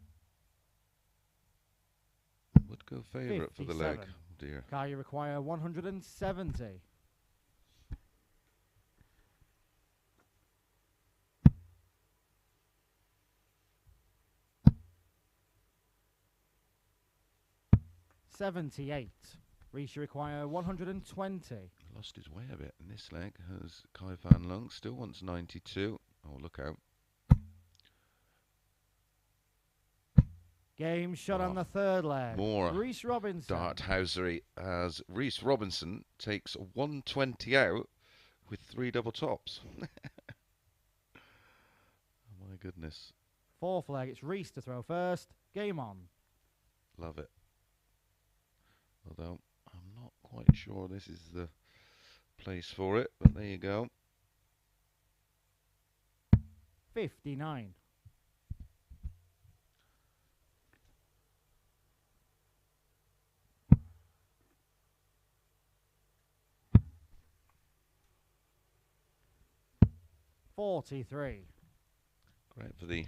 Would go favourite for the leg. Oh dear. Kai, you require 170. $78. Reese, you require 120. Lost his way a bit in this leg as Fan Leung still wants 92. Oh, look out. Game shot on the third leg. More Reece Robinson. dart housery as Reece Robinson takes 120 out with 3 double tops. Oh my goodness. Fourth leg, it's Reese to throw first. Game on. Love it. Although I'm not quite sure this is the place for it, but there you go. 59. $43. Great for the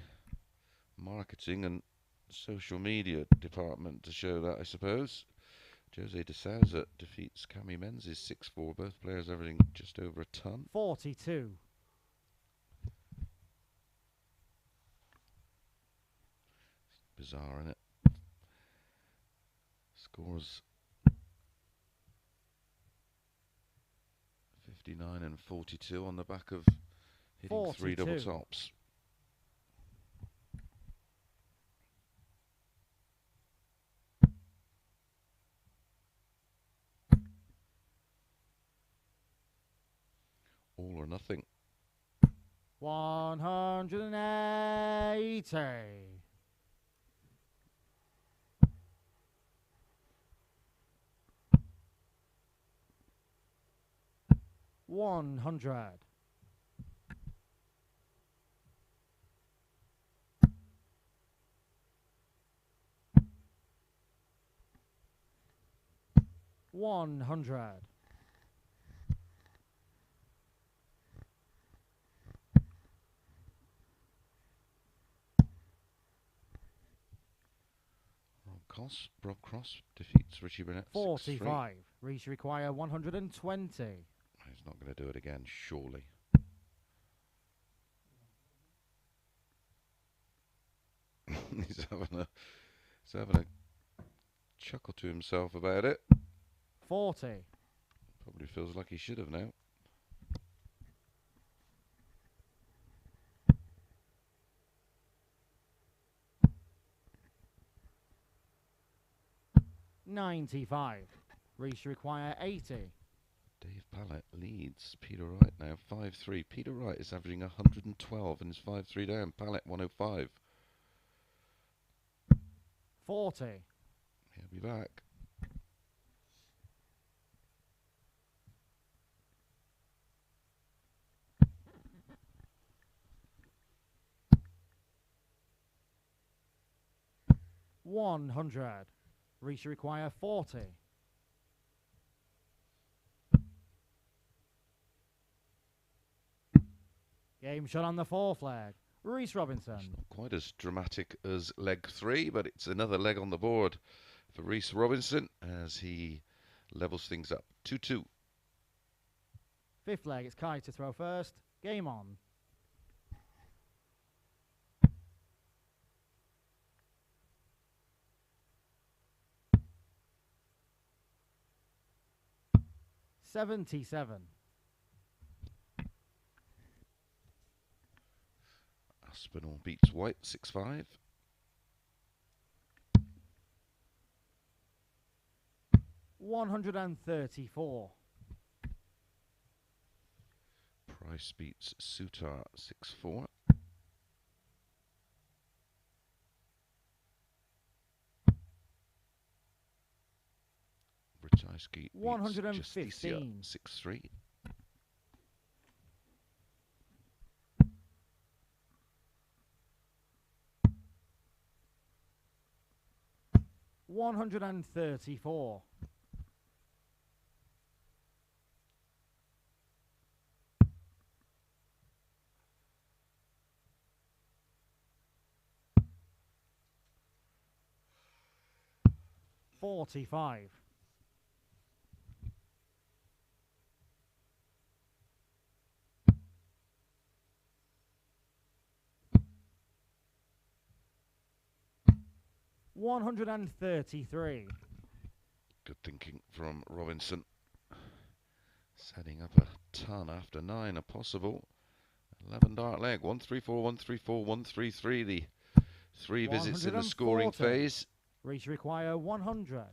marketing and social media department to show that, I suppose. Jose de Souza defeats Cami Menzies 6-4. Both players averaging just over a ton. 42. Bizarre, isn't it? Scores 59 and 42 on the back of hitting 42. 3 double tops. All or nothing. 180. $100. $100. Rob Cross defeats Richie Burnett 6-3. 45. Reese require 120. He's not going to do it again, surely. he's having a chuckle to himself about it. 40. Probably feels like he should have now. $95. Reese require 80. Dave Pallett leads Peter Wright now 5-3. Peter Wright is averaging 112 and is 5-3 down. Pallett 105. 40. He'll be back. $100. Reese require 40. Game shot on the 4th leg. Reece Robinson. It's not quite as dramatic as leg 3, but it's another leg on the board for Reece Robinson as he levels things up. 2-2. 5th leg, it's Kai to throw first. Game on. $77. Aspinall beats White 6-5. $134. Price beats Sutar 6-4. Brzezinski beats 115. Justicia 6-3. $134. $45. $133. Good thinking from Robinson. Setting up a ton after 9, a possible 11 dart leg. 134, 134, 133. The 3 visits in the scoring phase. Reese require 100.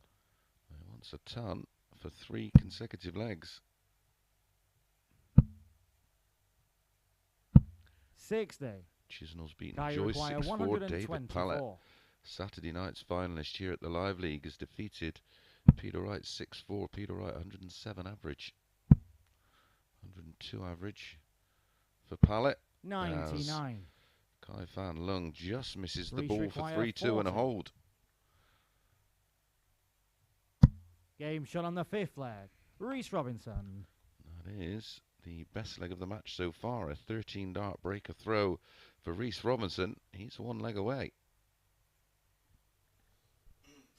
He wants a ton for 3 consecutive legs. 60. Chisnell's beaten Kai Joyce require 6-4. David Pallett, 124. Saturday night's finalist here at the Live League, has defeated Peter Wright 6-4. Peter Wright 107 average. 102 average for Pallett. 99. Kai Fan Leung just misses the Reese ball for require 3-2 and a 40. hold. Game shot on the 5th leg. Reece Robinson. That is the best leg of the match so far. A 13 dart breaker throw for Reece Robinson. He's 1 leg away.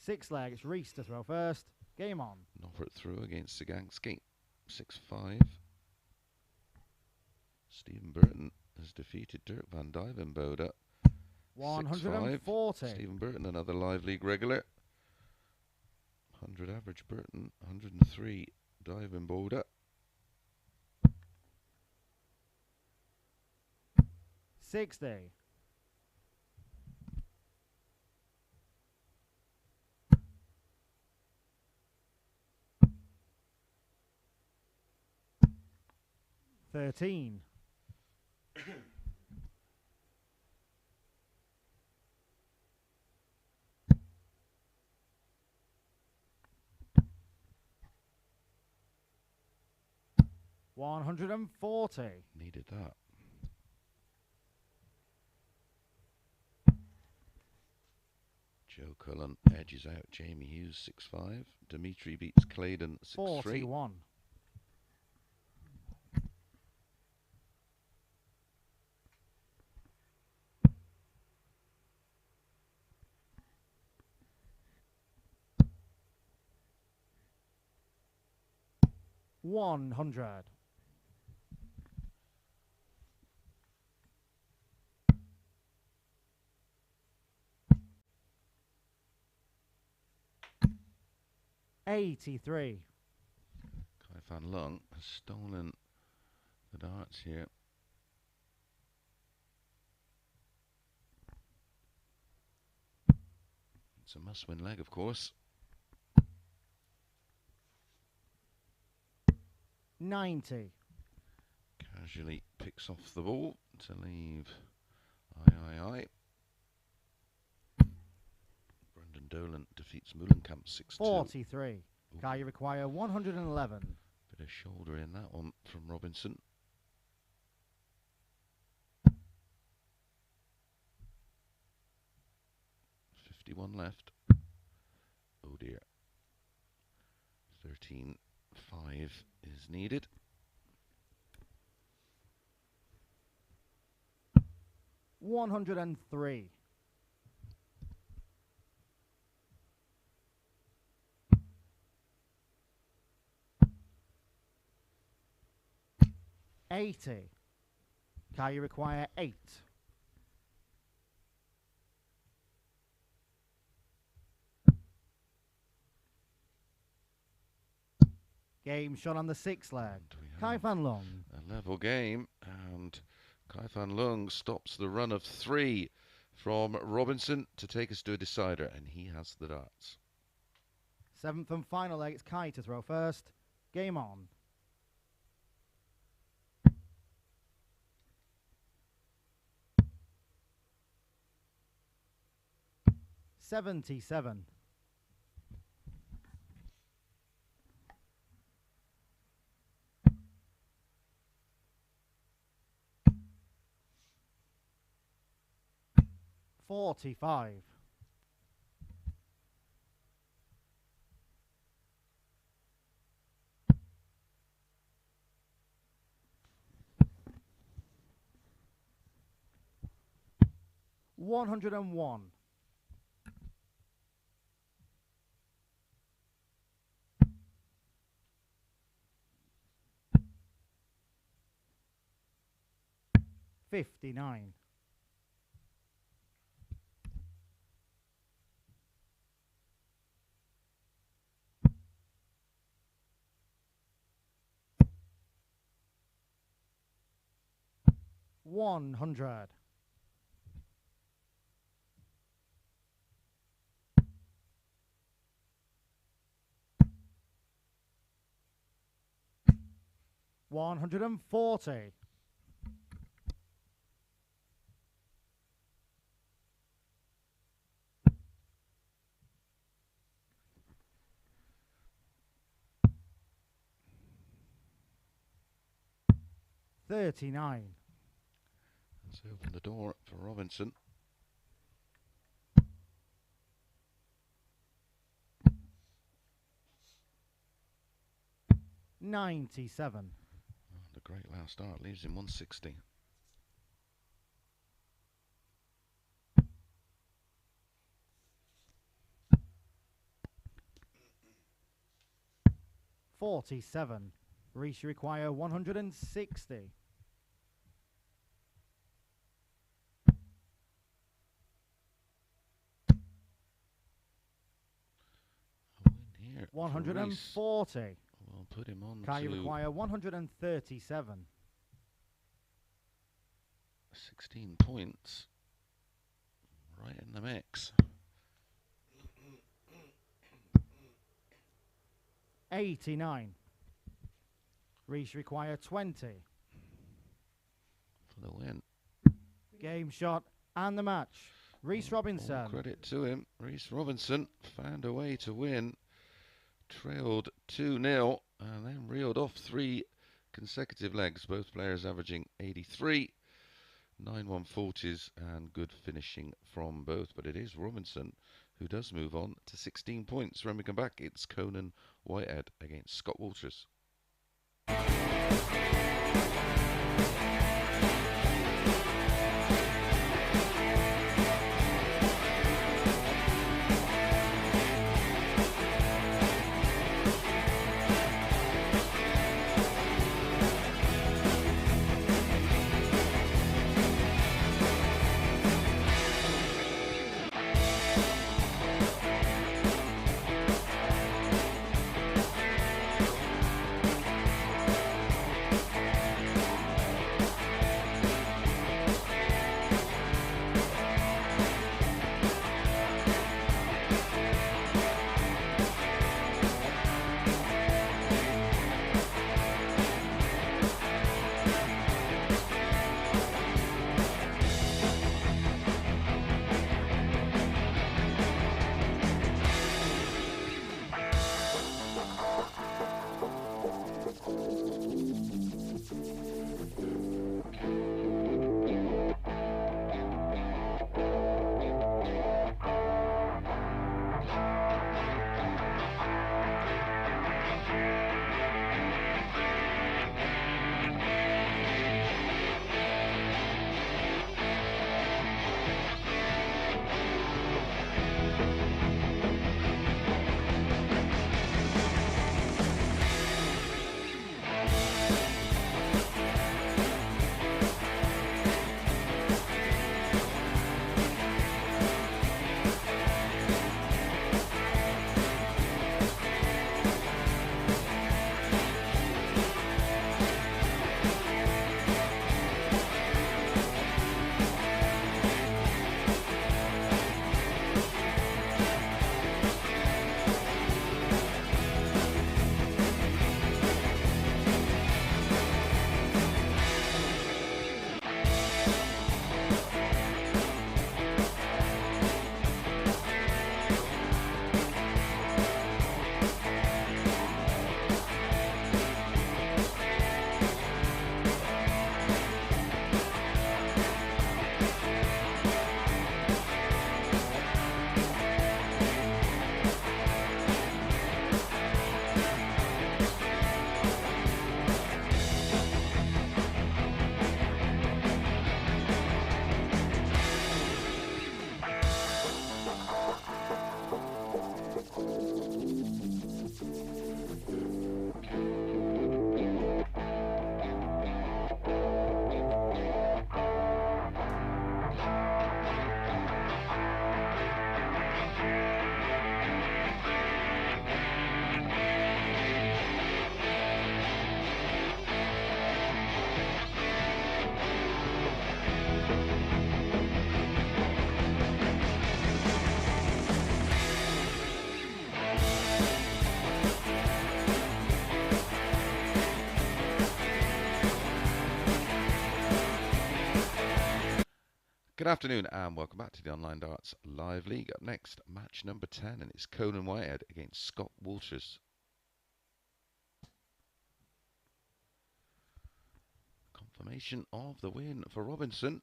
6th leg, it's Reese to throw first. Game on. Norbert through against Sagansky. 6-5. Stephen Burton has defeated Dirk van Dijvenbode. 140. Stephen Burton, another Live League regular. 100 average Burton, 103 Dijvenbode. 60. $13. $140. Needed that. Joe Cullen edges out Jamie Hughes 6-5. Dimitri beats Claydon 6-3. 41. 100. 83. Fan Leung has stolen the darts here. It's a must-win leg, of course. 90. Casually picks off the ball to leave aye. Brendan Dolan defeats Mullenkamp 6-2. 43. You require 111. Bit of shoulder in that one from Robinson. .51 left. Oh dear. 13.5 is needed. 103. 80. You require 8. Game shot on the 6th leg. Fan Leung. A level game, and Fan Leung stops the run of 3 from Robinson to take us to a decider, and he has the darts. 7th and final leg. It's Kai to throw first. Game on. .77. 45. 101. 59. 100. 140. 39. Let's open the door for Robinson. .97. Oh, the great last start leaves him 160. .47. Reese require 160. Here 140. We'll put him on You require 137. 16 points. Right in the mix. 89. Reese require 20. For the win. Game shot and the match. Reece Robinson. All credit to him. Reece Robinson found a way to win. Trailed 2-0 and then reeled off 3 consecutive legs. Both players averaging 83. 9-140s and good finishing from both. But it is Robinson who does move on to 16 points. When we come back, it's Conan Whitehead against Scott Walters. Good afternoon and welcome back to the Online Darts Live League. Up next, match number 10, and it's Conan Whitehead against Scott Walters. Confirmation of the win for Robinson.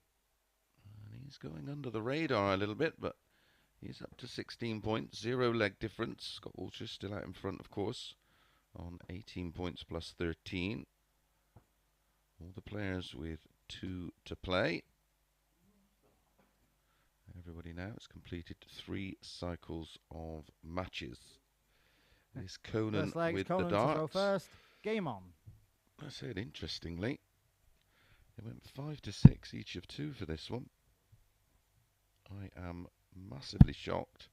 And he's going under the radar a little bit, but he's up to 16 points, 0 leg difference. Scott Walters still out in front, of course, on 18 points plus 13. All the players with 2 to play. Everybody now has completed 3 cycles of matches. It's Conan with Conan the darts. To throw first. Game on. I said interestingly, they went 5 to 6, each of 2 for this one. I am massively shocked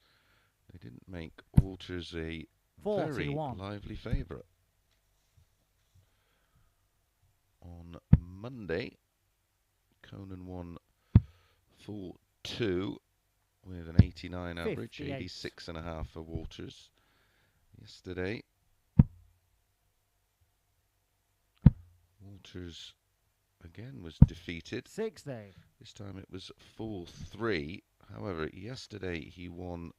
they didn't make Walters a 41. very lively favourite. On Monday, Conan won 4-2 with an 89 average, 86.5 for Walters. Yesterday, Walters again was defeated. 60. This time it was 4-3. However, yesterday he won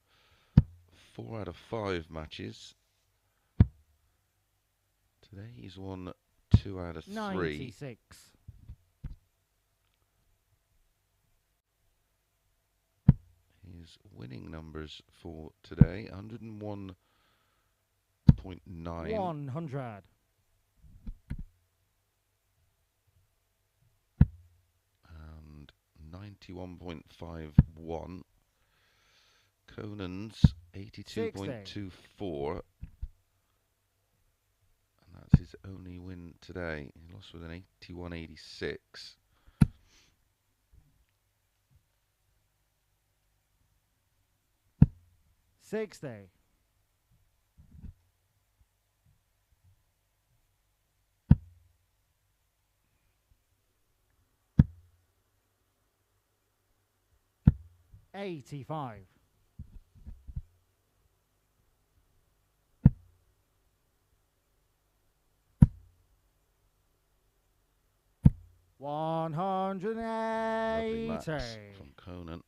4 out of 5 matches. Today he's won 2 out of 3. 96. His winning numbers for today, 101.9. 100. And 91.51. Conan's 82.24. And that's his only win today. He lost with an 81.86. 60. 85. 180. Lovely match from Conan.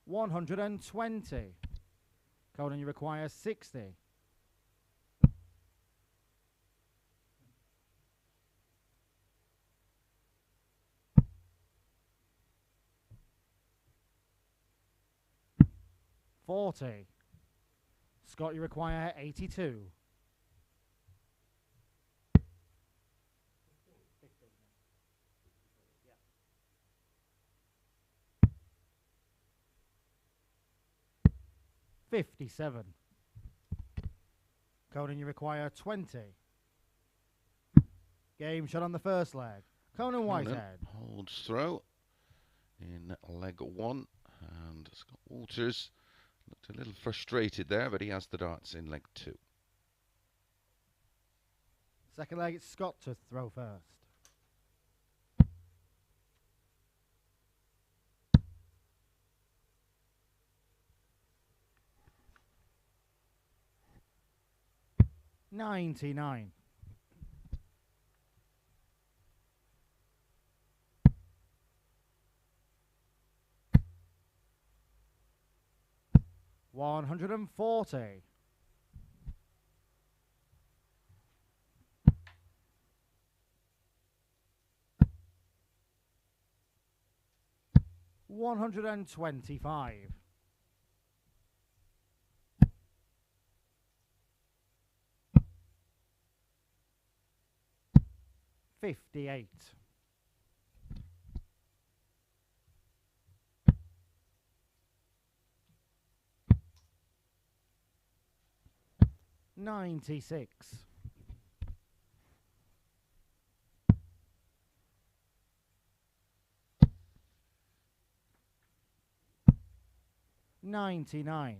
$120. Conan, you require 60. $40. Scott, you require 82. $57. Conan, you require 20. Game shot on the first leg. Conan Whitehead Holds throw in leg 1, and Scott Walters looked a little frustrated there, but he has the darts in leg 2. Second leg, it's Scott to throw first. $99. $140. $125. $58. $96. $99.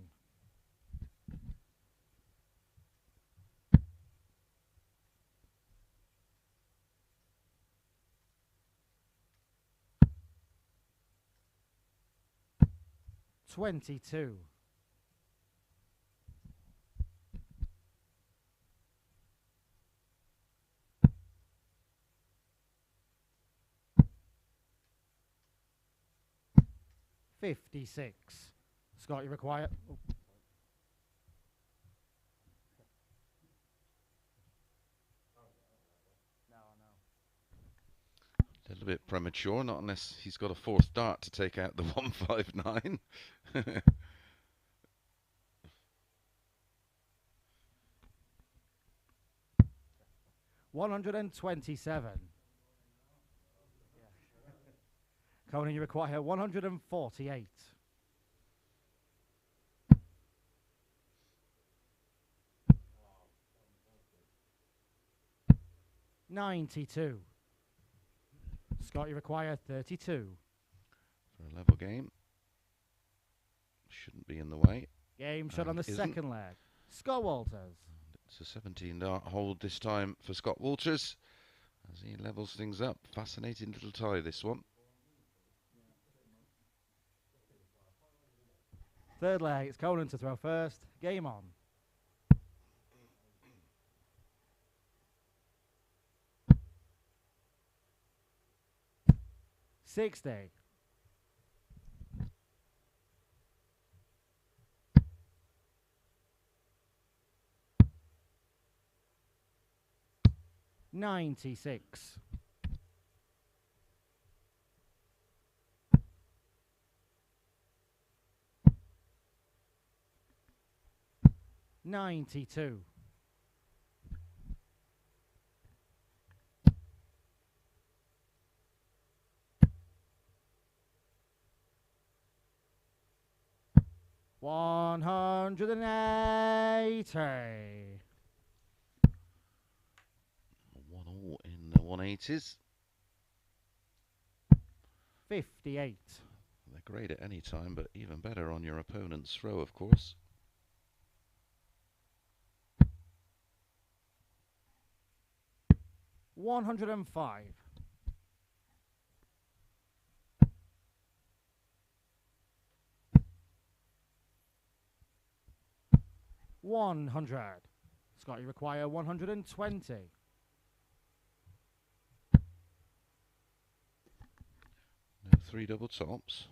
$22. 56. Scott, you require... Oh. No, A little bit premature, not unless he's got a fourth dart to take out the 159. 127. Conan, you require 148. 92. Scott, you require 32. For a level game. Shouldn't be in the way. Game shot on the isn't. second leg. Scott Walters. It's a 17 dart hold this time for Scott Walters as he levels things up. Fascinating little tie, this one. Third leg, it's Conan to throw first. Game on. $60. 96. 92. 180. 1-all in the 180s. 58. They're great at any time, but even better on your opponent's throw, of course. 105. 100. Scott, you require 120. 3 double tops.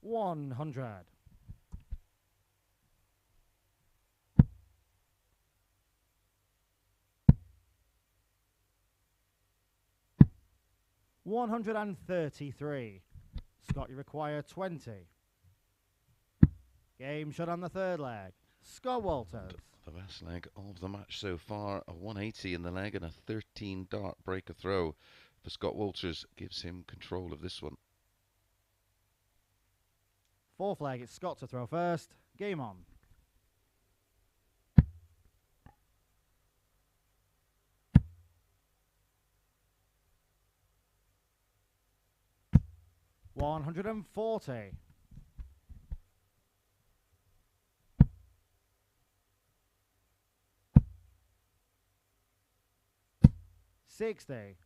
100. 133. Scott, you require 20. Game shot on the third leg. Scott Walters. The best leg of the match so far. A 180 in the leg and a 13 dart breaker throw for Scott Walters gives him control of this one. Fourth leg, it's Scott to throw first. Game on. $140. 60.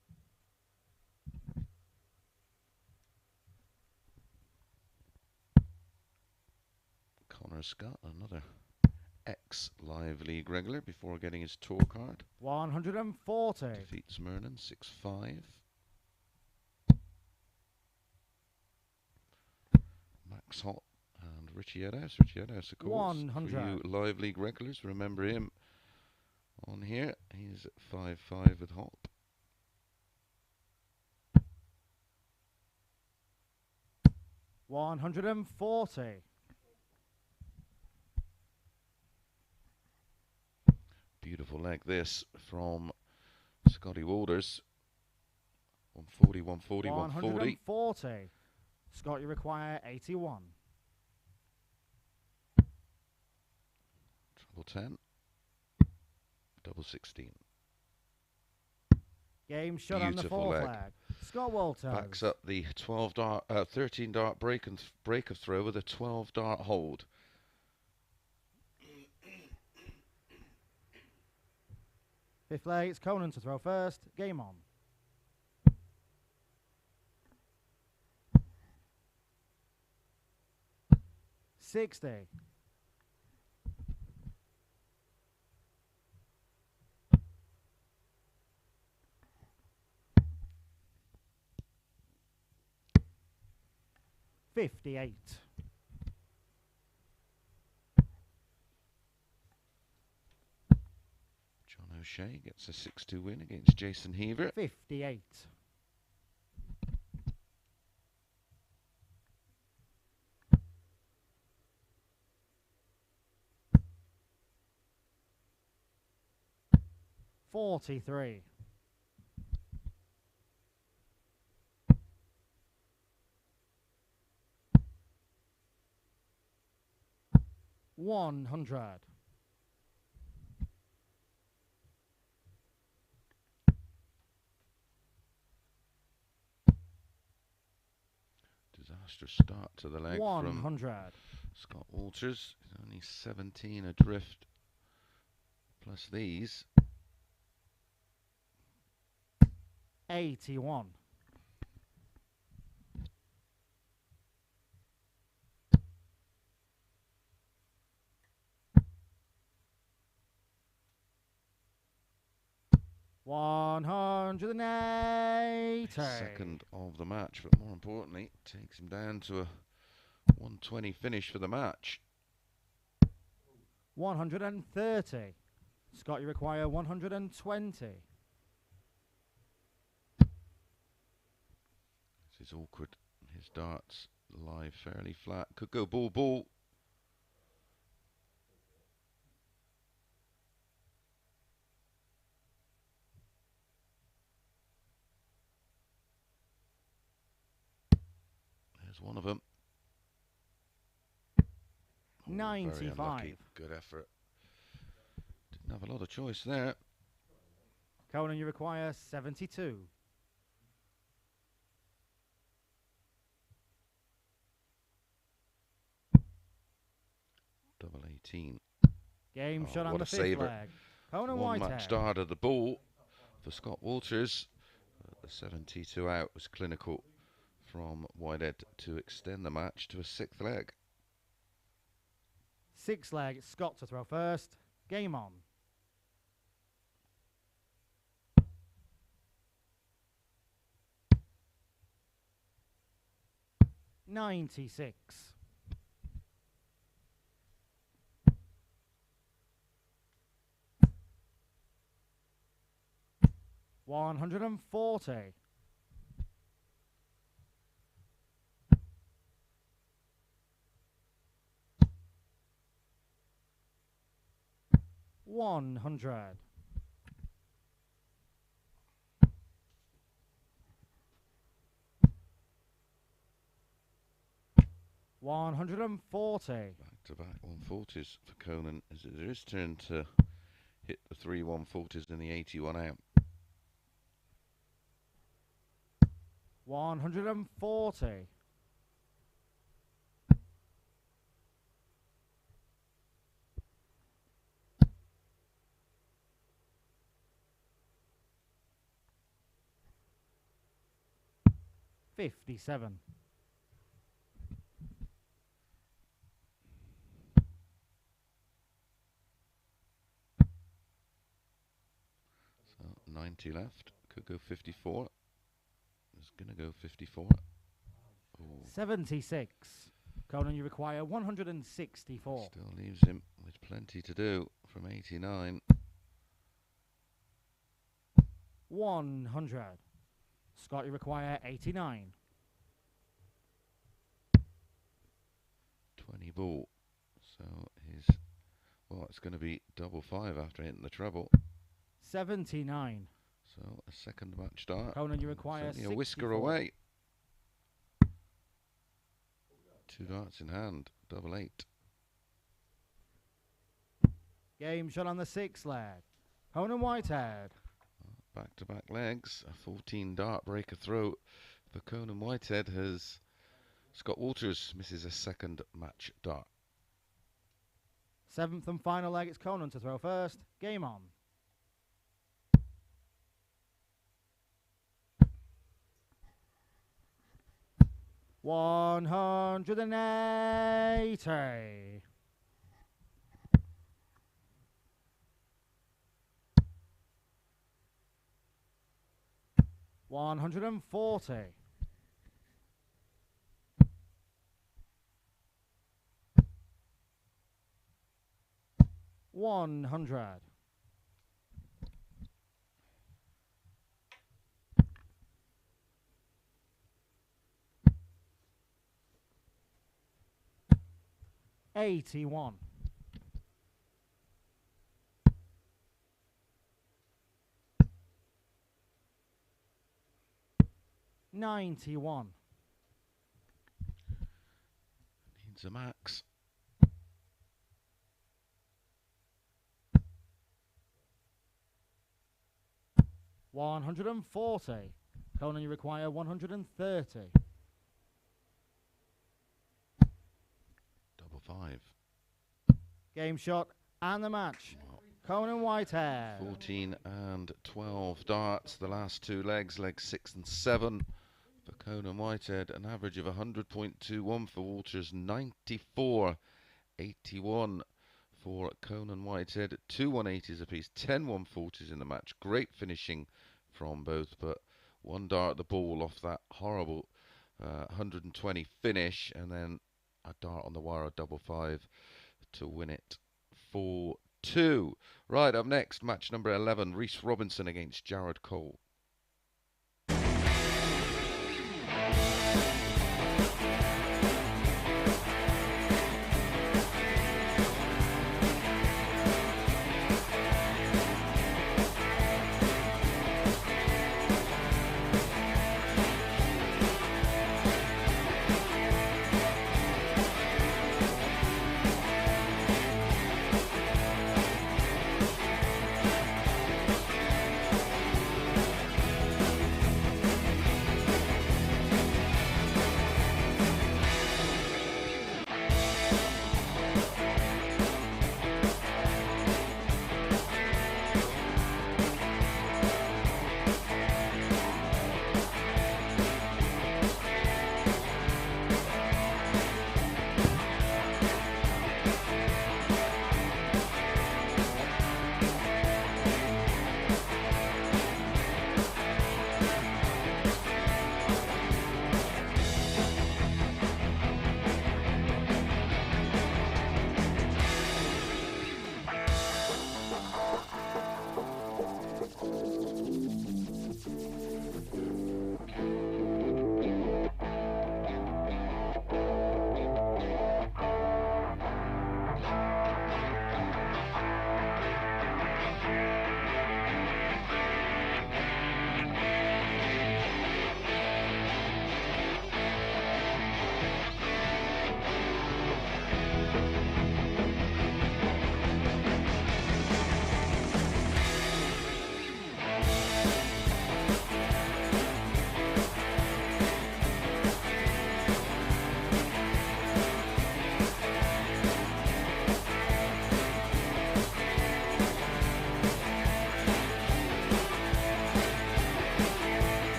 'Connor Scott, another ex-Live League regular before getting his tour card. 140. Defeats Mernon 6-5. Max Hott and Richie Eddowes. Richie Eddowes, of course. 100. For you Live League regulars, remember him on here. He's at 5-5 with Hop. 140. Beautiful leg this from Scotty Walters. 140, 140, 140. 140. Scott, you require 81. Treble 10. Double 16. Game shot on the Beautiful fourth leg. leg. Scott Walters. Backs up the 13 dart breaker throw with a 12 dart hold. Fifth leg, it's Conan to throw first. Game on. $60. 58. John O'Shea gets a 6-2 win against Jason Heaver. 58. 43. 100. Disastrous start to the leg 100. from Scott Walters. He's only 17 adrift. Plus these. 81. 180. Second of the match, but more importantly, takes him down to a 120 finish for the match. 130. Scott, you require 120. This is awkward. His darts lie fairly flat. Could go ball, ball. There's one of them. 95. Good effort. Didn't have a lot of choice there. Conan, you require 72. Double 18. Game shot on what the a fifth saver. leg. Conan One Whitehead. match start of the ball for Scott Walters. The 72 out was clinical from Whitehead to extend the match to a sixth leg. Sixth leg, Scott to throw first. Game on. .96. 140. 100. 140. Back-to-back 140s for Conan as it is his turn to hit the 3 140s in the 81 out. 140. 57. 90 left. Could go 54. It's going to go 54. Ooh. 76. Conan, you require 164. Still leaves him with plenty to do from 89. 100. Scott, you require 89. 20 ball. So his, well, it's going to be double 5 after hitting the treble. 79. So a second match start. Conan, you require a whisker 64. away. 2 darts in hand. Double 8. Game shot on the sixth leg. Conan Whitehead. Back-to-back legs. A 14 dart breaker throw for Conan Whitehead as Scott Walters misses a second match dart. Seventh and final leg. It's Conan to throw first. Game on. $180. 140. 100. $81. 91. Needs a max. 140. Conan, you require 130. Double five. Game shot and the match. Conan Whitehead. 14 and 12 darts. The last two legs, legs 6 and 7 for Conan Whitehead. An average of 100.21 for Walters. 94.81 for Conan Whitehead. 2 180s apiece. 10 140s in the match. Great finishing from both, but one dart at the ball off that horrible 120 finish, and then a dart on the wire, a double five to win it 4-2. Right, up next, match number 11, Reece Robinson against Jared Cole.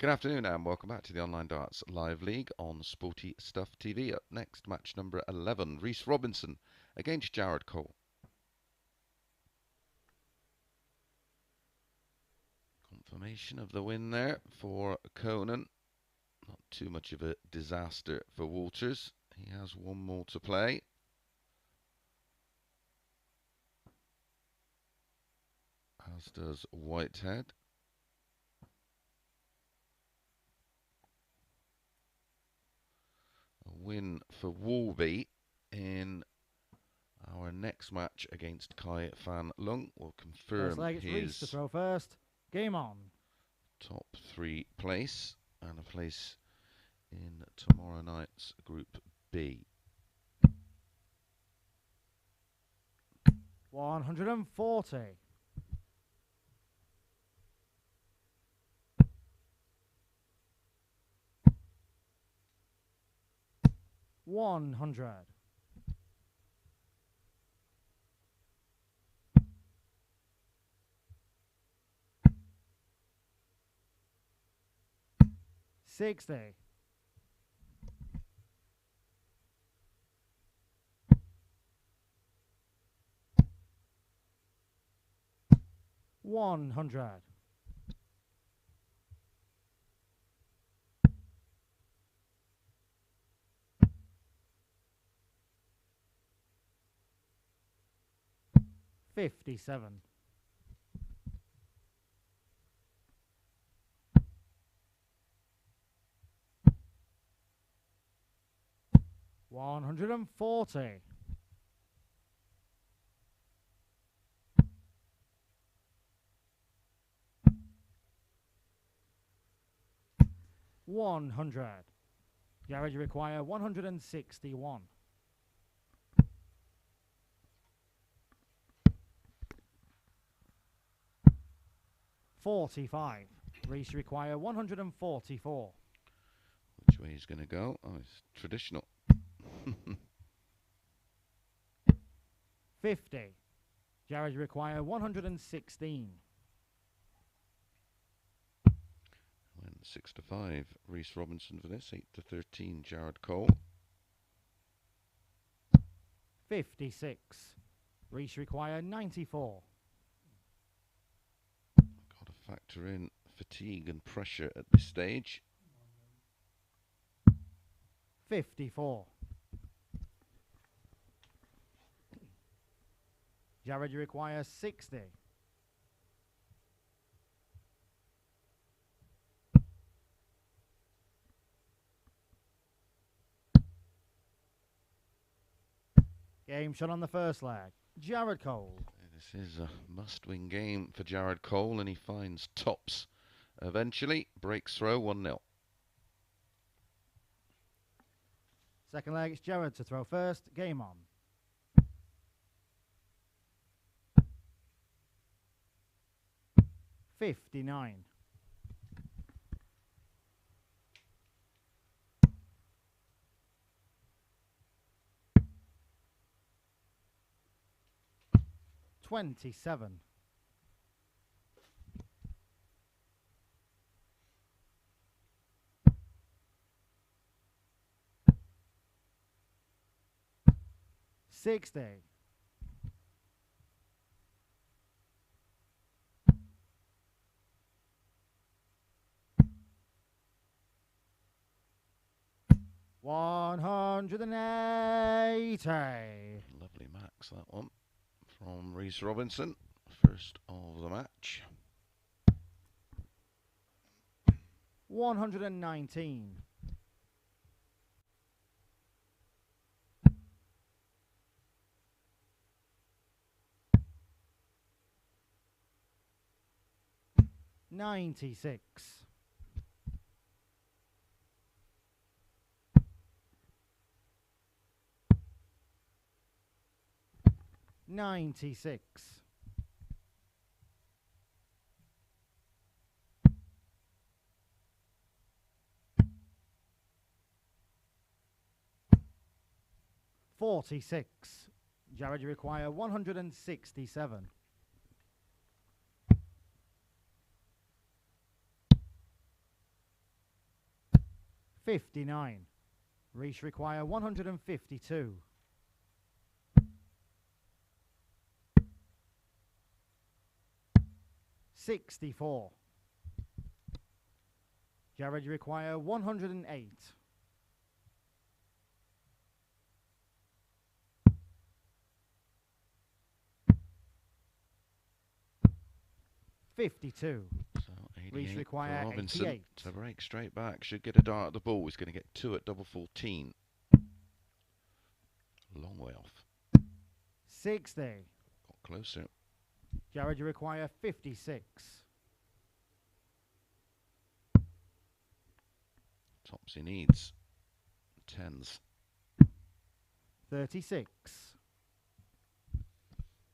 Good afternoon and welcome back to the Online Darts Live League on Sporty Stuff TV. Up next, match number 11, Reece Robinson against Jared Cole. Confirmation of the win there for Conan. Not too much of a disaster for Walters. He has one more to play. As does Whitehead. A win for Warby in our next match against Fan Leung will confirm it's Reese to throw first. Game on. Top 3 place and a place in tomorrow night's Group B. 140. 100. 60. 100. 57. 140. 100. Garage require 161. 45. Reese require 144. Which way he's going to go? Oh, it's traditional. 50. Garage require 116. Went 6 to 5. Reece Robinson for this. 8 to 13. Jared Cole. 56. Reese require 94. Got to factor in fatigue and pressure at this stage. 54. Jared requires 60. 'Game shot on the first leg. Jared Cole. This is a must-win game for Jared Cole, and he finds tops eventually. Breaks throw 1-0. Second leg, it's Jared to throw first. Game on. $59. 27. 60. 180. Lovely max, that one, from Reece Robinson. First of the match. 119. 96. 96. 46. Jared, you require 167. 59. Reese require 152. 64. Jared require 108. 52. So Reese 88 require for Robinson 88. to break straight back. Should get a dart at the ball. He's going to get 2 at double 14. Long way off. 60. Got closer. Jared require 56. Tops he needs. 10s. 36.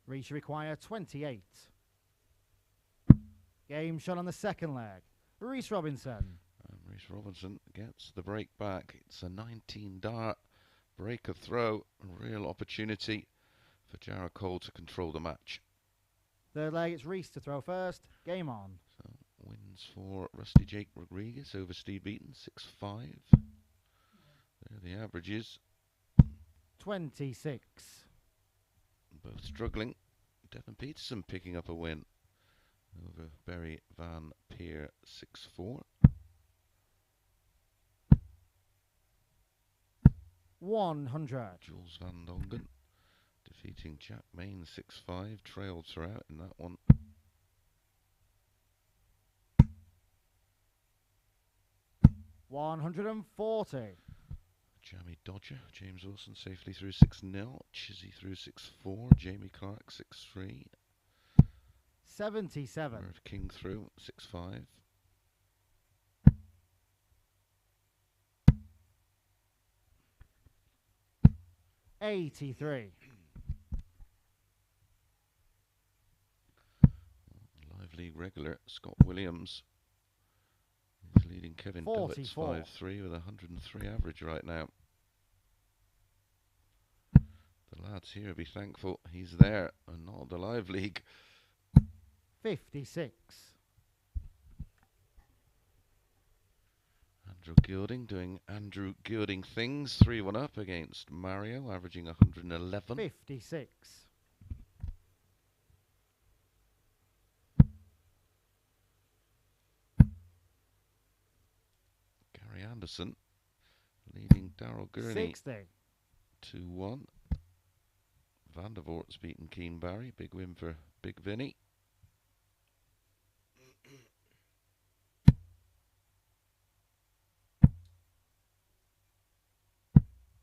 Reese require 28. Game shot on the second leg. Reece Robinson. And Reece Robinson gets the break back. It's a 19 dart break of throw. A real opportunity for Jared Cole to control the match. Third leg, it's Reese to throw first. Game on. So wins for Rusty Jake Rodriguez over Steve Beaton, 6-5. There are the averages. 26. Both struggling. Devon Peterson picking up a win over Barry Van Peer, 6-4. 100. Jules Van Dongen defeating Jack Main, 6-5. Trailed throughout in that one. $140. Jamie Dodger, James Wilson safely through 6-0. Chizzy through 6-4. Jamie Clark 6-3. 77. Merv King through 6-5. $83. Live League regular Scott Williams is leading Kevin Dovitz 5-3 with 103 average right now. The lads here be thankful he's there and not the Live League. 56. Andrew Gilding doing Andrew Gilding things. 3-1 up against Mario, averaging 111. 56. Gary Anderson leading Daryl Gurney 60. 2-1. Vandervoort's beaten Keen Barry. Big win for Big Vinny.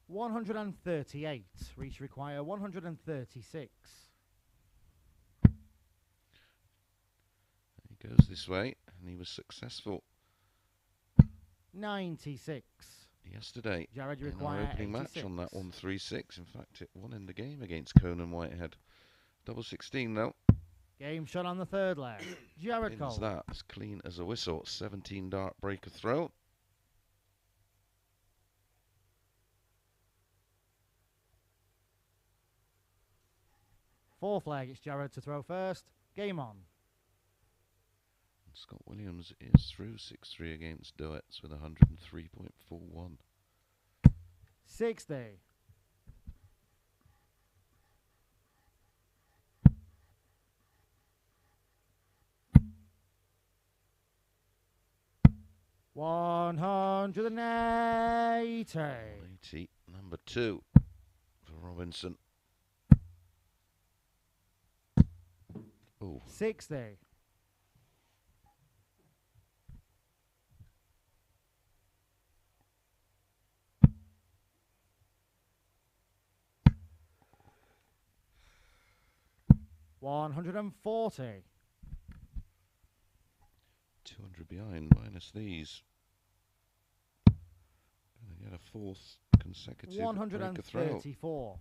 $138. Reach require 136. He goes this way, and he was successful 96. yesterday Jared in our require opening 86. match on that 136. In fact, it won in the game against Conan Whitehead. Double 16 though. Game shot on the third leg. Jared Wins Cole. that as clean as a whistle. 17 dart breaker throw. Fourth leg, it's Jared to throw first. Game on. And Scott Williams is through 6-3 against Doets with 103.41. 60. $180. 80, number 2 for Robinson. Oh, 60. $140. 200 behind minus these. Gonna get a fourth consecutive breaker throw. 134.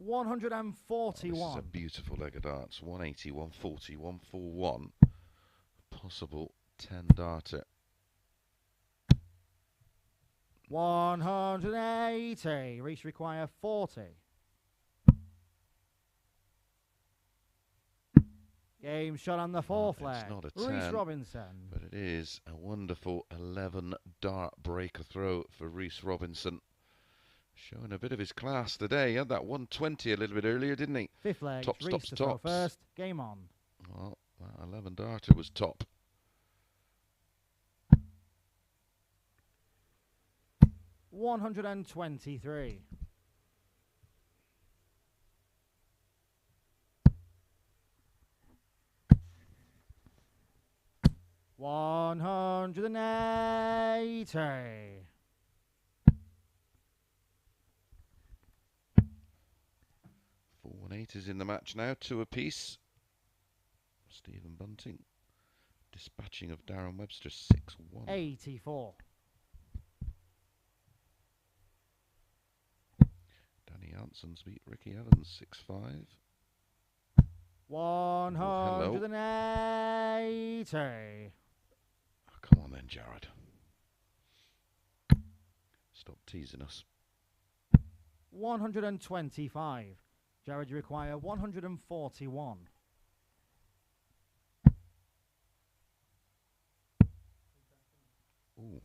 $141. This is a beautiful leg of darts. 180, 140, 141. Possible 10 darter. 180. Reach require 40. Game shot on the Well, fourth leg. it's not a Reece 10, Robinson. but it is a wonderful 11 dart breaker throw for Reece Robinson. Showing a bit of his class today. He had that 120 a little bit earlier, didn't he? Fifth leg, Tops, Reece tops, to throw tops. first. Game on. Well, that 11 darter was top. 123. 180. Four 180s in the match now, 2 apiece. Stephen Bunting dispatching of Darren Webster 6-1. 84. Danny Anson's beat Ricky Evans 6-5. 180. Oh, come on then, Jared. Stop teasing us. 125. Jared, you require 141. Ooh.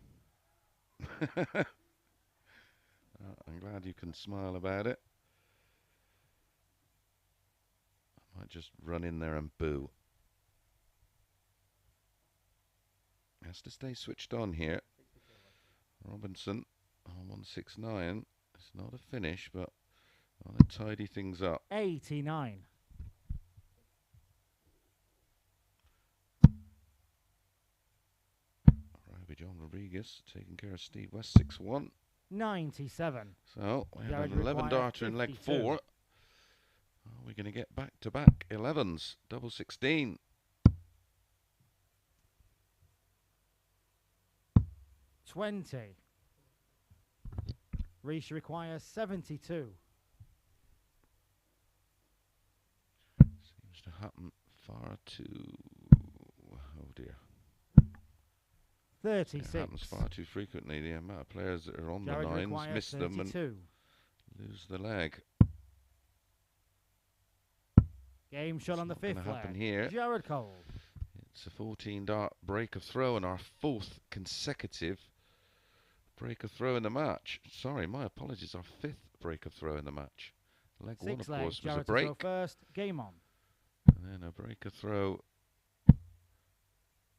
I'm glad you can smile about it. I might just run in there and boo. Has to stay switched on here. Robinson on 169. It's not a finish, but I want to tidy things up. 89. John Rodriguez taking care of Steve West 6-1. 97. So we have Jared an 11 require darter in leg 52. 4. Are we going to get back to back 11s? Double 16. 20. Reese requires 72. Seems to happen far too. Oh dear. 36. It happens far too frequently. The amount of players that are on Jared the 9s requires miss them and 32. lose the leg. Game shot It's on the not gonna fifth happen leg. here. Jared Cole. It's a 14 dart breaker throw and our 4th consecutive breaker throw in the match. Sorry, my apologies. Our 5th breaker throw in the match. Leg 1, Six of leg. course, was a Jared to break. throw first. Game on. And then a breaker throw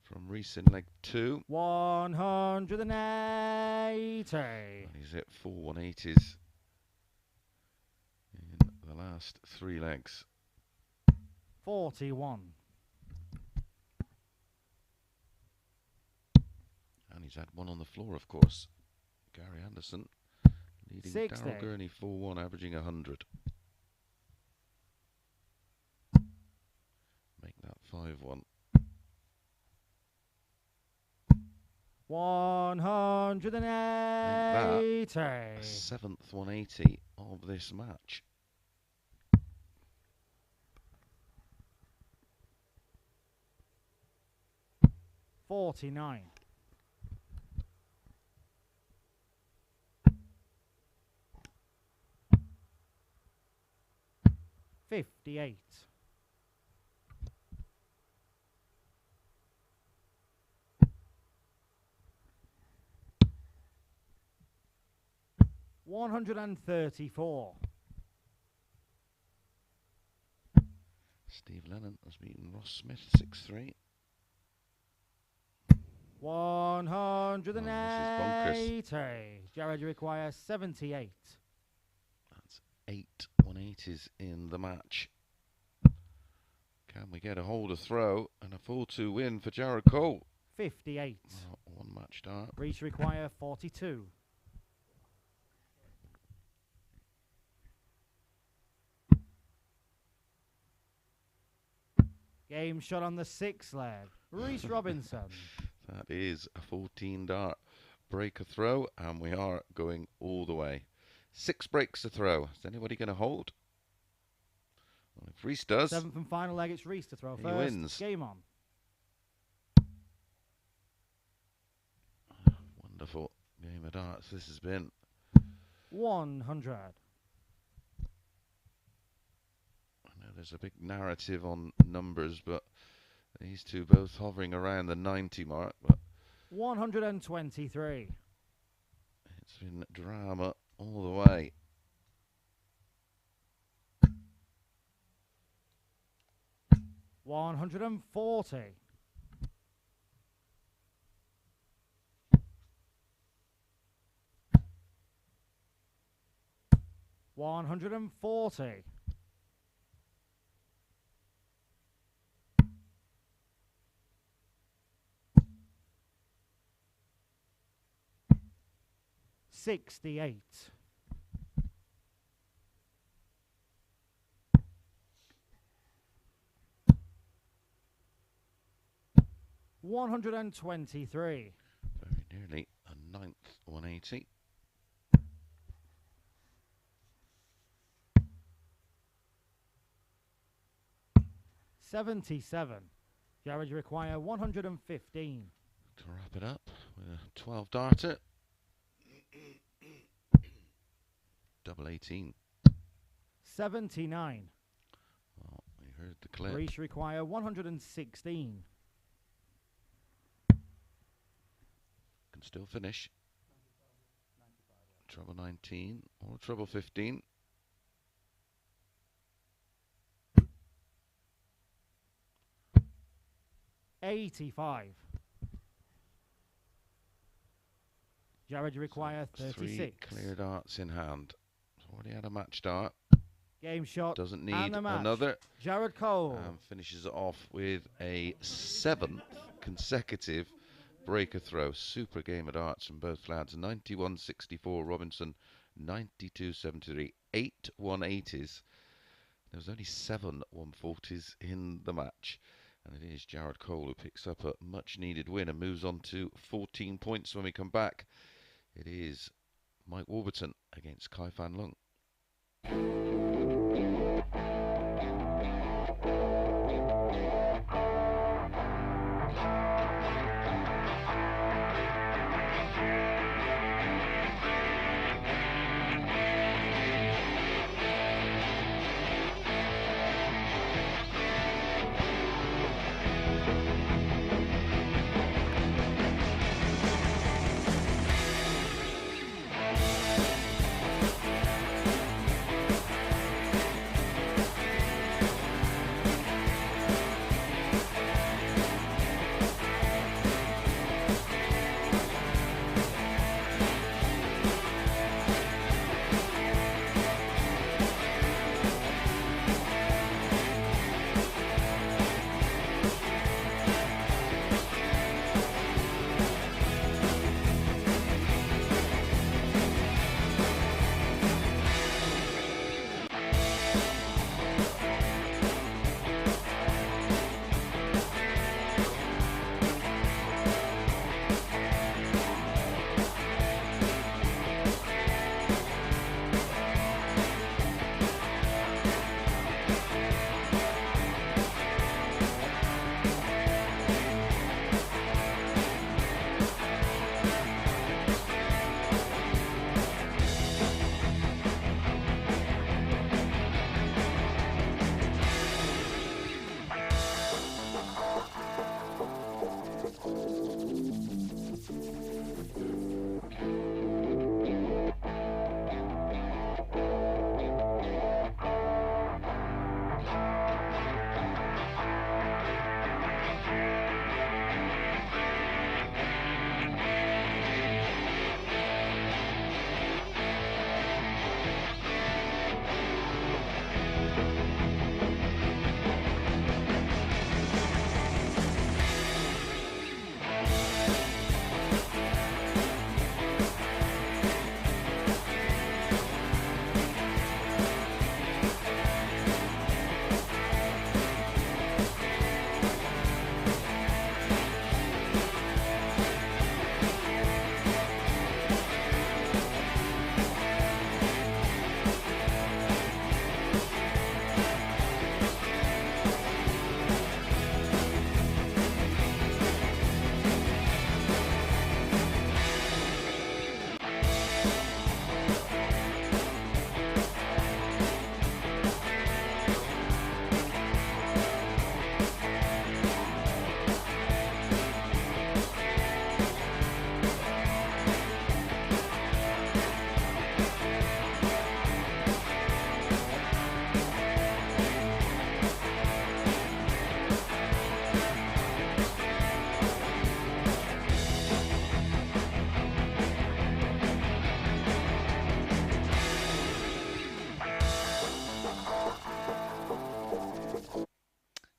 from Reese in leg 2. 180. And he's hit 4 180s in the last 3 legs. 41. And he's had one on the floor, of course. Gary Anderson leading 60. Darryl Gurney 4-1, averaging 100. Make that 5-1. 180. A 7th 180 of this match. $49. 58. 134. Steve Lennon has beaten Ross Smith 6-3. 180. Jared, you require 78. That's 8 180s in the match. Can we get a hold of throw and a 4-2 win for Jared Cole? 58. One match start. Reese require 42. Game shot on the sixth leg. Reece Robinson. That is a 14 dart breaker throw, and we are going all the way. 6 breaks to throw. Is anybody going to hold? Well, if Reese does, 7th and final leg, it's Reese to throw he first. wins. Game on. Wonderful game of darts this has been. 100. I know there's a big narrative on numbers, but these two both hovering around the 90 mark. But 123. it's been drama all the way. 140. 140. 68. 123. Very nearly a ninth 180. 77. Jared, you require 115. To wrap it up with a 12 darter. Double 18. 79. Well, you heard the clip. Reese require 116. Can still finish. Treble 19 or treble 15. 85. Jared, you require 36. Three clear darts in hand. Already had a match dart. Game shot. Doesn't need and the match. another. Jared Cole. Finishes it off with a 7th consecutive breaker throw. Super game of darts from both lads. 91.64 Robinson, 92.73. 8 180s. There was only 7 140s in the match. And it is Jared Cole who picks up a much needed win and moves on to 14 points when we come back. It is Mike Warburton against Fan Leung.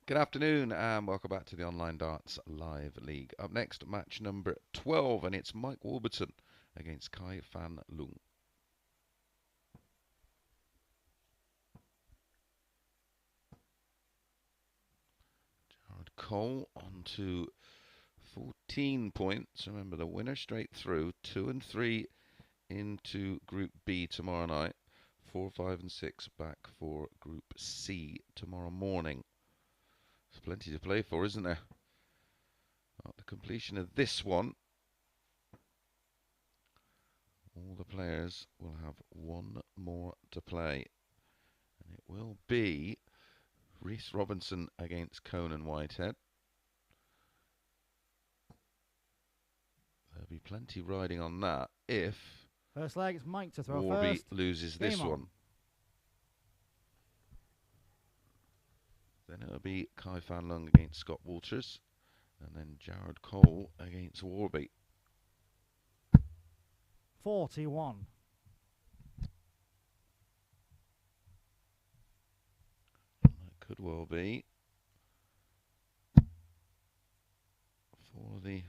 Good afternoon and welcome back to the Online Darts Live League. Up next, match number 12, and it's Mike Warburton against Fan Leung. Jared Cole on to 14 points. Remember, the winner straight through, 2 and 3 into Group B tomorrow night, 4, 5 and 6 back for Group C tomorrow morning. There's plenty to play for, isn't there? At the completion of this one, all the players will have one more to play, and it will be Reece Robinson against Conan Whitehead. There'll be plenty riding on that if First leg, it's Mike to throw Warby first. loses Game this on. one. Then it'll be Fan Leung against Scott Walters, and then Jared Cole against Warby. 41. That could well be for the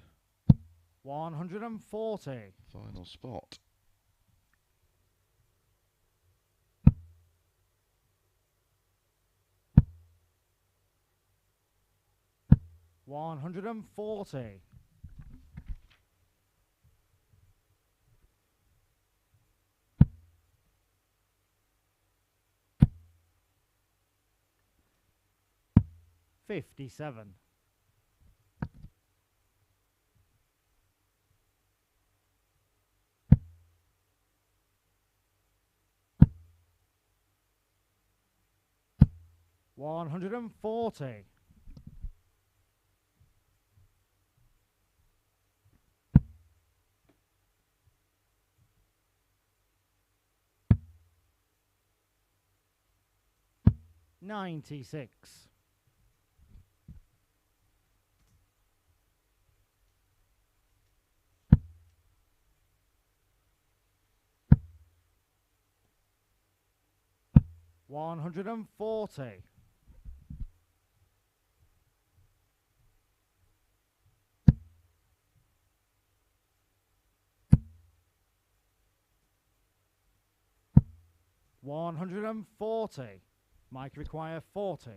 140. final spot. $140. 57. 140. 96. 140. 140. Mike require 40.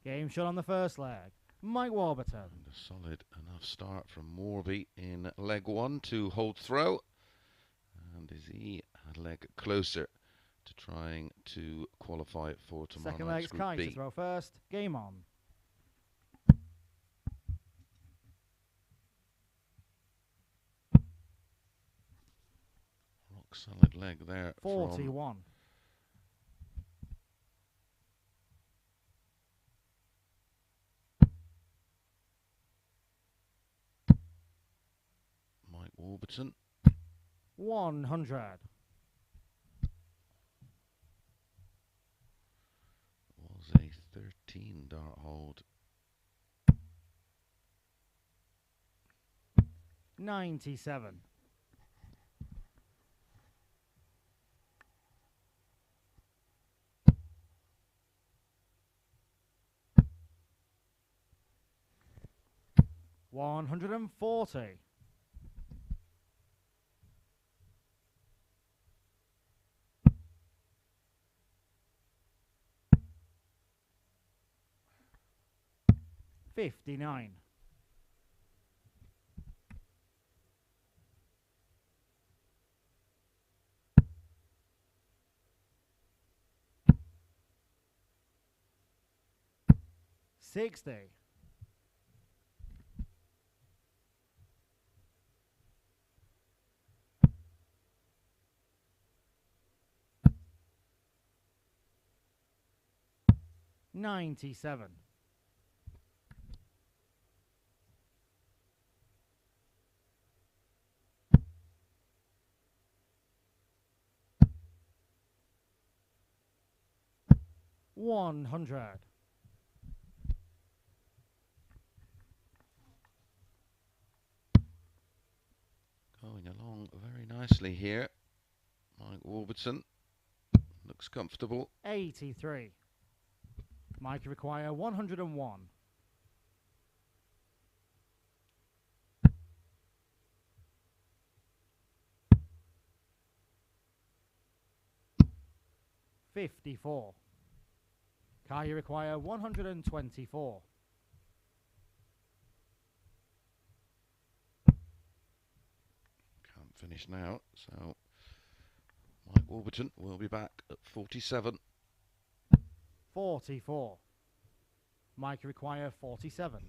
Game shot on the first leg. Mike Warburton. And a solid enough start from Warby in leg one to hold throw. And is he a leg closer to trying to qualify for tomorrow Second leg night's is Group Kai B? to throw first. Game on. Rock solid leg there 41. from Mike Warburton. 100. Was a 13 dart hold. 97. 140. 59. 60. 97. 100. Going along very nicely here. Mike Warburton. The Looks comfortable. 83. Mike, you require 101. 54. Car, you require 124. Can't finish now, so Mike Warburton will be back at 47. 44. Mike, you require 47.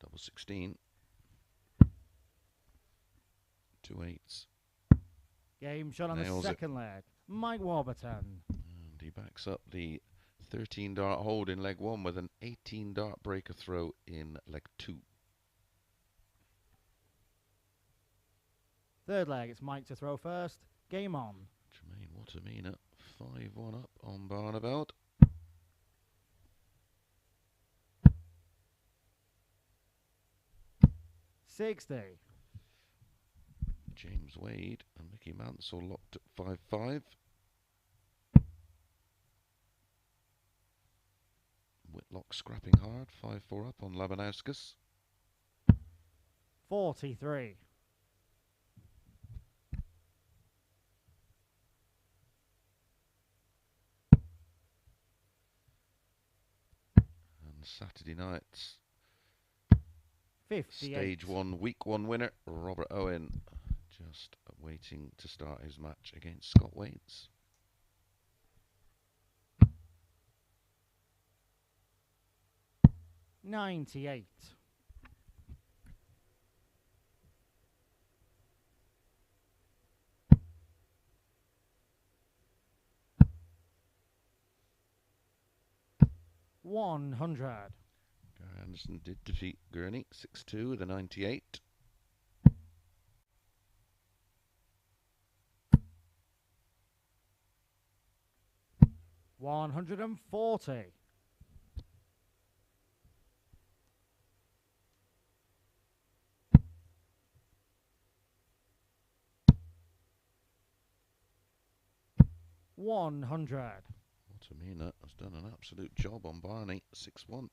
Double 16. 2 8s. Game shot on Nails the it. second leg. Mike Warburton. And he backs up the 13 dart hold in leg 1 with an 18 dart breaker throw in leg 2. Third leg, it's Mike to throw first. Game on. Jermaine Watermina 5-1 up on Barneveld. $60. James Wade and Mickey Mansell locked at 5-5. Whitlock scrapping hard, 5-4 up on Labanauskas. 43. And Saturday night's 58. Stage 1, Week 1 winner, Robert Owen, just waiting to start his match against Scott Waits. $98. $100. Gary Anderson did defeat Gurney 6-2 with a 98. $140. $100. Watermina has done an absolute job on Barney, 6-1.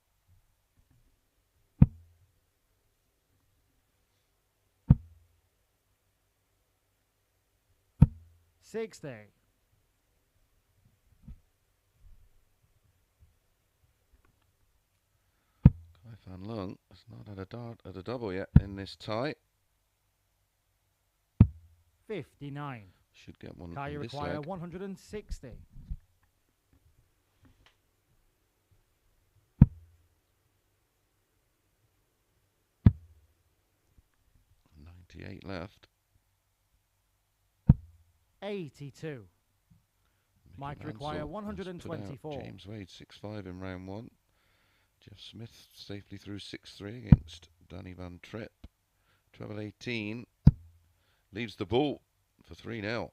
$60. Fan Leung has not had a dart at a double yet in this tie. 59. Should get one Car, you in this require leg. 160. $98 left. 82. Mike, Mickey require Mansell has put out 124. James Wade 6-5 in round 1. Jeff Smith safely through 6-3 against Danny Van Tripp. Treble 18 leaves the ball for 3-0.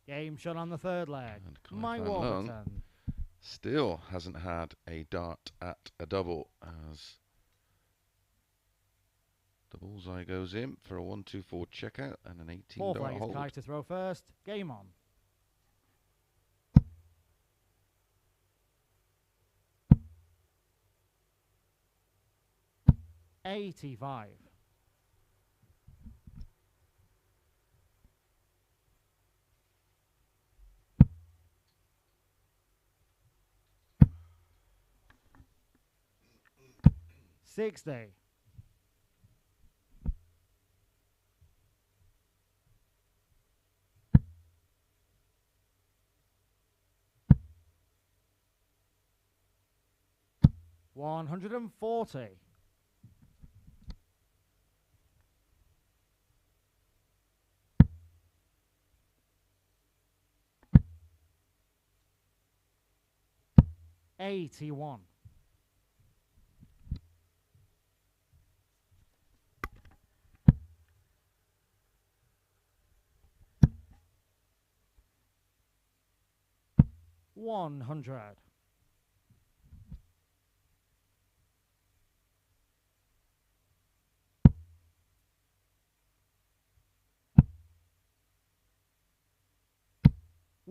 Game shot on the third leg. And Kai Mike Fan Leung Warburton. still hasn't had a dart at a double as the bullseye goes in for a 1-2-4 checkout and an 18 Fourth dart leg is hold. Kai to throw first. Game on. $85. $60. $140. $81. $100.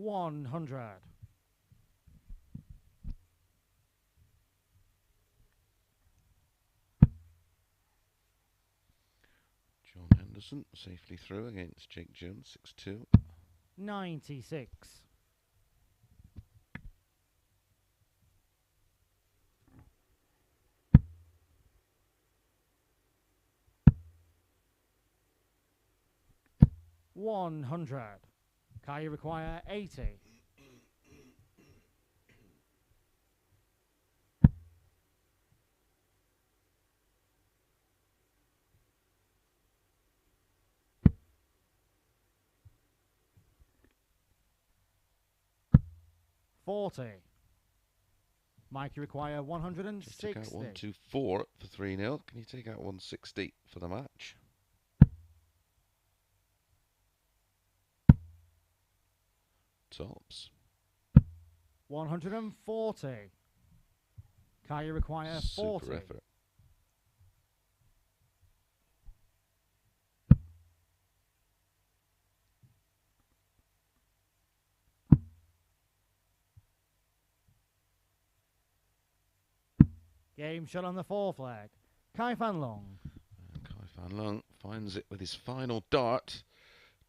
100. John Henderson safely through against Jake Jones, 6-2. 96. 100. Can you require 80? $40. Mike, you require 160. Just take out 124 for 3-0. Can you take out 160 for the match? Tops. 140. Can you require 40? Super effort. Game shot on the 4 flag. Fan Leung. And Fan Leung finds it with his final dart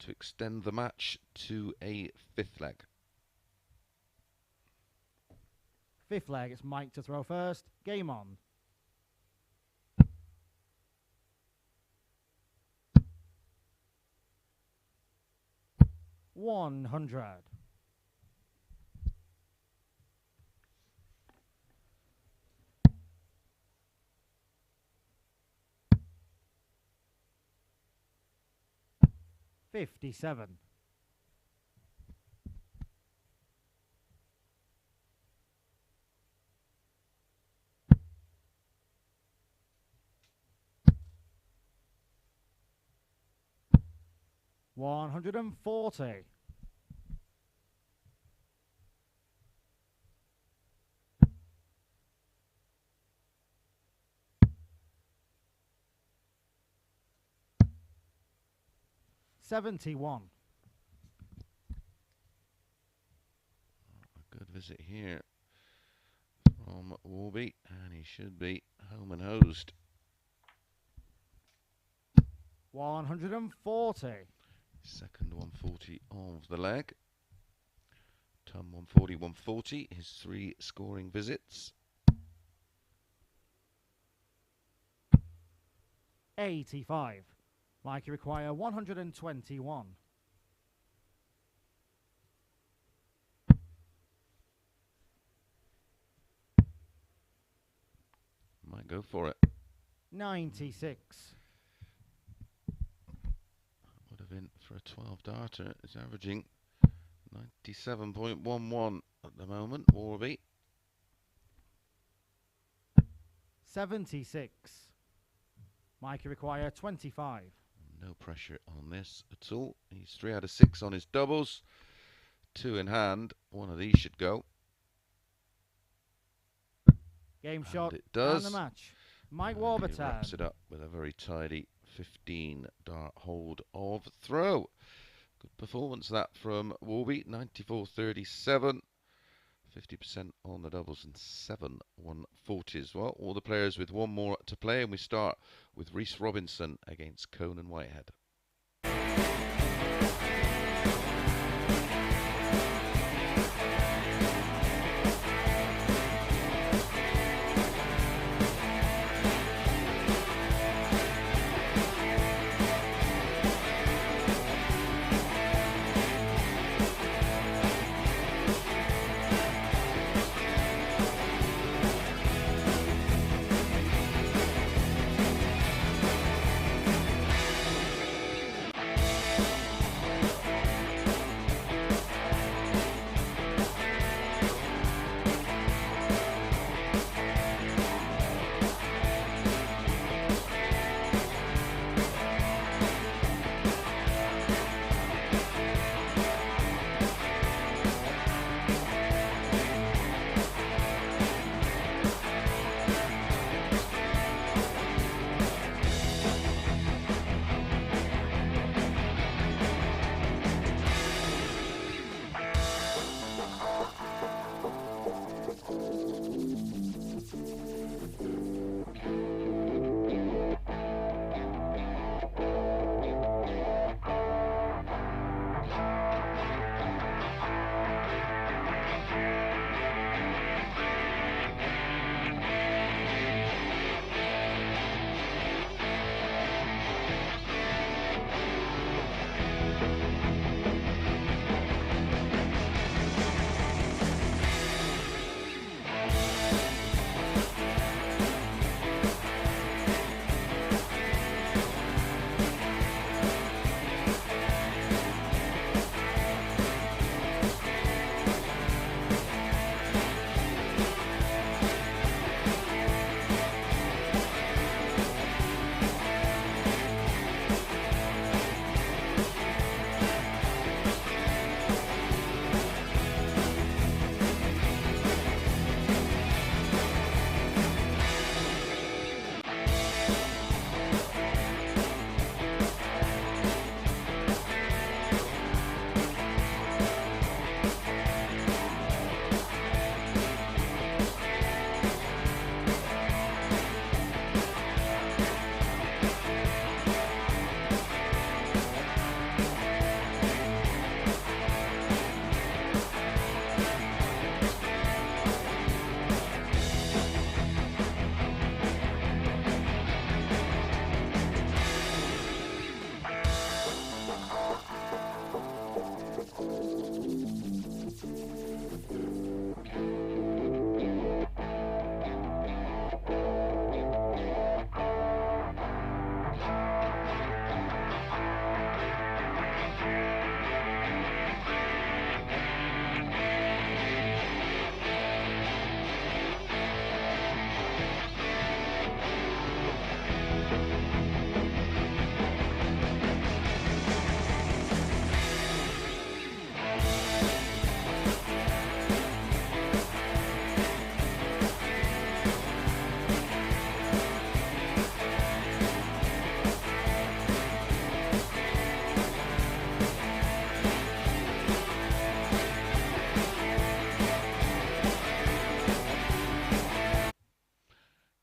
to extend the match to a 5th leg. 5th leg, it's Mike to throw first. Game on. $100. 57. 140. 71. A good visit here from Warby, and he should be home and hosed. 140. Second 140 of the leg. Tom 140, 140, his 3 scoring visits. 85. Mike, you require 121. Might go for it. 96. Would have been for a 12 darter. It's averaging 97.11 at the moment, Warby. 76. Mike, you require 25. No pressure on this at all. He's 3 out of 6 on his doubles. 2 in hand. One of these should go. Game shot. It does. And the match. Mike And Warburton. he wraps it up with a very tidy 15 dart hold of throw. Good performance that from Warby. 94.37. 50% on the doubles and 7 140s. Well, all the players with one more to play, and we start with Reece Robinson against Conan Whitehead.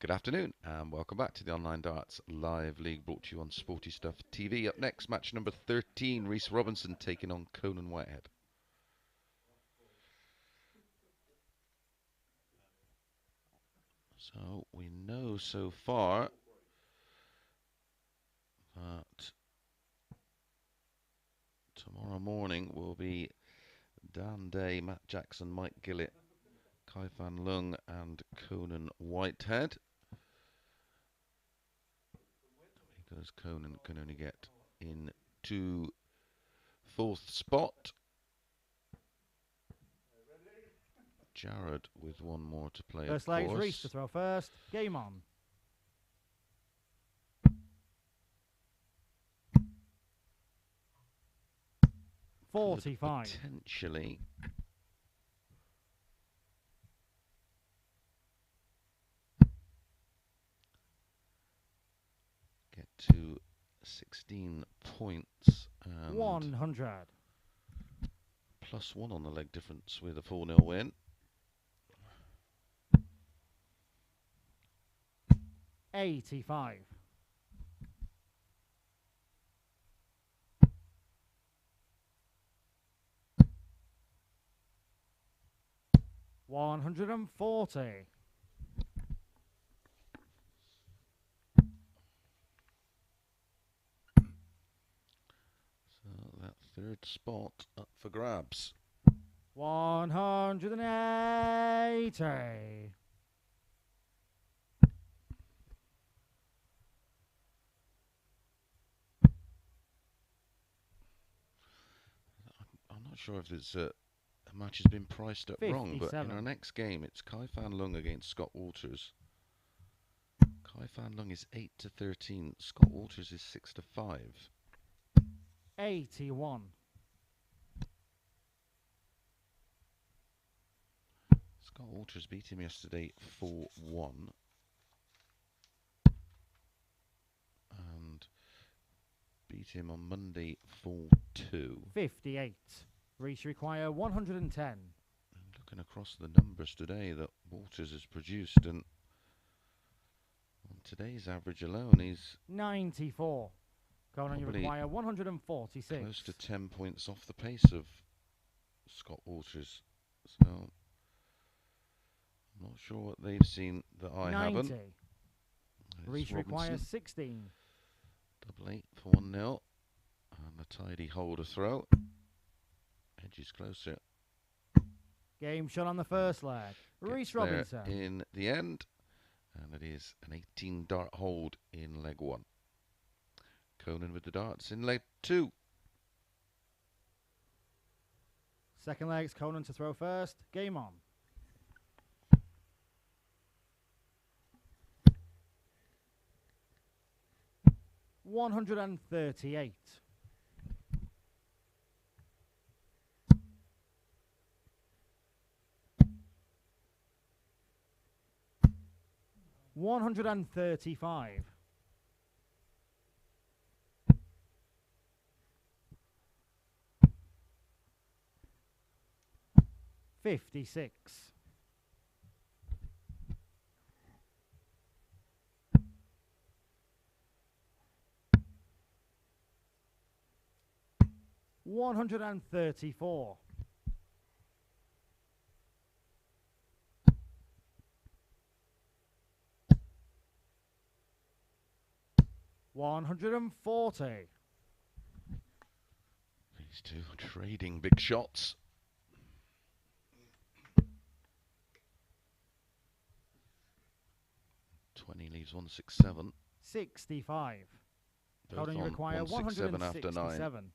Good afternoon and welcome back to the Online Darts Live League brought to you on Sporty Stuff TV. Up next, match number 13, Reece Robinson taking on Conan Whitehead. So we know so far that tomorrow morning will be Dan Day, Matt Jackson, Mike Gillett, Fan Leung and Conan Whitehead. Because Conan can only get into fourth spot. Jared with one more to play. First leg is Reese to throw first. Game on. .45. Potentially get to 16 points. And 100. +1 on the leg difference with a 4-0 win. 85. $140. So that third spot up for grabs. 180. I'm not sure if there's a match has been priced up wrong, but in 57. our next game it's Fan Leung against Scott Walters. Fan Leung is 8-13. Scott Walters is 6-5. 81. Scott Walters beat him yesterday 4-1. And beat him on Monday 4-2. 58. Reese require 110. And looking across the numbers today that Walters has produced, and on today's average alone, he's 94. Conan, you probably require 146. close to 10 points off the pace of Scott Walters. So I'm not sure what they've seen that I 90. haven't. Reese requires 16. Double 8 for 1-0. And a tidy holder throw. Edge is closer. Game shot on the first leg. Reece Robinson. In the end. And it is an 18 dart hold in leg 1. Conan with the darts in leg 2. Second leg's Conan to throw first. Game on. $138. $135. $56. $134. $140. These two trading big shots. 20 leaves 167. 65. Both Conan, you on require 167 after 9. 167.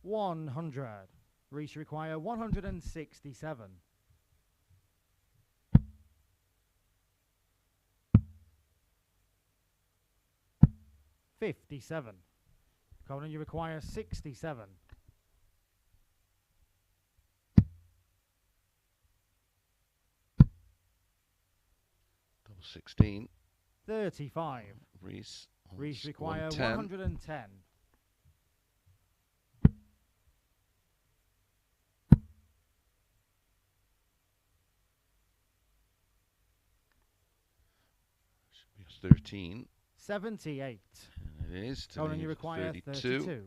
$100. Reese require 167. $57. Conan, you require 67. Double 16. 35. Reese. Reese require 110. 110. Should be a 13. 78. And it is. Conan, you require 32.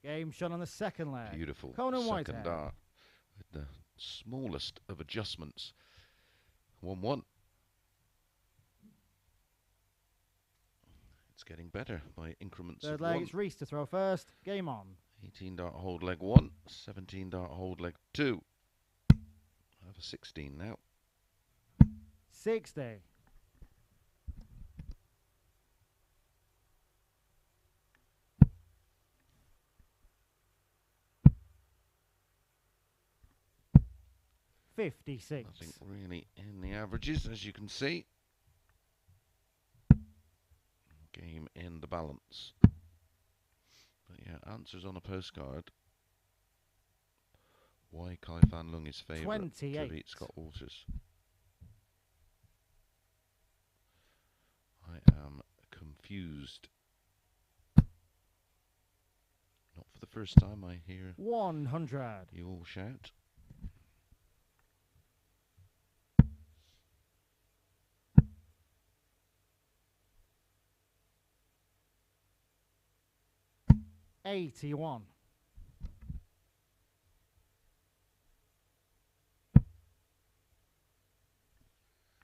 Game shot on the second leg. Beautiful. Conan second Whitehead. dart with the smallest of adjustments. 1-1. It's getting better by increments Third of leg 1. is Reese to throw first. Game on. 18 dart hold leg 1. 17 dart hold leg 2. I have a 16 now. 60. $56. Nothing really in the averages, as you can see. Game in the balance. But yeah, answers on a postcard. Why Fan Leung is favourite to 28. beat Scott Walters. I am confused. Not for the first time I hear 100. you all shout. $81.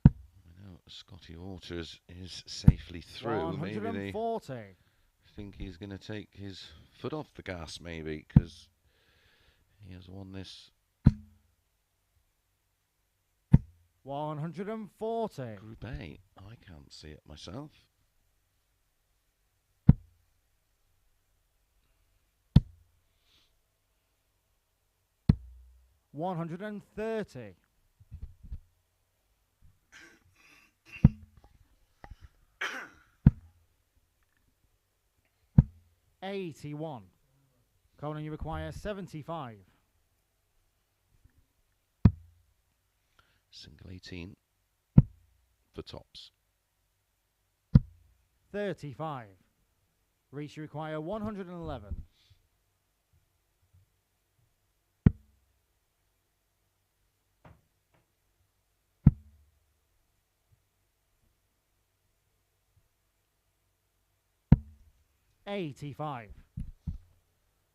I know Scotty Walters is safely through. Maybe they 140. think he's going to take his foot off the gas, maybe, because he has won this 140. Group A. I can't see it myself. $130. $81. Conan, you require 75. single 18 for tops. 35. Reese, you require 111. 85.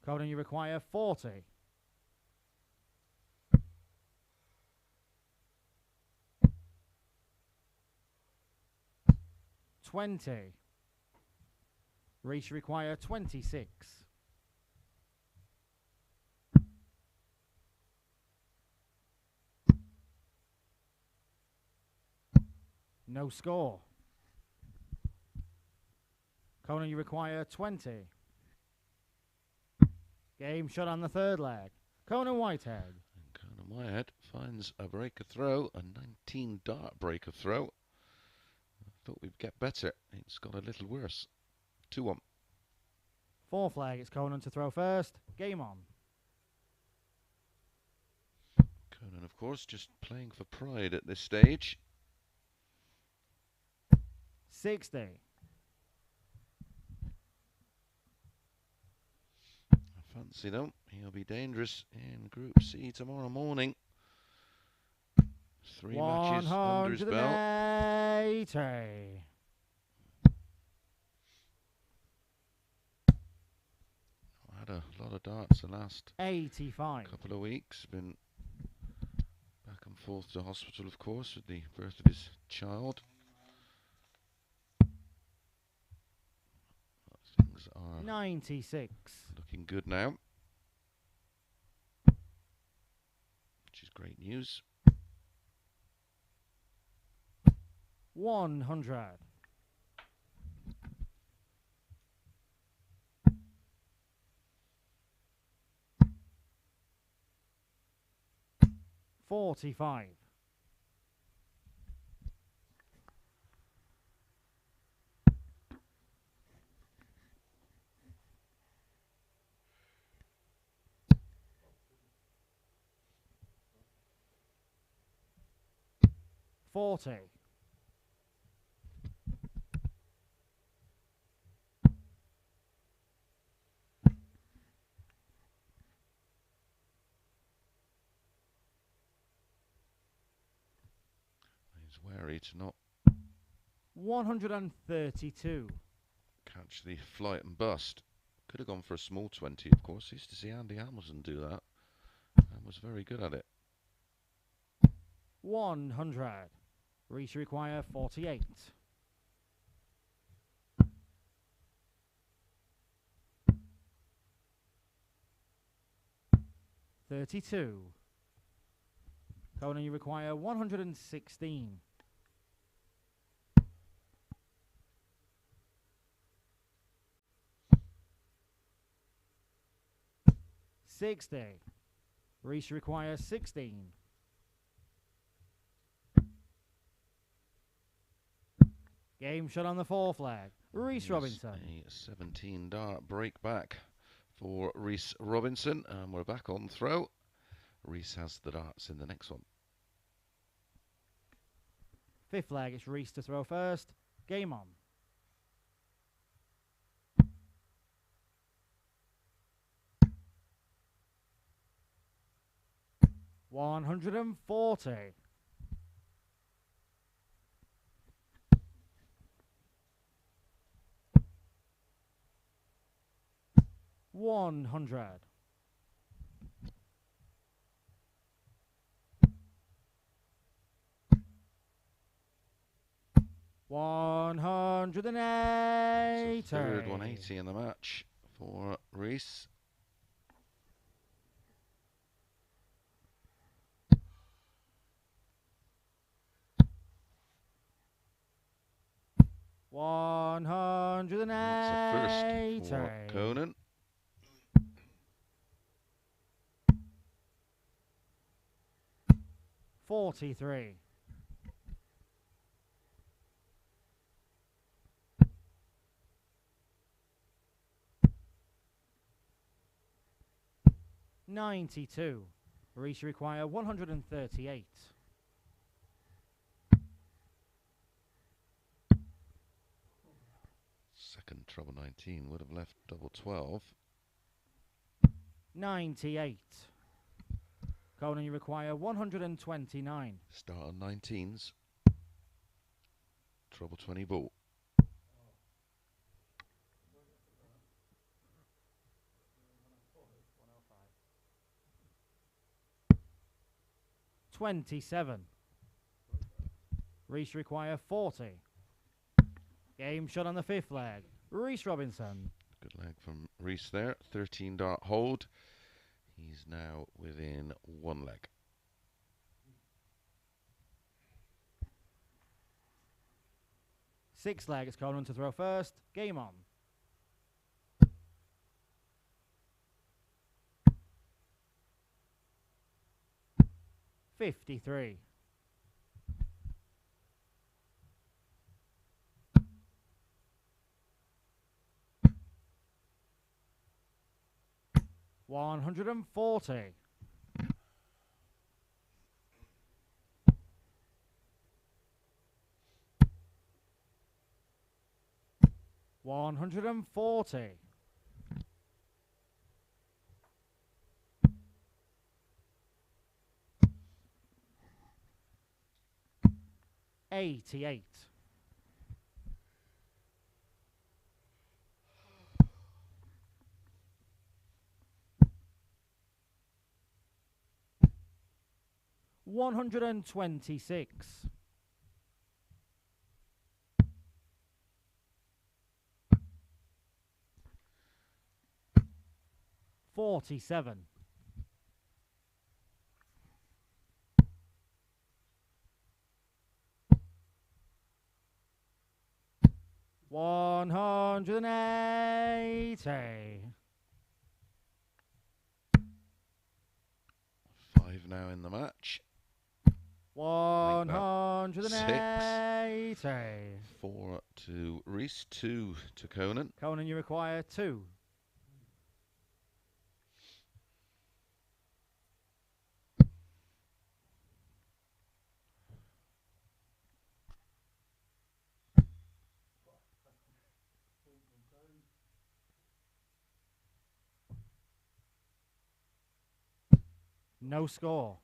Conan, you require 40. 20. Reese, you require 26. No score. Conan, you require 20. Game shot on the third leg. Conan Whitehead. And Conan Whitehead finds a breaker throw, a 19 dart breaker throw. I thought we'd get better. It's got a little worse. 2-1. Fourth leg, it's Conan to throw first. Game on. Conan, of course, just playing for pride at this stage. 60. I fancy though, he'll be dangerous in Group C tomorrow morning. 3 matches under his belt. 180. Had a lot of darts the last 85. couple of weeks. Been back and forth to hospital, of course, with the birth of his child. Things are 96. looking good now, which is great news. 100. 45. 40. Wary to not 132. catch the flight and bust. Could have gone for a small 20, of course. Used to see Andy Hamilton do that and was very good at it. 100. Reese, you require 48. 32. Conan, you require 116. 60. Reese, you require 16. Game shot on the fourth leg. Reece Robinson. A 17 dart break back for Reece Robinson, and we're back on throw. Reece has the darts in the next one. Fifth leg, it's Reese to throw first. Game on. $140. 100. 180. Third 180 in the match for Reece. That's a first for Conan. $43. 92. Reese, you require 138. reckon treble 19 would have left double 12. 98. Conan, you require 129. Start on 19s. Treble 20 ball. 27. Reese require 40. Game shot on the 5th leg. Reece Robinson. Good leg from Reese there. 13 dart hold. He's now within 1 leg. Sixth leg, it's Conan to throw first. Game on. $53. $140. $140. $88. $126. $47. $180. 5 now in the match. 180. 4 to Reese, 2 to Conan. Conan, you require 2. No score.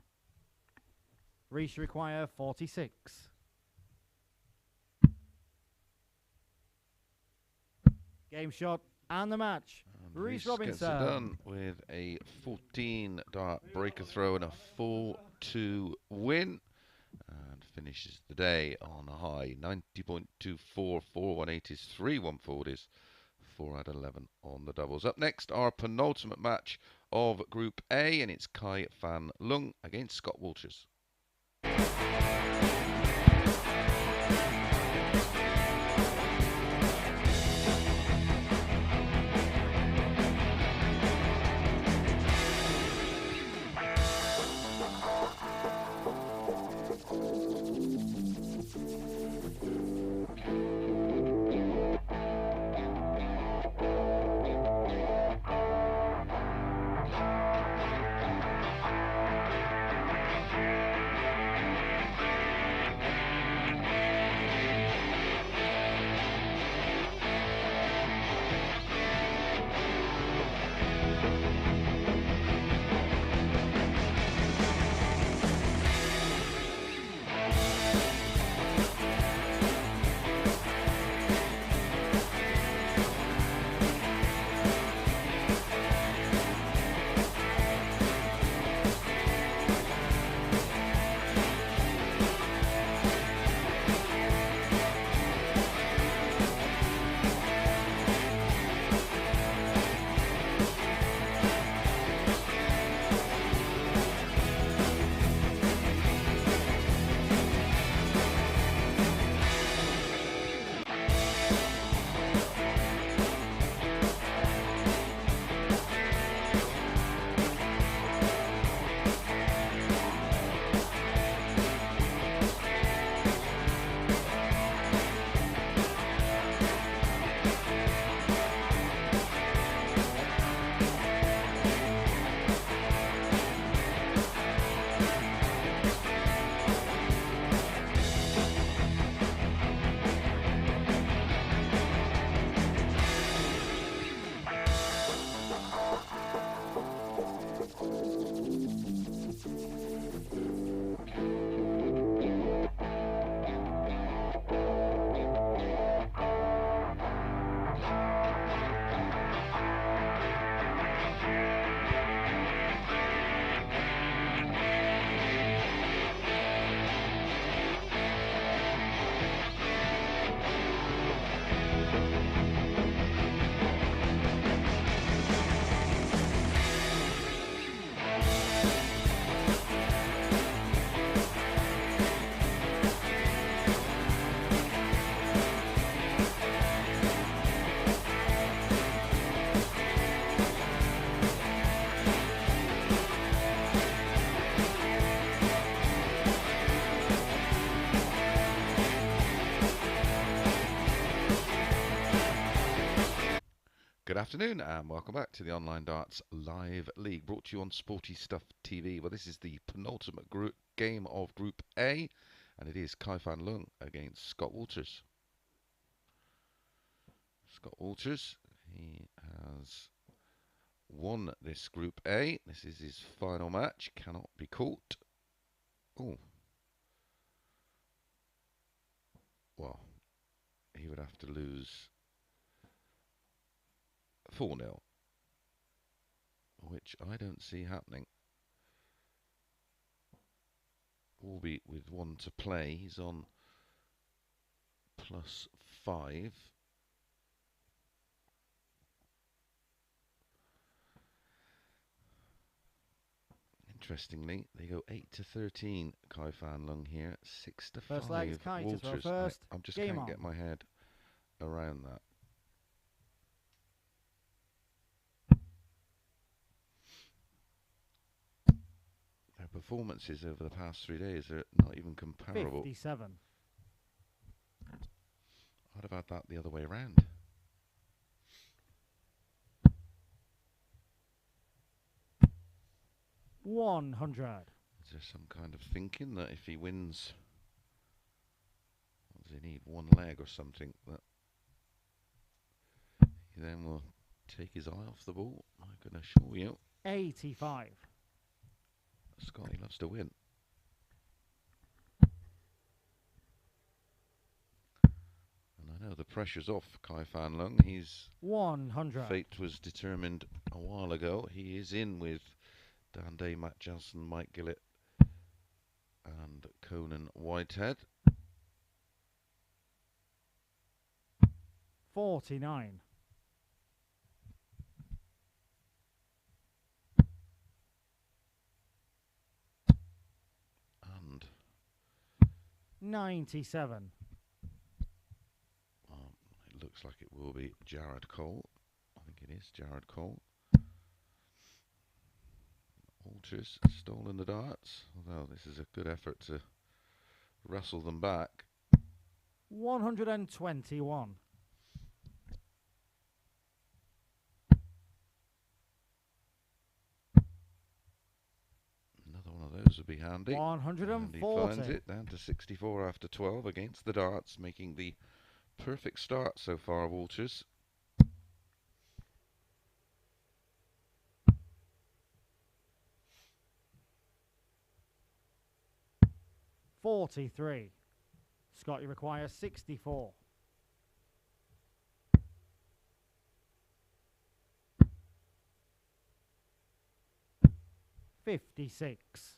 Reese require 46. Game shot and the match. And Reece Reese gets it Robinson. done with a 14 dart breaker throw and a 4-2 win. And finishes the day on a high. 90.24, 418 is 3-1 40s. 4 out of 11 on the doubles. Up next, our penultimate match of Group A, and it's Fan Leung against Scott Walters. Good afternoon and welcome back to the Online Darts Live League, brought to you on Sporty Stuff TV. Well, this is the penultimate game of Group A, and it is Fan Leung against Scott Walters. Scott Walters, he has won this Group A. This is his final match, cannot be caught. Oh. Well, he would have to lose 4-0, which I don't see happening. Albeit with one to play, he's on +5. Interestingly, they go 8-13. Fan Leung here, 6-5. First leg, Kai to throw first. I'm just Game can't on. get my head around that. Their performances over the past 3 days are not even comparable. 57. I'd have had that the other way around. $100. Is there some kind of thinking that if he wins, what does he need? One leg or something, that he then will take his eye off the ball? I can assure you. 85. Scotty loves to win. And I know the pressure's off Fan Leung. His 100. fate was determined a while ago. He is in with Dan Day, Matt Johnson, Mike Gillett and Conan Whitehead. 49. And 97. it looks like it will be Jared Cole. I think it is Jared Cole. Walters stolen the darts, although this is a good effort to wrestle them back. 121. Another one of those would be handy. 140. And he finds it down to 64 after 12 against the darts, making the perfect start so far, Walters. 43. Scotty requires 64. 56.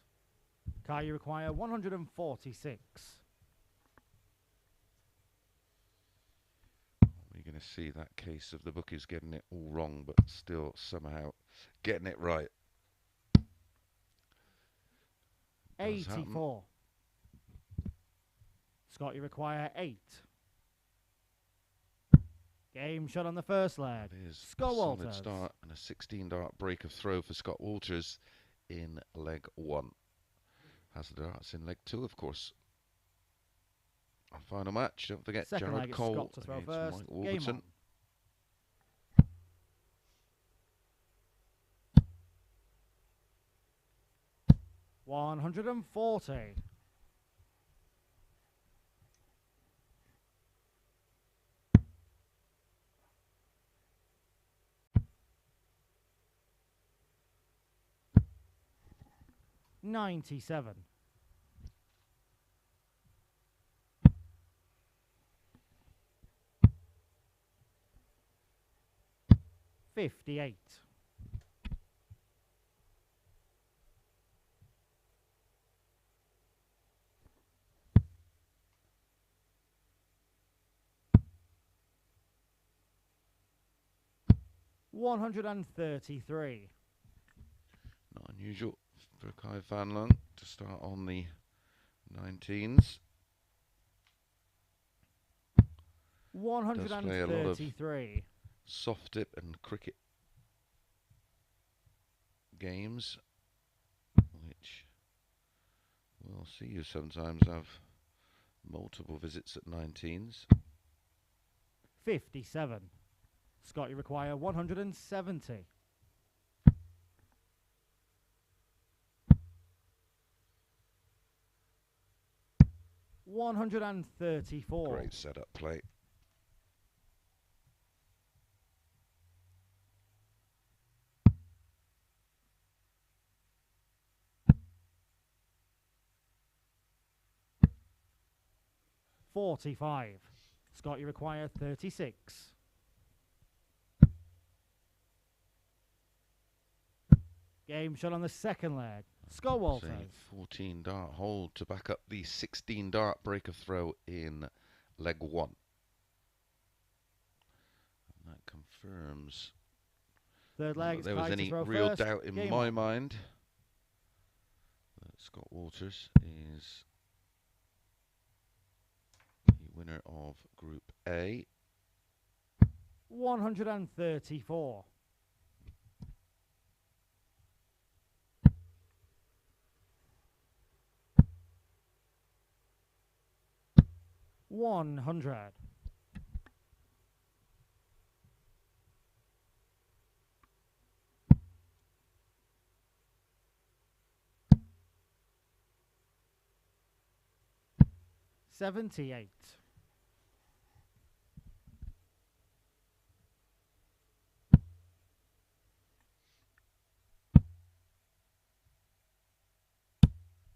Kai, you require 146. We're going to see that case of the bookies getting it all wrong, but still somehow getting it right. 84. Scott, you require 8. Game shot on the first leg. It is Scott a solid Walters. start and a 16-dart break of throw for Scott Walters in leg 1. Has the darts in leg 2, of course. Our final match, don't forget, Second Jared leg, it's Cole Scott to throw against first. Mike Game Warburton. on. 140. 97. 58. 133. Not unusual for Fan Leung to start on the 19s. 133. Soft dip and cricket games, which we'll see you sometimes have multiple visits at 19s. 57. Scott, you require 170. 134. Great setup play. $45. Scott, you require 36. Game shot on the second leg. Scott Walters. 14 dart hold to back up the 16 dart breaker throw in leg 1. And that confirms Third leg. there was any real doubt in my mind that Scott Walters is the winner of Group A. 134. 100. 78.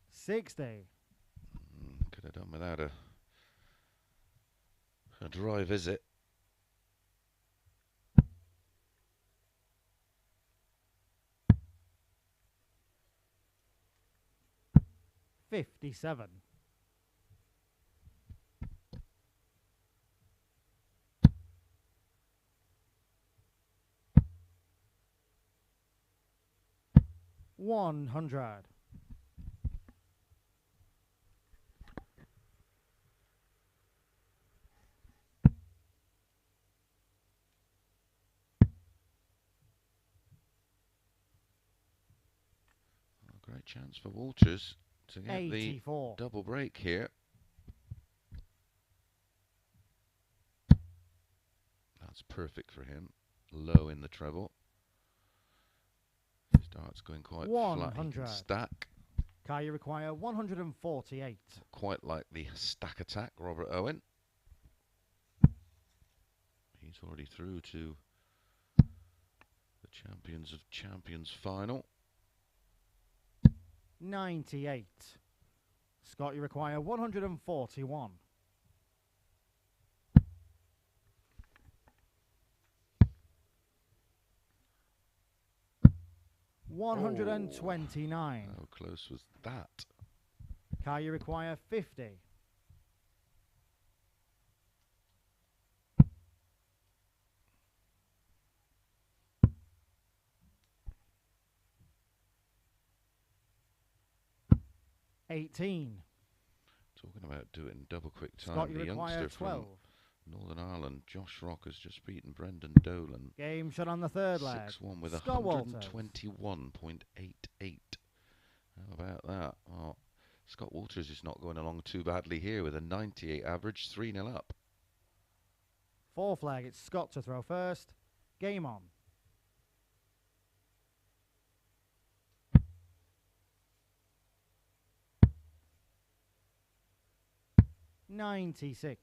60. Could have done without a dry visit. $57. 100. Great chance for Walters to get 84. the double break here. That's perfect for him. Low in the treble. His dart's going quite flat. He can stack. Kai, you require 148. Quite like the stack attack, Robert Owen. He's already through to the Champions of Champions final. 98. Scott, you require 141. 129. How close was that? Kai, you require 50. 18. Talking about doing double quick time. Scott, you the require youngster 12. from Northern Ireland, Josh Rock, has just beaten Brendan Dolan. Game shot on the third leg. 6-1 with Scott 121.88. How about that? Well, Scott Walters is not going along too badly here with a 98 average, 3-0 up. Fourth leg, it's Scott to throw first. Game on. $96.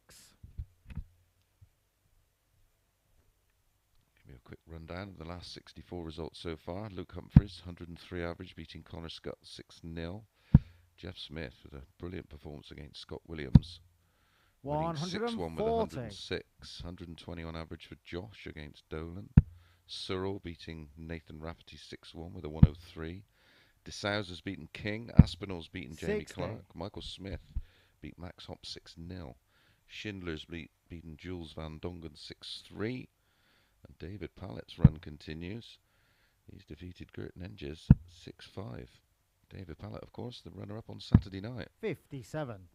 Give me a quick rundown of the last 64 results so far. Luke Humphries, 103 average, beating Connor Scott 6-0. Jeff Smith with a brilliant performance against Scott Williams. 140. 6-1 with 106. 120 on average for Josh against Dolan. Searle beating Nathan Rafferty 6-1 with a 103. DeSouza's beaten King. Aspinall's beaten Jamie 60. Clark. Michael Smith beat Max Hopp 6-0. Schindler's beaten Jules Van Dongen 6-3. And David Pallett's run continues. He's defeated Gert Nenges 6-5. David Pallett, of course, the runner-up on Saturday night. 57.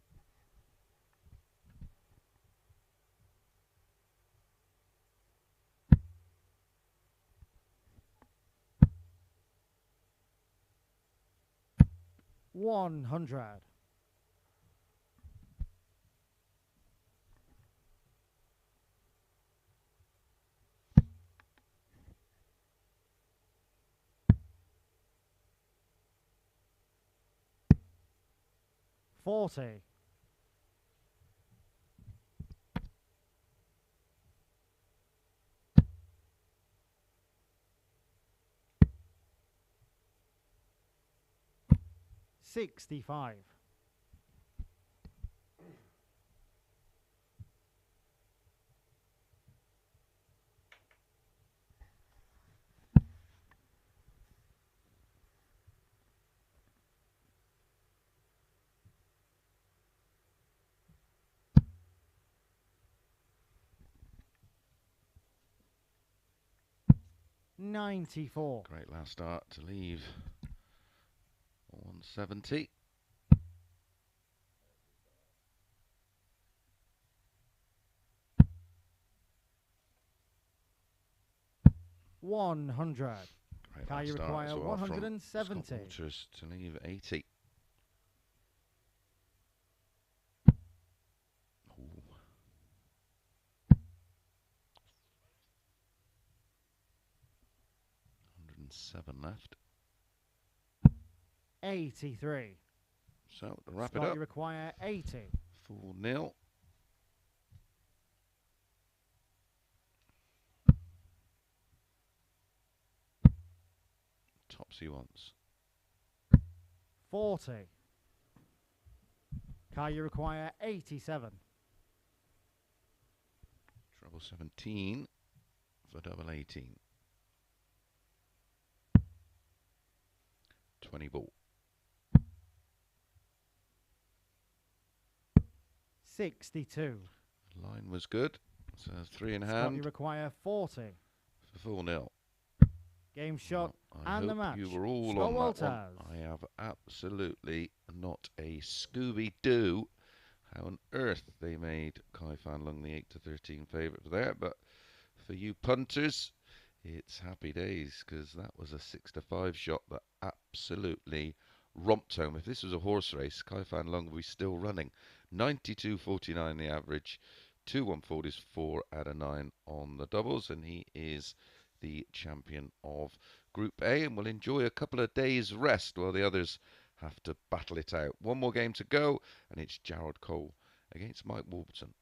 100. 40. 65. 94. Great last start to leave 170. 100. Great Car last you start require as well from 170. Scott Walters to leave 80. Ooh. 107 left. 83. So to wrap Scott, it up, you require 80. 4-0. Topsy once. 40. Car you require 87. Treble 17 for double 18. 20 ball. 62. Line was good. So 3 in Scott, hand you require 40. for 4-0. Game shot I and the hope match. you were all Scott on Walters. that one. I have absolutely not a Scooby-Doo how on earth they made Fan Leung the 8-13 favourite there, but for you punters, it's happy days, because that was a 6-5 shot that absolutely romped home. If this was a horse race, Fan Leung would be still running. 92.49 the average, 2-140s, 4 out of 9 on the doubles, and he is the champion of Group A, and will enjoy a couple of days rest while the others have to battle it out. One more game to go, and it's Jared Cole against Mike Warburton.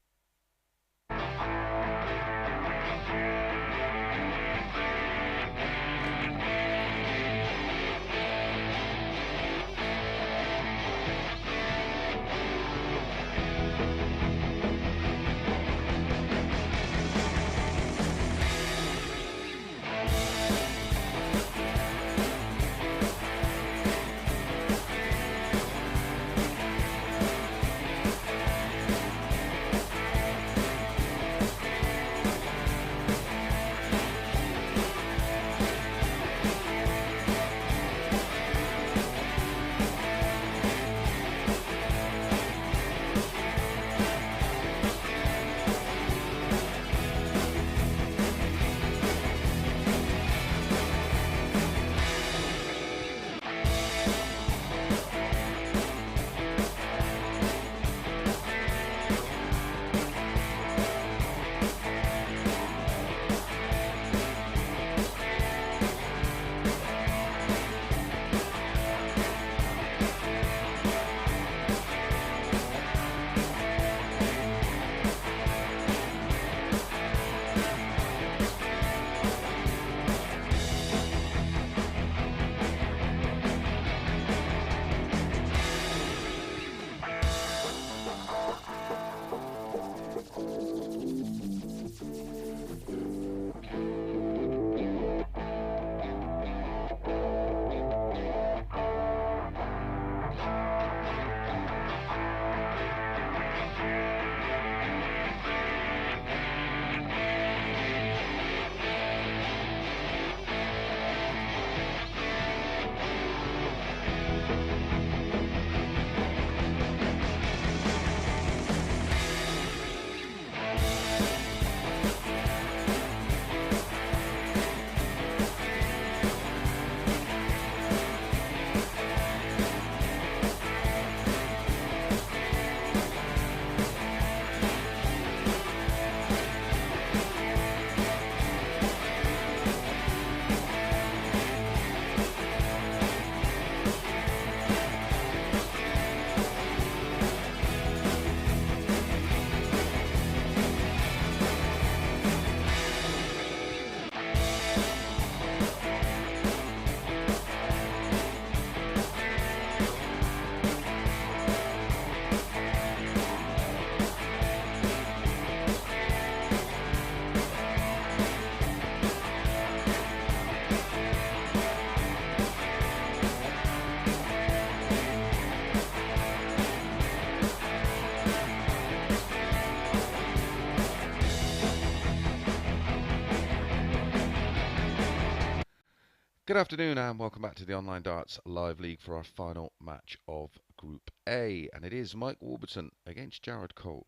Good afternoon and welcome back to the Online Darts Live League for our final match of Group A. And it is Mike Warburton against Jared Cole.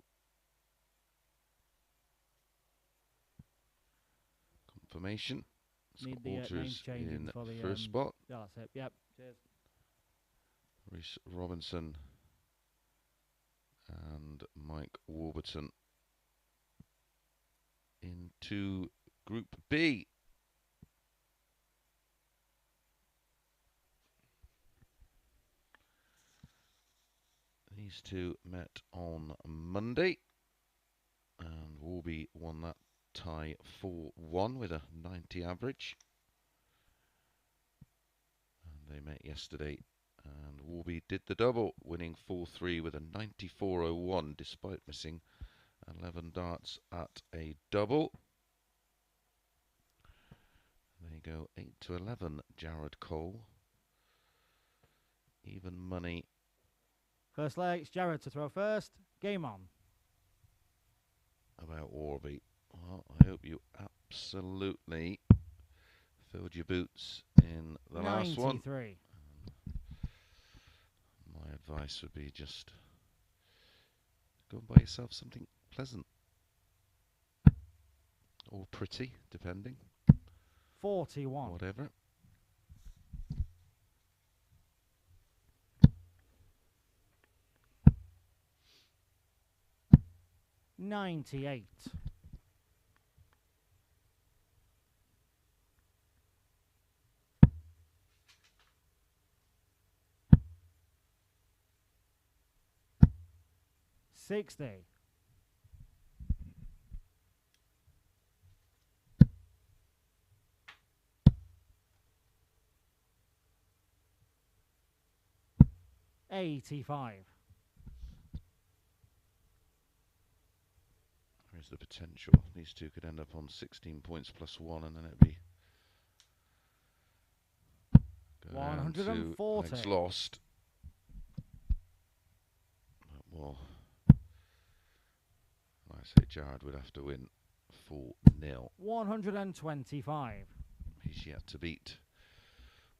Confirmation. Need the names changing in for the first spot. Yeah, that's it. Yep. Cheers. Reece Robinson and Mike Warburton into Group B. These two met on Monday, and Warby won that tie 4-1 with a 90 average. And they met yesterday, and Warby did the double, winning 4-3 with a 94.01 despite missing 11 darts at a double. There you go, 8-11, Jared Cole. Even money. First leg, it's Jared to throw first. Game on. About Warby. Well, I hope you absolutely filled your boots in the last one. 93. My advice would be just go and buy yourself something pleasant. Or pretty, depending. 41. Whatever. $98. $60. $85. There's the potential. These two could end up on 16 points plus one, and then it'd be go down to 140. legs lost. Well, I say Jared would have to win 4-0. 125. He's yet to beat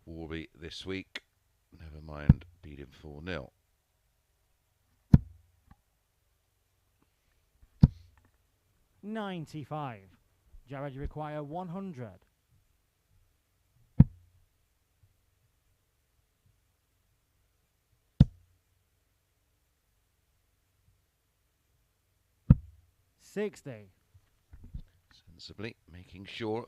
Warby this week. Never mind beat him 4-0. $95. Jared, you require 100. $60. Sensibly making sure.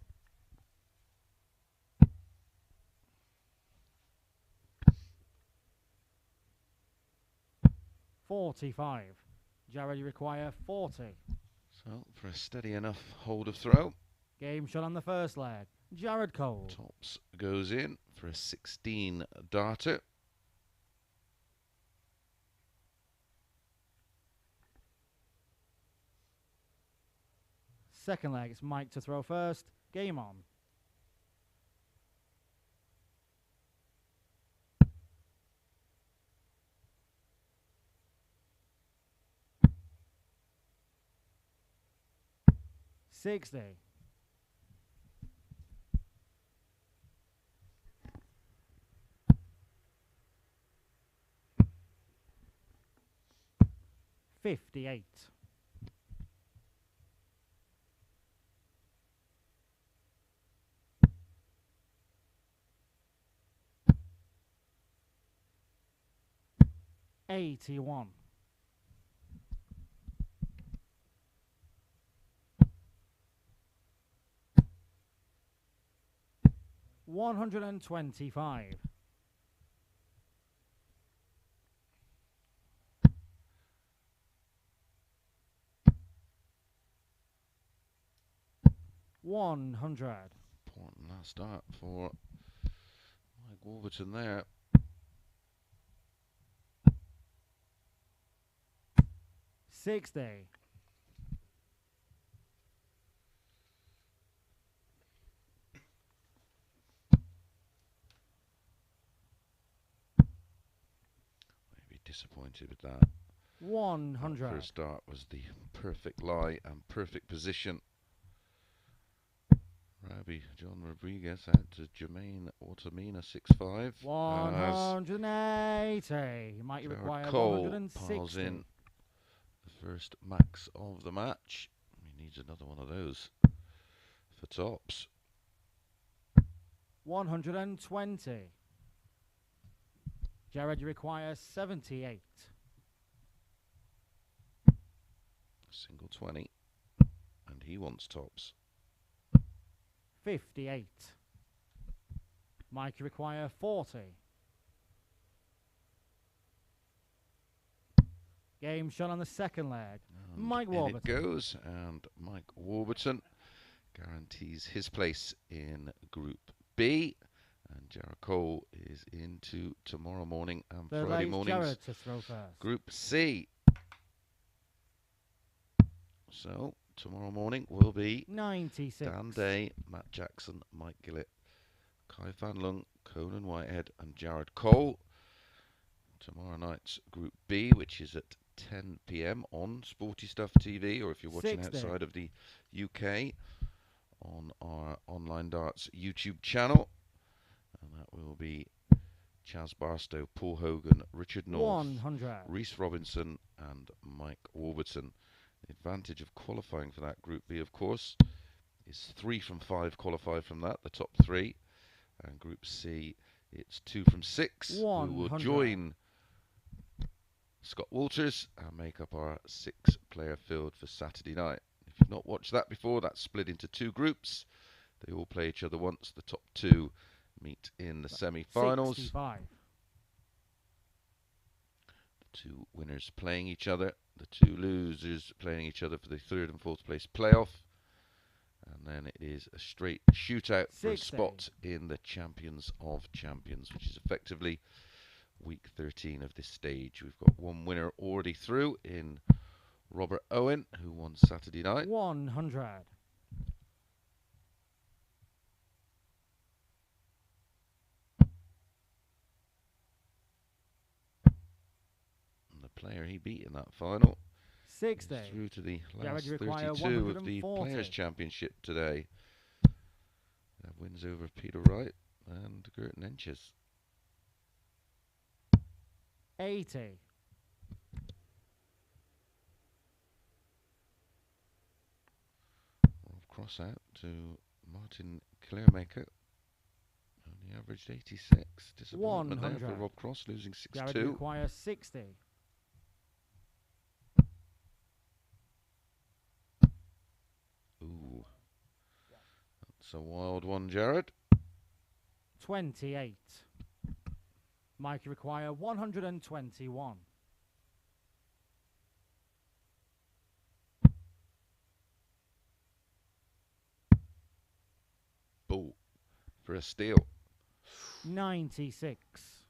$45. Jared, you require 40. So for a steady enough hold of throw. Game shot on the first leg. Jared Cole. Tops goes in for a 16 darter. Second leg, it's Mike to throw first. Game on. $60. $58. $81. $125. $100. Important last start for Mike Warburton there. $60. Maybe disappointed with that. 100. First start was the perfect lie and perfect position. Rabbi John Rodriguez out to Jermaine Automina 6-5. 180. Might you Jared require Cole 160? piles in the first max of the match. He needs another one of those for tops. 120. Jared, you require 78. Single 20. And he wants tops. 58. Mike, you require 40. Game shot on the second leg. And Mike in Warburton. it goes, and Mike Warburton guarantees his place in Group B. And Jared Cole is into tomorrow morning and Third Friday leg, mornings. Jared to throw first. Group C. So tomorrow morning will be 96. Dan Day, Matt Jackson, Mike Gillett, Fan Leung, Conan Whitehead, and Jared Cole. Tomorrow night's Group B, which is at 10 p.m. on Sporty Stuff TV, or if you're watching 60. outside of the UK, on our Online Darts YouTube channel. And that will be Chaz Barstow, Paul Hogan, Richard North, 100. Reece Robinson, and Mike Warburton. The advantage of qualifying for that Group B, of course, is 3 from 5 qualify from that, the top 3. And Group C, it's 2 from 6 who will join Scott Walters and make up our 6-player field for Saturday night. If you've not watched that before, that's split into 2 groups. They all play each other once. The top 2 meet in the semi-finals. 65. The 2 winners playing each other. The 2 losers playing each other for the 3rd and 4th place playoff. And then it is a straight shootout for a spot in the Champions of Champions, which is effectively week 13 of this stage. We've got one winner already through in Robert Owen, who won Saturday night. 100. And the player he beat in that final 60. is through to the Jared, last you require 32 of the 140. Players' Championship today. That wins over Peter Wright and Gert Nenches. 80. Rob Cross out to Martin Clearmaker. Only averaged 86. Disappointment there for Rob Cross, losing 6-2. Jared, you require 60. Ooh. That's a wild one, Jared. 28. Mike, you require 121. Ball for a steal. 96.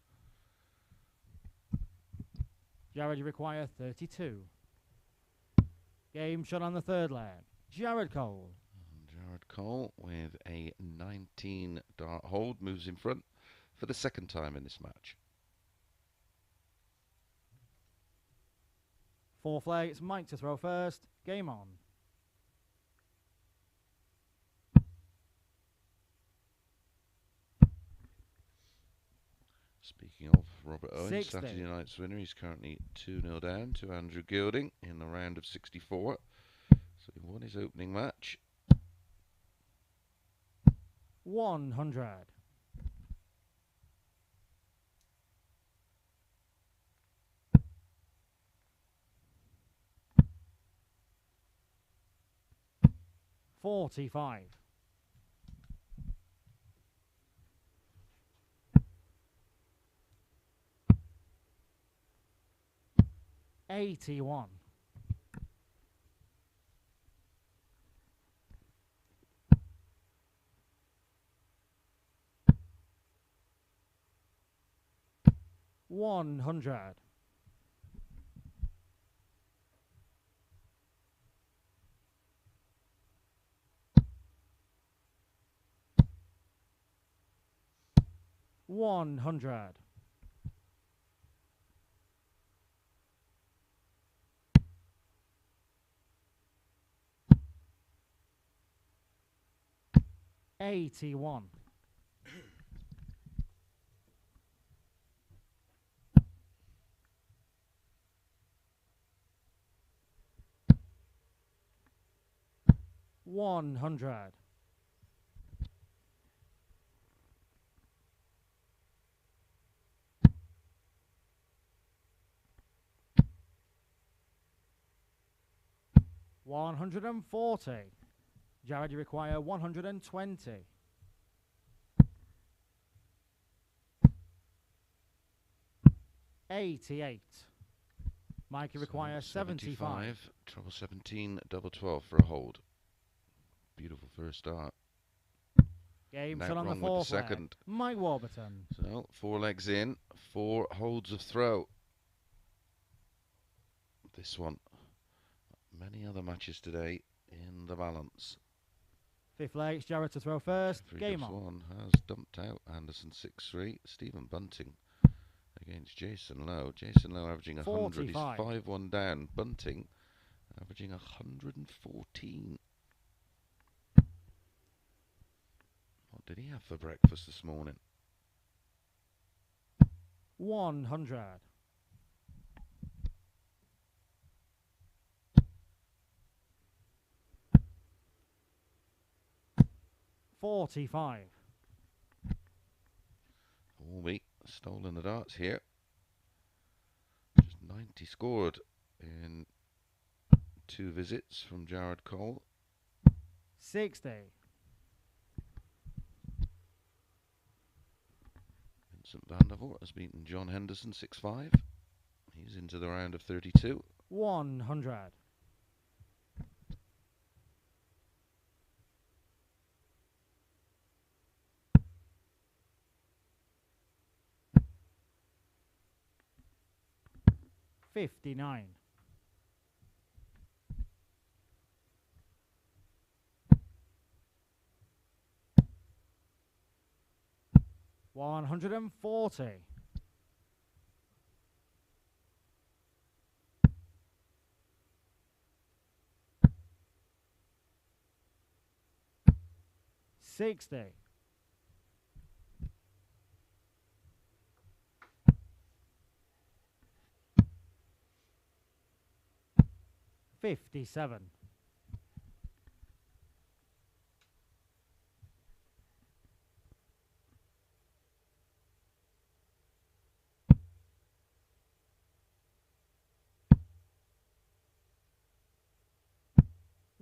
Jared, you require 32. Game shot on the third leg. Jared Cole. And Jared Cole with a 19 dart hold moves in front for the 2nd time in this match. 4th leg, it's Mike to throw first. Game on. Speaking of Robert Owen, 60. Saturday night's winner, he's currently 2-0 down to Andrew Gilding in the round of 64. So he won his opening match. 100. $45. 81. 100. 100. 81. $100. $140. Jared, you require 120. $88. Mike, you require 75. Treble 17, double 12 for a hold. Beautiful first start. Game Now still on the wrong with the fourth leg. second. Mike Warburton. So 4 legs in, 4 holds of throw. This one, many other matches today in the balance. Fifth leg, it's Jared to throw first. Game on. One has dumped out Anderson 6-3. Stephen Bunting against Jason Lowe. Jason Lowe averaging 100. He's 5-1 down. Bunting averaging 114. What did he have for breakfast this morning? 100. $45. All week stolen the darts here. Just 90 scored in 2 visits from Jared Cole. 60. Vincent van der Voort has beaten John Henderson 6-5. He's into the round of 32. 100. $59. $140. $60. $57.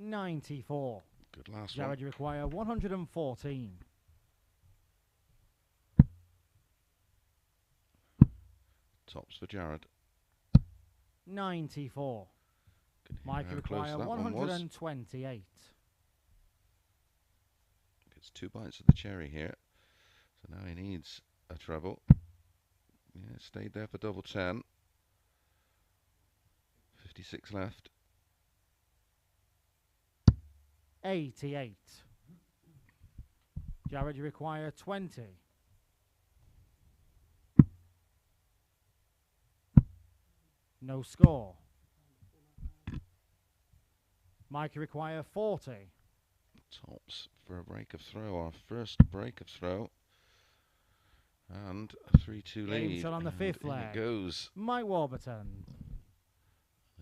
$94. Good last Jared, one. you require 114. Tops for Jared. 94. Can hear Mike, how you close require that one was. 128. Gets 2 bites of the cherry here. So now he needs a treble. Yeah, stayed there for double 10. 56 left. 88. Jared, you require 20. No score. Mike, you require 40. Tops for a break of throw. Our first break of throw. And a 3-2 lead. Game shot on the and fifth in leg. it goes. Mike Warburton.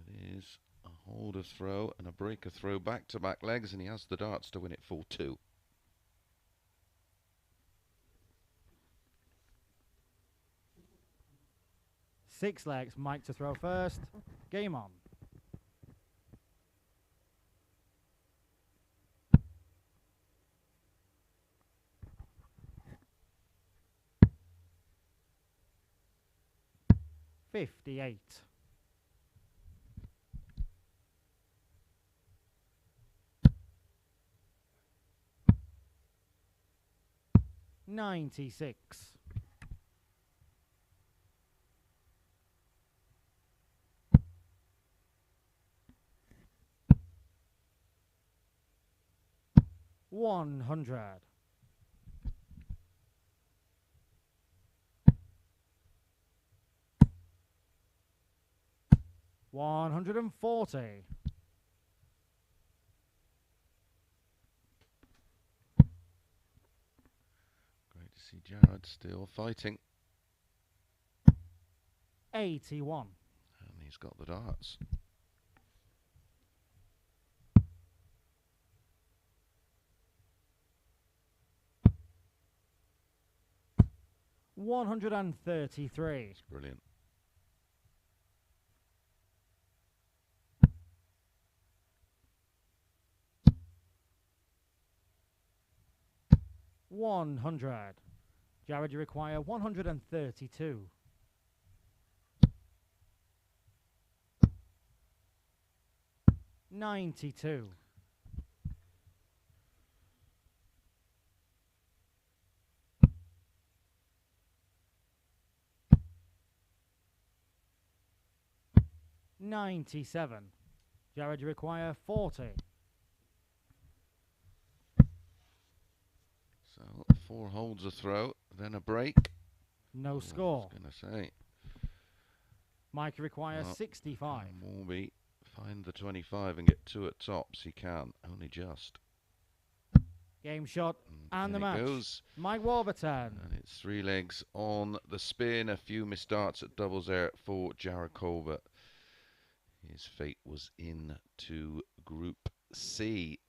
It is a hold of throw and a break of throw. Back-to-back legs, and he has the darts to win it 4-2. Six legs, Mike to throw first. Game on. $58. $96. $100. $140. see Jared still fighting. 81. And he's got the darts. 133. It's brilliant. 100. Jared, you require 132. 92. 97. Jared, you require 40. So 4 holds a throw, then a break. No score. I was going to say. Mike, you require 65. Warby, find the 25 and get 2 at tops. He can, only just. Game shot and the in it match. goes. Mike Warburton. And it's 3 legs on the spin. A few missed darts at doubles there for Jared Colbert. His fate was into Group C.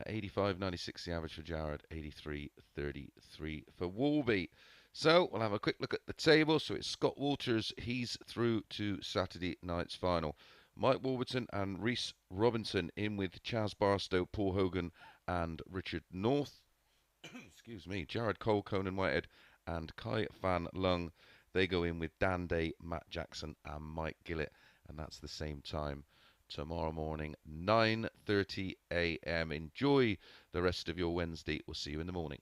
85.96 the average for Jared, 83.33 for Warby. So we'll have a quick look at the table. So it's Scott Walters, he's through to Saturday night's final. Mike Warburton and Reece Robinson in with Chaz Barstow, Paul Hogan and Richard North. Excuse me, Jared Cole, Conan Whitehead and Kai Fan Leung. They go in with Dan Day, Matt Jackson and Mike Gillett. And that's the same time tomorrow morning, 9:30 a.m. Enjoy the rest of your Wednesday. We'll see you in the morning.